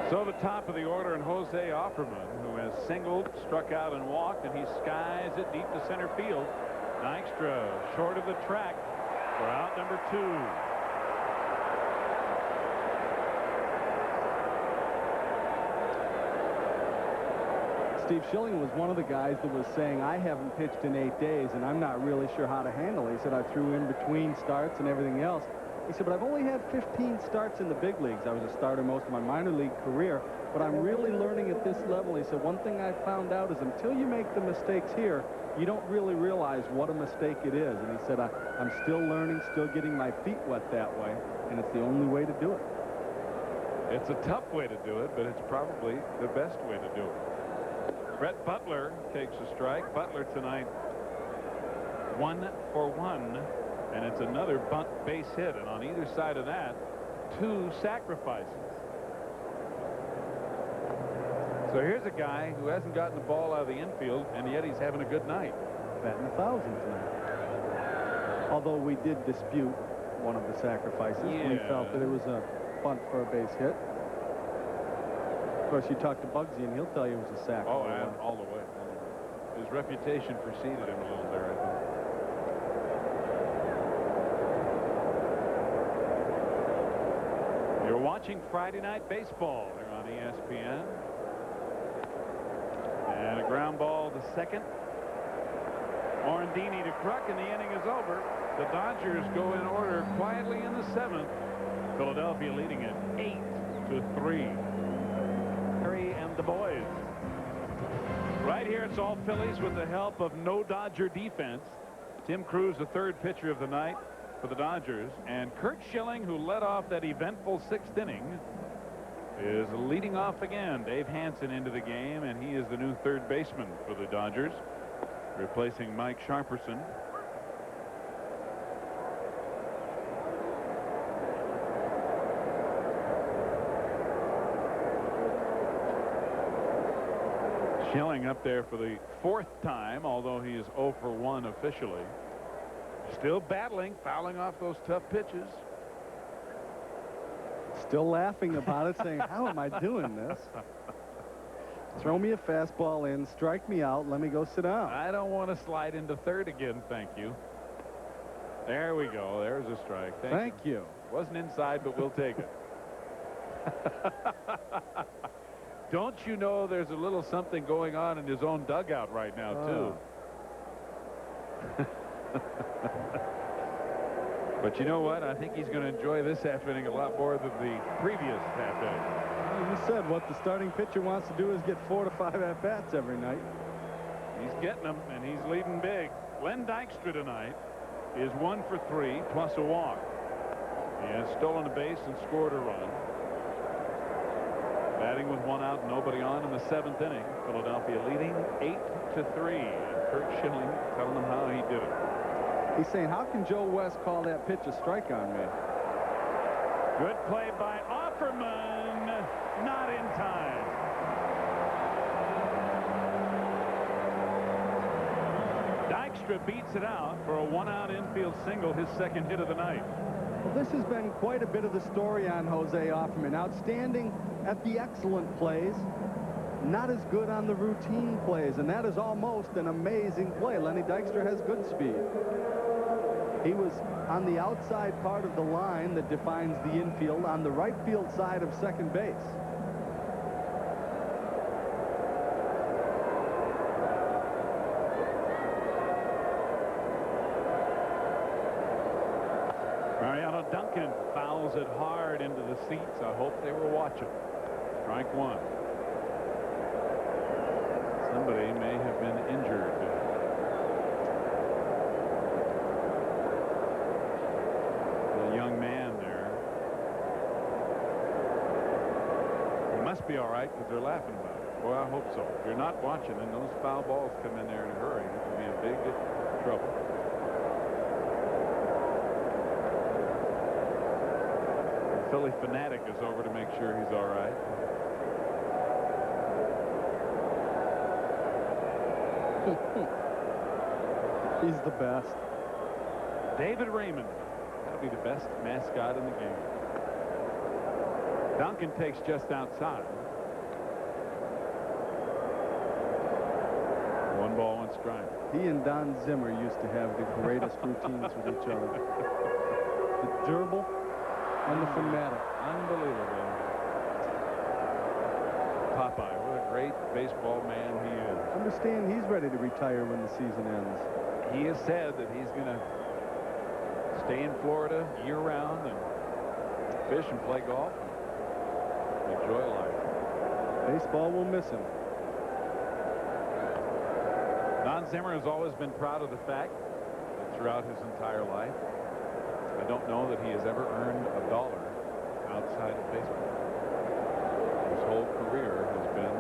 Speaker 1: So the top of the order, and Jose Offerman, who has singled, struck out, and walked, and he skies it deep to center field. Dykstra short of the track. for out number 2.
Speaker 2: Steve Schilling was one of the guys that was saying, I haven't pitched in 8 days, and I'm not really sure how to handle it. He said, I threw in between starts and everything else. He said, but I've only had 15 starts in the big leagues. I was a starter most of my minor league career, but I'm really learning at this level. He said, one thing I found out is until you make the mistakes here, you don't really realize what a mistake it is. And he said, I'm still learning, still getting my feet wet that way, and it's the only way to do it.
Speaker 1: It's a tough way to do it, but it's probably the best way to do it. Brett Butler takes a strike. Butler tonight 1 for 1, and it's another bunt base hit, and on either side of that, 2 sacrifices. So here's a guy who hasn't gotten the ball out of the infield, and yet he's having a good night.
Speaker 2: Batting 1,000 tonight. Although we did dispute one of the sacrifices.
Speaker 1: Yeah.
Speaker 2: We felt that it was a bunt for a base hit. Of course, you talk to Bugsy, and he'll tell you it was a sack.
Speaker 1: Oh, and all the way. His reputation preceded him a little there, I think. You're watching Friday Night Baseball here on ESPN. And a ground ball to second. Orendini to Kruk, and the inning is over. The Dodgers go in order quietly in the 7th. Philadelphia leading it 8-3. Harry and the boys. Right here, it's all Phillies with the help of no Dodger defense. Tim Cruz, the 3rd pitcher of the night for the Dodgers, and Curt Schilling, who led off that eventful 6th inning, is leading off again. Dave Hansen into the game, and he is the new 3rd baseman for the Dodgers, replacing Mike Sharperson. Schilling up there for the 4th time, although he is 0 for 1 officially. Still battling, fouling off those tough pitches.
Speaker 2: Still laughing about it, saying, how am I doing this? Throw me a fastball in, strike me out, let me go sit down.
Speaker 1: I don't want to slide into 3rd again, thank you. There we go. There's a strike.
Speaker 2: Thank you.
Speaker 1: Wasn't inside, but we'll take it. Don't you know there's a little something going on in his own dugout right now, too? But you know what? I think he's going to enjoy this half inning a lot more than the previous half inning.
Speaker 2: You said what the starting pitcher wants to do is get 4 to 5 at-bats every night.
Speaker 1: He's getting them, and he's leading big. Glenn Dykstra tonight is 1 for 3 plus a walk. He has stolen a base and scored a run. Batting with 1 out, nobody on in the 7th inning. Philadelphia leading 8-3. And Curt Schilling telling them how he did it.
Speaker 2: He's saying, how can Joe West call that pitch a strike on me?
Speaker 1: Good play by Offerman. Not in time. Dykstra beats it out for a 1-out infield single, his 2nd hit of the night.
Speaker 2: Well, this has been quite a bit of the story on Jose Offerman. Outstanding at the excellent plays, not as good on the routine plays, and that is almost an amazing play. Lenny Dykstra has good speed. He was on the outside part of the line that defines the infield on the right field side of second base.
Speaker 1: Mariano Duncan fouls it hard into the seats. I hope they were watching. Strike 1. Somebody may have been injured. The young man there. He must be all right because they're laughing about it. Boy, I hope so. If you're not watching and those foul balls come in there in a hurry, it could be in big trouble. Philly fanatic is over to make sure he's all right.
Speaker 2: He's the best.
Speaker 1: David Raymond. That'll be the best mascot in the game. Duncan takes just outside. 1 Ball, 1 strike.
Speaker 2: He and Don Zimmer used to have the greatest routines with each other. The gerbil and the fanatic.
Speaker 1: Unbelievable. Popeye, what a great baseball man he is.
Speaker 2: Understand he's ready to retire when the season ends.
Speaker 1: He has said that he's going to stay in Florida year-round and fish and play golf and enjoy life.
Speaker 2: Baseball will miss him.
Speaker 1: Don Zimmer has always been proud of the fact that throughout his entire life, I don't know that he has ever earned a dollar outside of baseball. His whole career has been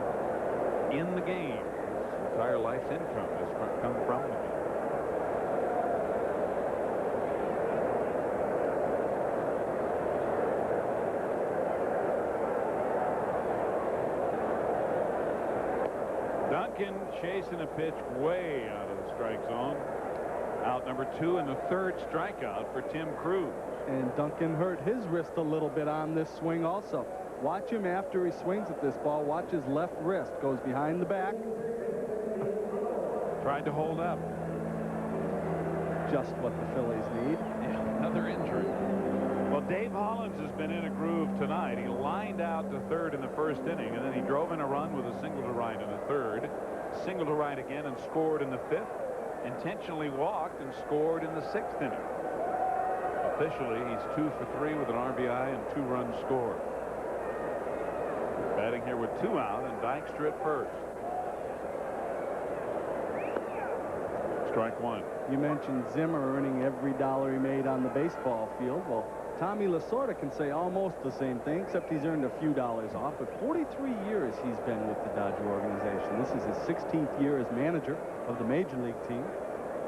Speaker 1: in the game. His entire life's income has come from the game. Duncan chasing a pitch way out of the strike zone. Out number 2 and the 3rd strikeout for Tim Cruz.
Speaker 2: And Duncan hurt his wrist a little bit on this swing also. Watch him after he swings at this ball. Watch his left wrist. Goes behind the back.
Speaker 1: Tried to hold up.
Speaker 2: Just what the Phillies need.
Speaker 1: Yeah, another injury. Well, Dave Hollins has been in a groove tonight. He lined out to 3rd in the 1st inning, and then he drove in a run with a single to right in the 3rd, single to right again, and scored in the 5th. Intentionally walked and scored in the 6th inning. Officially, he's 2 for 3 with an RBI and 2 runs scored. Batting here with 2 out and Dykstra at first. Strike 1.
Speaker 2: You mentioned Zimmer earning every dollar he made on the baseball field. Well, Tommy Lasorda can say almost the same thing, except he's earned a few dollars off. But 43 years he's been with the Dodger organization. This is his 16th year as manager of the Major League team.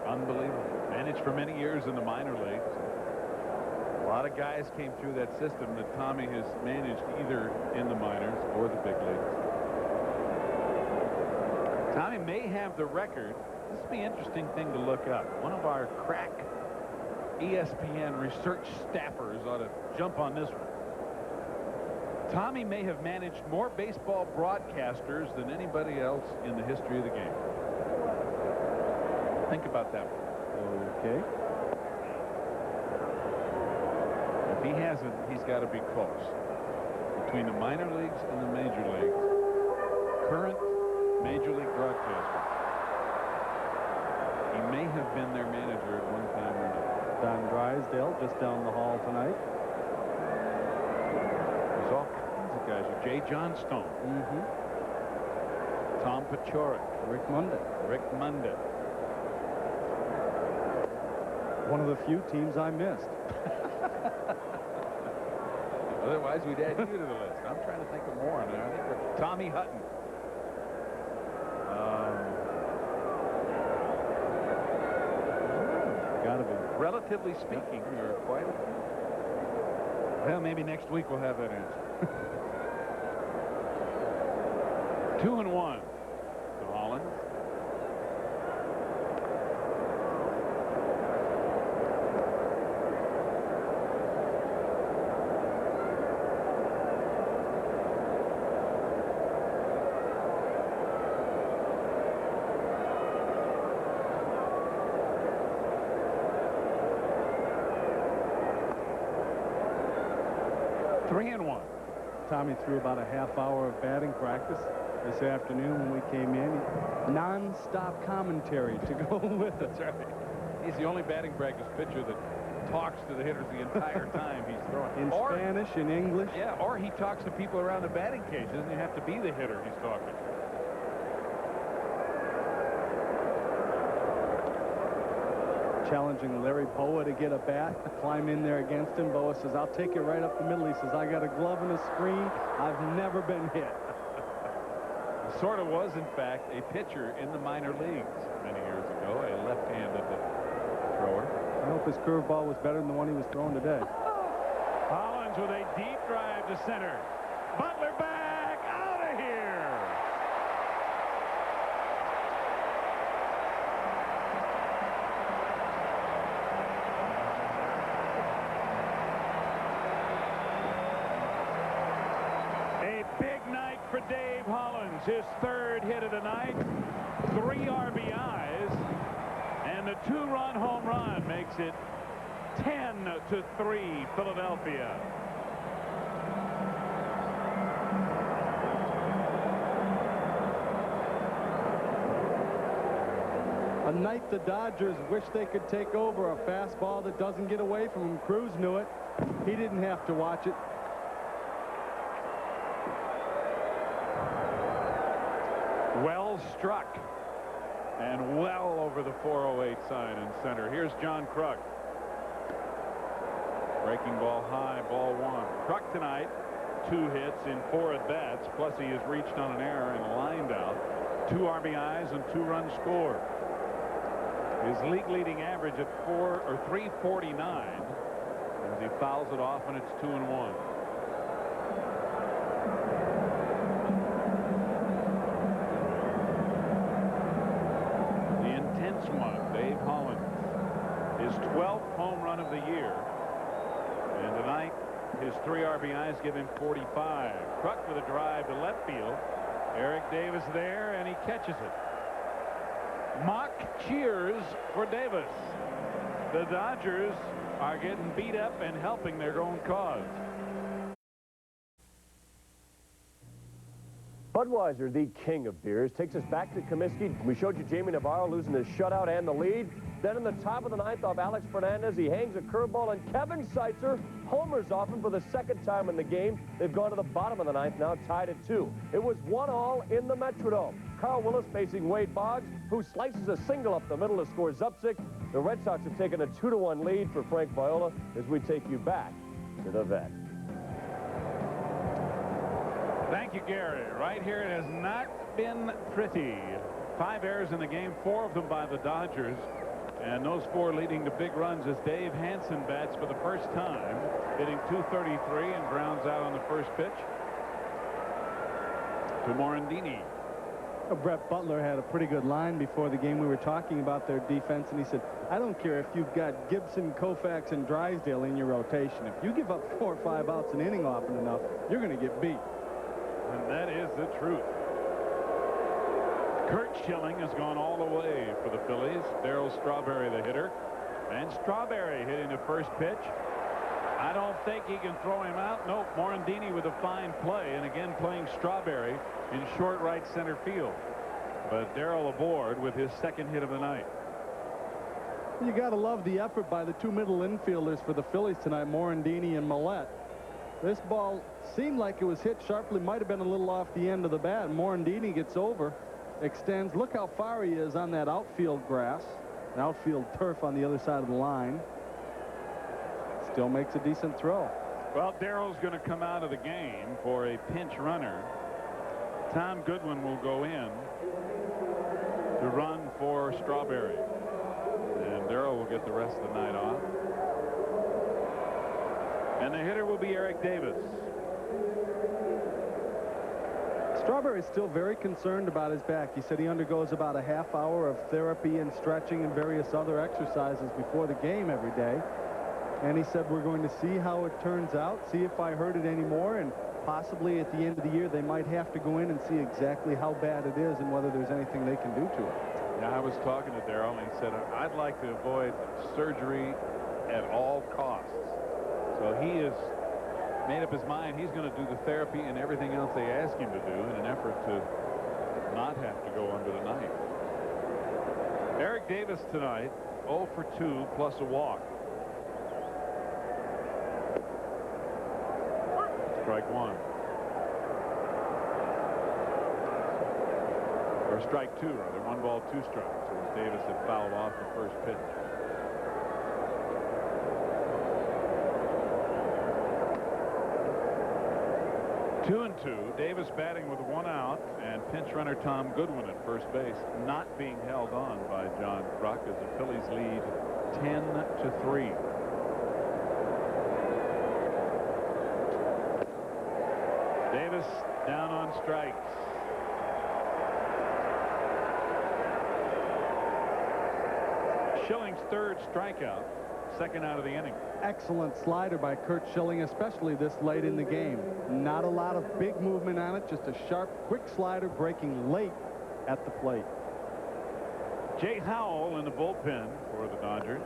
Speaker 1: Unbelievable. Managed for many years in the minor leagues. A lot of guys came through that system that Tommy has managed either in the minors or the big leagues. Tommy may have the record. This would be an interesting thing to look up. One of our crack ESPN research staffers ought to jump on this one. Tommy may have managed more baseball broadcasters than anybody else in the history of the game. Think about that one.
Speaker 2: Okay.
Speaker 1: If he hasn't, he's got to be close. Between the minor leagues and the major leagues, current major league broadcaster. He may have been their manager at one time or another.
Speaker 2: Don Drysdale just down the hall tonight.
Speaker 1: There's all kinds of guys. Jay Johnstone. Tom Paciorek.
Speaker 2: Rick Monday.
Speaker 1: Rick Monday.
Speaker 2: One of the few teams I missed.
Speaker 1: Otherwise, we'd add you to the list. I'm trying to think of more. Now. I think we're Tommy Hutton.
Speaker 2: Gotta be.
Speaker 1: Relatively speaking, you're quite a... Well, maybe next week we'll have that answer. 2-1 to Hollins.
Speaker 2: Tommy threw about a half hour of batting practice this afternoon when we came in. Non-stop commentary to go with it.
Speaker 1: That's right. He's the only batting practice pitcher that talks to the hitters the entire time he's throwing.
Speaker 2: In Spanish, in English.
Speaker 1: Yeah, or he talks to people around the batting cage. Doesn't he have to be the hitter he's talking to?
Speaker 2: Challenging Larry Boa to get a bat, climb in there against him. Boa says, I'll take it right up the middle. He says, I got a glove and a screen. I've never been hit.
Speaker 1: Sort of was, in fact, a pitcher in the minor leagues many years ago, a left-handed thrower.
Speaker 2: I hope his curveball was better than the one he was throwing today.
Speaker 1: Hollins with a deep drive to center. Butler back, out of here. A big night for Dave Hollins, his 3rd hit of the night. 3 RBIs, and the 2-run home run makes it 10-3 Philadelphia.
Speaker 2: A night the Dodgers wish they could take over. A fastball that doesn't get away from him. Cruz knew it. He didn't have to watch it.
Speaker 1: Well struck and well over the 408 sign in center. Here's John Kruk. Breaking ball high, ball 1. Kruk tonight, 2 hits in 4 at-bats, plus he has reached on an error and lined out. 2 RBIs and 2 runs scored. His league leading average at 349 as he fouls it off, and it's 2-1. The intense one, Dave Holland, his 12th home run of the year, and tonight his 3 RBIs give him 45. Kruk with a drive to left field. Eric Davis there, and he catches it. Mock cheers for Davis. The Dodgers are getting beat up and helping their own cause.
Speaker 5: Budweiser, the king of beers, takes us back to Comiskey. We showed you Jamie Navarro losing his shutout and the lead. Then in the top of the 9th off Alex Fernandez, he hangs a curveball, and Kevin Seitzer homers off him for the 2nd time in the game. They've gone to the bottom of the 9th, now tied at 2. It was 1-1 in the Metrodome. Carl Willis facing Wade Boggs, who slices a single up the middle to score Zupsick. The Red Sox have taken a 2-1 lead for Frank Viola as we take you back to the vet.
Speaker 1: Thank you, Gary. Right here, it has not been pretty. 5 errors in the game, 4 of them by the Dodgers. And those 4 leading to big runs as Dave Hansen bats for the first time, hitting .233 and grounds out on the first pitch to Morandini.
Speaker 2: Brett Butler had a pretty good line before the game. We were talking about their defense, and he said, I don't care if you've got Gibson, Koufax, and Drysdale in your rotation. If you give up 4 or 5 outs an inning often enough, you're going to get beat.
Speaker 1: And that is the truth. Curt Schilling has gone all the way for the Phillies. Darryl Strawberry, the hitter. And Strawberry hitting the first pitch. I don't think he can throw him out. Nope. Morandini with a fine play. And again, playing Strawberry in short right center field. But Darryl aboard with his 2nd hit of the night.
Speaker 2: You got to love the effort by the 2 middle infielders for the Phillies tonight, Morandini and Millette. This ball seemed like it was hit sharply. Might have been a little off the end of the bat. Morandini gets over. Extends. Look how far he is on that outfield grass, an outfield turf on the other side of the line. Still makes a decent throw.
Speaker 1: Well, Darrell's going to come out of the game for a pinch runner. Tom Goodwin will go in to run for Strawberry, and Darrell will get the rest of the night off. And the hitter will be Eric Davis.
Speaker 2: Strawberry's still very concerned about his back. He said he undergoes about a half hour of therapy and stretching and various other exercises before the game every day. And he said, we're going to see how it turns out, see if I hurt it anymore, and possibly at the end of the year they might have to go in and see exactly how bad it is and whether there's anything they can do to it.
Speaker 1: Yeah, I was talking to Darrell, and he said, I'd like to avoid surgery at all costs. So he has made up his mind he's going to do the therapy and everything else they ask him to do in an effort to not have to go under the knife. Eric Davis tonight, 0 for 2 plus a walk. Strike 1. Or strike 2, rather. 1 ball, 2 strikes. It was Davis that fouled off the first pitch. Two and 2. Davis batting with 1 out, and pinch runner Tom Goodwin at first base, not being held on by John Kruk as the Phillies lead 10-3. Davis down on strikes. Schilling's 3rd strikeout, 2nd out of the inning.
Speaker 2: Excellent slider by Curt Schilling, especially this late in the game. Not a lot of big movement on it, just a sharp, quick slider breaking late at the plate.
Speaker 1: Jay Howell in the bullpen for the Dodgers,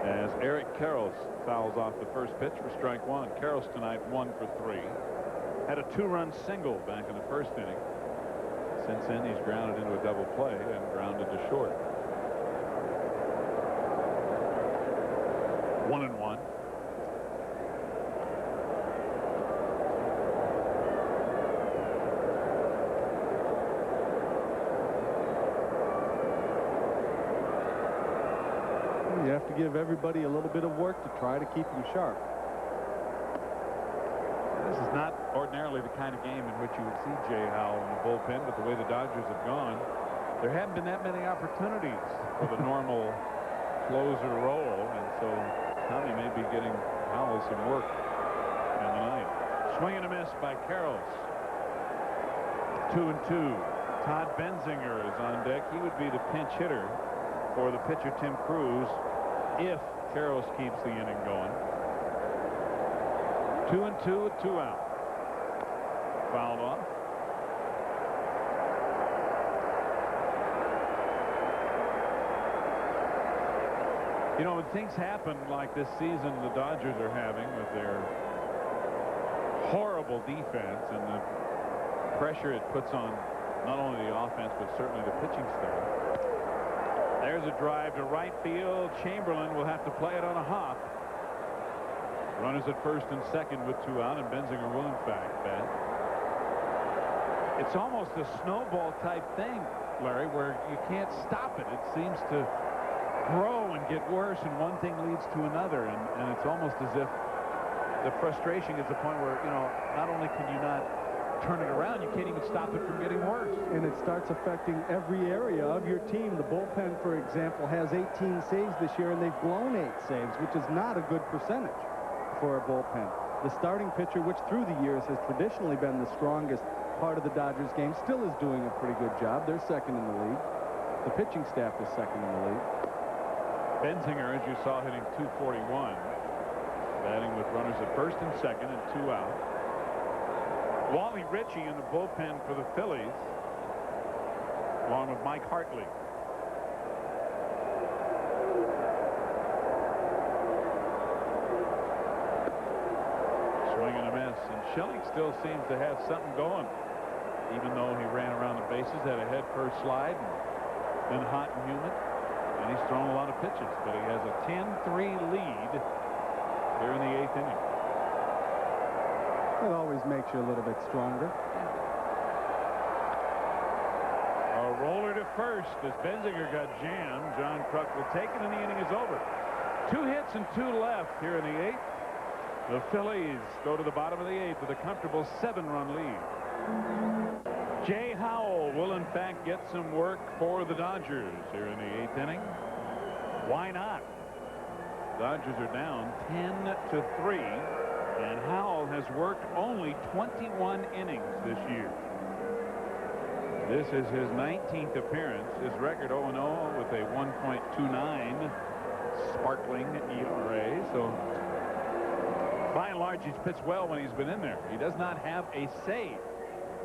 Speaker 1: as Eric Karros fouls off the first pitch for strike one. Karros tonight 1 for 3. Had a 2-run single back in the first inning. Since then, he's grounded into a double play and grounded to short. 1-1.
Speaker 2: You have to give everybody a little bit of work to try to keep them sharp.
Speaker 1: This is not ordinarily the kind of game in which you would see Jay Howell in the bullpen, but the way the Dodgers have gone, there haven't been that many opportunities for the normal closer role, and so Tommy may be getting Howell some work in the night. Swing and a miss by Karros. 2-2. Todd Benzinger is on deck. He would be the pinch hitter for the pitcher Tim Cruz if Karros keeps the inning going. 2-2 with 2 out. Fouled off. You know, when things happen like this season the Dodgers are having with their horrible defense and the pressure it puts on not only the offense but certainly the pitching staff. There's a drive to right field. Chamberlain will have to play it on a hop. Runners at first and second with 2 out, and Benzinger will in fact bat. It's almost a snowball type thing, Larry, where you can't stop it. It seems to grow and get worse, and one thing leads to another, and it's almost as if the frustration is the point where, you know, not only can you not turn it around, you can't even stop it from getting worse.
Speaker 2: And it starts affecting every area of your team. The bullpen, for example, has 18 saves this year, and they've blown 8 saves, which is not a good percentage for a bullpen. The starting pitcher, which through the years has traditionally been the strongest part of the Dodgers game, still is doing a pretty good job. They're second in the league. The pitching staff is second in the league.
Speaker 1: Benzinger, as you saw, hitting .241, batting with runners at first and second and 2 out. Wally Ritchie in the bullpen for the Phillies, along with Mike Hartley. Swing and a miss, and Schilling still seems to have something going, even though he ran around the bases, had a head-first slide, and been hot and humid, and he's thrown a lot of pitches, but he has a 10-3 lead here in the 8th inning.
Speaker 2: It always makes you a little bit stronger.
Speaker 1: A roller to first as Benzinger got jammed. John Kruk will take it, and the inning is over. 2 hits and 2 left here in the 8th. The Phillies go to the bottom of the 8th with a comfortable 7-run lead. Jay Howell will in fact get some work for the Dodgers here in the 8th inning. Why not? Dodgers are down 10-3. And Howell has worked only 21 innings this year. This is his 19th appearance. His record 0-0 with a 1.29 sparkling ERA. So by and large, he's pitched well when he's been in there. He does not have a save.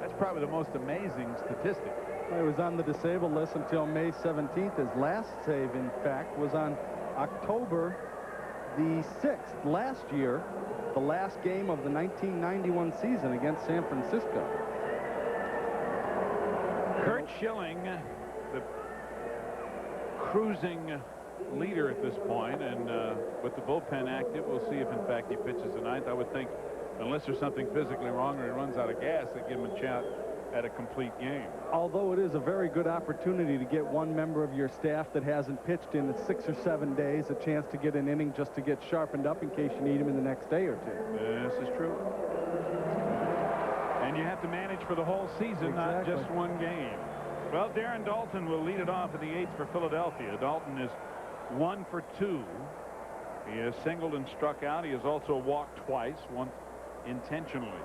Speaker 1: That's probably the most amazing statistic.
Speaker 2: He was on the disabled list until May 17th. His last save, in fact, was on October the 6th last year, the last game of the 1991 season against San Francisco.
Speaker 1: Curt Schilling, the cruising leader at this point, and with the bullpen active, we'll see if in fact he pitches the 9th. I would think, unless there's something physically wrong or he runs out of gas, they give him a shot at a complete game.
Speaker 2: Although it is a very good opportunity to get one member of your staff that hasn't pitched in 6 or 7 days a chance to get an inning just to get sharpened up in case you need him in the next day or 2.
Speaker 1: This is true. And you have to manage for the whole season, not just one game. Well, Darren Daulton will lead it off in the 8th for Philadelphia. Daulton is 1 for 2. He has singled and struck out. He has also walked twice, once intentionally.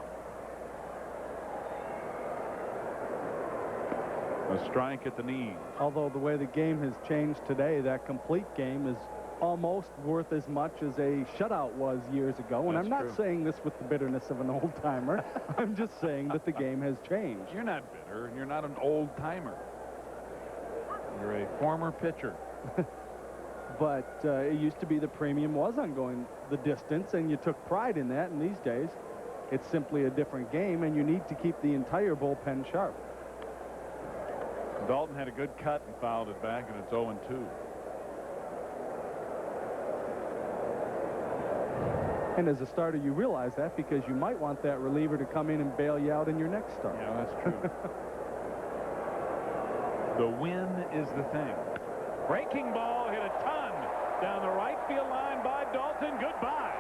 Speaker 1: A strike at the knee.
Speaker 2: Although the way the game has changed today, that complete game is almost worth as much as a shutout was years ago. And I'm not saying this with the bitterness of an old-timer. I'm just saying that the game has changed.
Speaker 1: You're not bitter, and you're not an old-timer. You're a former pitcher.
Speaker 2: But it used to be the premium was on going the distance, and you took pride in that. And these days, it's simply a different game, and you need to keep the entire bullpen sharp.
Speaker 1: Dalton had a good cut and fouled it back, and it's 0-2.
Speaker 2: And as a starter, you realize that because you might want that reliever to come in and bail you out in your next start.
Speaker 1: Yeah, that's true. The win is the thing. Breaking ball hit a ton down the right field line by Dalton. Goodbye.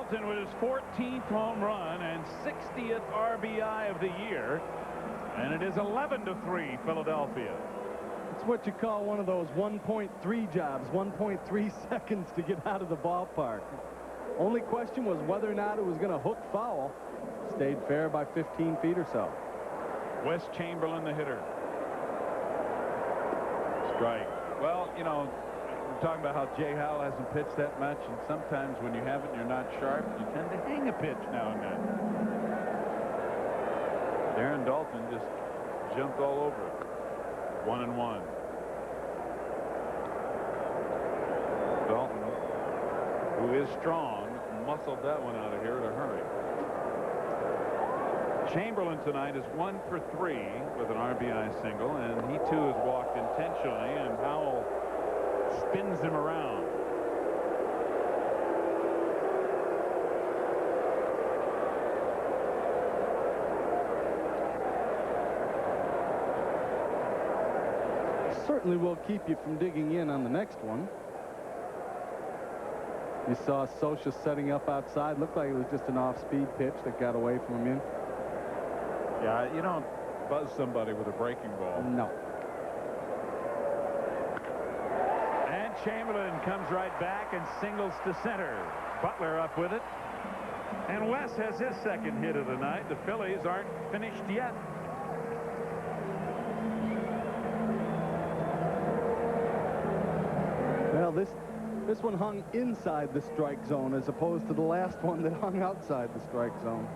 Speaker 1: With his 14th home run and 60th RBI of the year, and it is 11-3 Philadelphia.
Speaker 2: It's what you call one of those 1.3 jobs, 1.3 seconds to get out of the ballpark. Only question was whether or not it was going to hook foul. Stayed fair by 15 feet or so.
Speaker 1: Wes Chamberlain, the hitter. Strike. Well, you know, we're talking about how Jay Howell hasn't pitched that much, and sometimes when you haven't, you're not sharp, you tend to hang a pitch now and then. Darren Dalton just jumped all over it. 1-1. Dalton, who is strong, muscled that one out of here in a hurry. Chamberlain tonight is 1 for 3 with an RBI single, and he too has walked intentionally, and Howell spins him around.
Speaker 2: Certainly will keep you from digging in on the next one. You saw Socha setting up outside. Looked like it was just an off-speed pitch that got away from him.
Speaker 1: Yeah, you don't buzz somebody with a breaking ball.
Speaker 2: No.
Speaker 1: And Chamberlain comes right back and singles to center. Butler up with it. And Wes has his second hit of the night. The Phillies aren't finished yet.
Speaker 2: Well, this one hung inside the strike zone as opposed to the last one that hung outside the strike zone.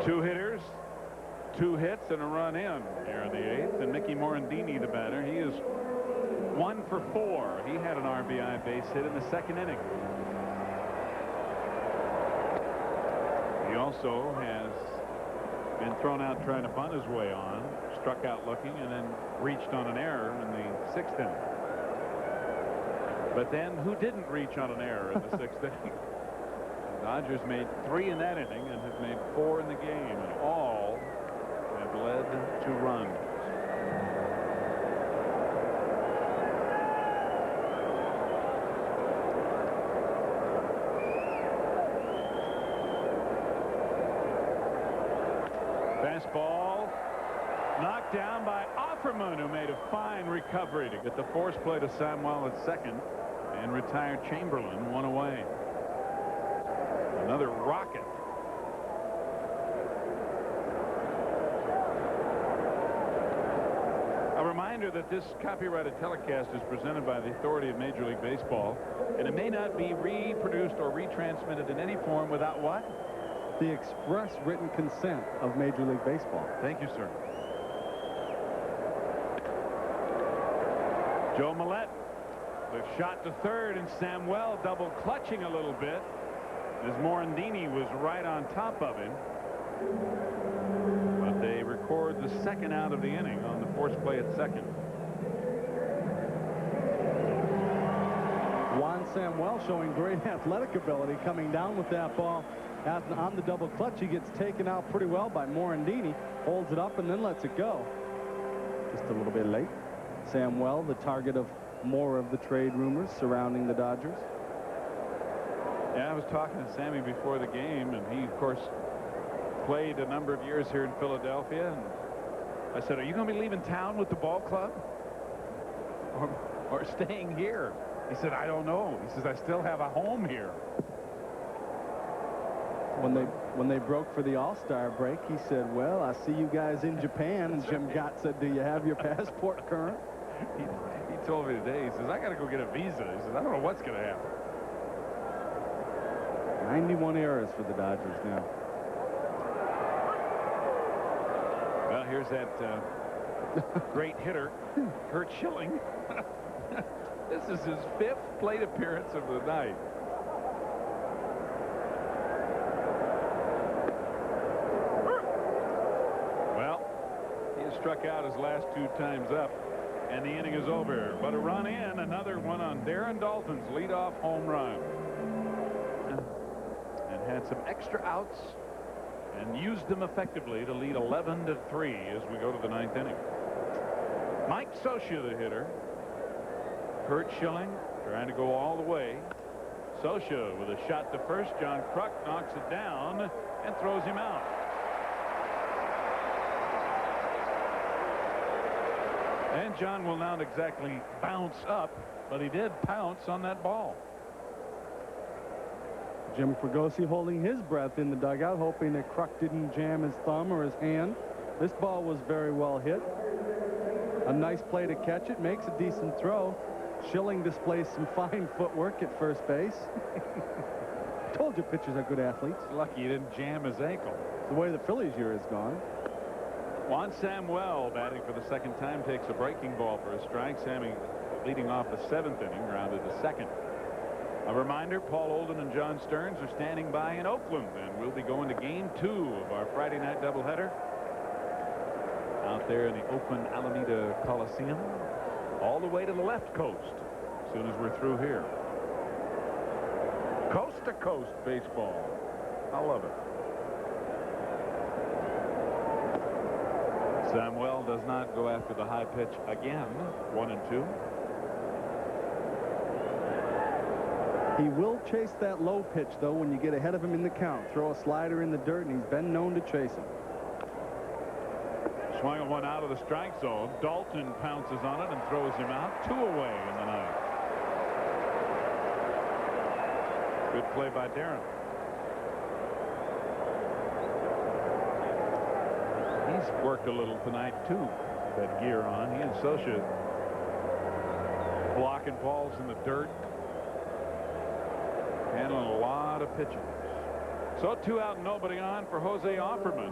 Speaker 1: 2 hitters, 2 hits, and a run in here in the 8th. And Mickey Morandini, the batter, he is 1 for 4. He had an RBI base hit in the 2nd inning. He also has been thrown out trying to bunt his way on, struck out looking, and then reached on an error in the 6th inning. But then who didn't reach on an error in the 6th inning? The Dodgers made 3 in that inning and have made 4 in the game, and all have led to runs. Fastball knocked down by Offerman, who made a fine recovery to get the force play to Samuel at second and retire Chamberlain 1 away. Another rocket. A reminder that this copyrighted telecast is presented by the authority of Major League Baseball, and it may not be reproduced or retransmitted in any form without what?
Speaker 2: The express written consent of Major League Baseball.
Speaker 1: Thank you, sir. Joe Millette with shot to third, and Samuel double clutching a little bit as Morandini was right on top of him. But they record the 2nd out of the inning on the force play at second.
Speaker 2: Juan Samuel showing great athletic ability coming down with that ball. On the double clutch, he gets taken out pretty well by Morandini, holds it up and then lets it go. Just a little bit late. Samuel, the target of more of the trade rumors surrounding the Dodgers.
Speaker 1: Yeah, I was talking to Sammy before the game, and he, of course, played a number of years here in Philadelphia. And I said, are you going to be leaving town with the ball club or staying here? He said, I don't know. He says, I still have a home here.
Speaker 2: When they broke for the All-Star break, he said, well, I see you guys in Japan. And Jim Gott said, do you have your passport current?
Speaker 1: He told me today, he says, I got to go get a visa. He says, I don't know what's going to happen.
Speaker 2: 91 errors for the Dodgers now.
Speaker 1: Well, here's that great hitter, Curt Schilling. This is his 5th plate appearance of the night. Well, he has struck out his last 2 times up, and the inning is over. But a run in, another one on Darren Daulton's leadoff home run. And had some extra outs and used them effectively to lead 11-3 as we go to the 9th inning. Mike Scioscia, the hitter. Curt Schilling trying to go all the way. Scioscia with a shot to first. John Kruk knocks it down and throws him out. And John will not exactly bounce up, but he did pounce on that ball.
Speaker 2: Jim Fregosi holding his breath in the dugout, hoping that Kruk didn't jam his thumb or his hand. This ball was very well hit. A nice play to catch it, makes a decent throw. Schilling displays some fine footwork at first base. Told you pitchers are good athletes.
Speaker 1: Lucky he didn't jam his ankle.
Speaker 2: The way the Phillies year is gone.
Speaker 1: Juan Samuel batting for the 2nd time takes a breaking ball for a strike. Sammy leading off the 7th inning, grounded to 2nd. A reminder, Paul Olden and John Stearns are standing by in Oakland, and we'll be going to Game 2 of our Friday night doubleheader out there in the Oakland Alameda Coliseum, all the way to the left coast as soon as we're through here. Coast to coast baseball. I love it. Samuel does not go after the high pitch again. 1-2.
Speaker 2: He will chase that low pitch, though, when you get ahead of him in the count. Throw a slider in the dirt, and he's been known to chase him.
Speaker 1: Swung one out of the strike zone. Daulton pounces on it and throws him out. 2 away in the 9th. Good play by Darren. He's worked a little tonight, too. That gear on. He and Scioscia blocking balls in the dirt. Handling a lot of pitches. So 2 out and nobody on for Jose Offerman.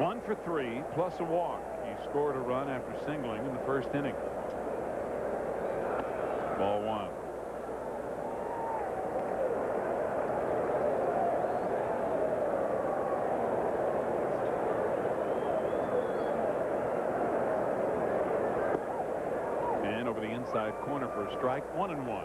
Speaker 1: 1 for 3 plus a walk. He scored a run after singling in the 1st inning. Ball 1. And over the inside corner for a strike. 1-1.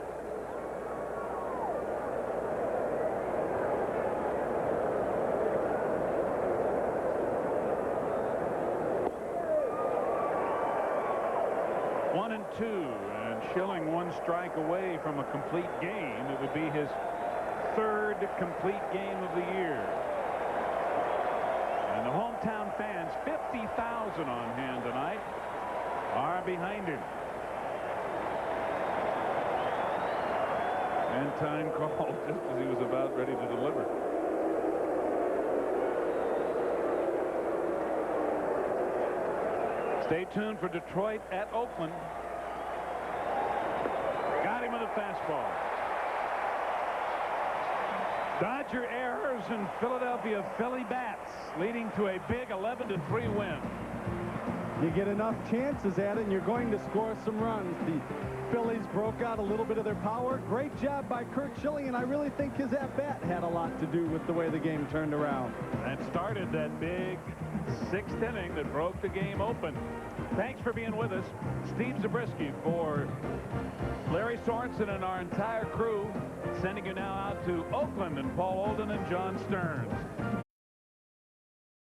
Speaker 1: And Schilling 1 strike away from a complete game. It would be his 3rd complete game of the year. And the hometown fans, 50,000 on hand tonight, are behind him. And time called just as he was about ready to deliver. Stay tuned for Detroit at Oakland. Got him with a fastball. Dodger errors and Philadelphia Philly bats, leading to a big 11-3 win.
Speaker 2: You get enough chances at it, and you're going to score some runs. The Phillies broke out a little bit of their power. Great job by Curt Schilling, and I really think his at-bat had a lot to do with the way the game turned around.
Speaker 1: That started that big 6th inning that broke the game open. Thanks for being with us. Steve Zabriskie for Lary Sorensen and our entire crew, sending you now out to Oakland and Paul Olden and John Stearns.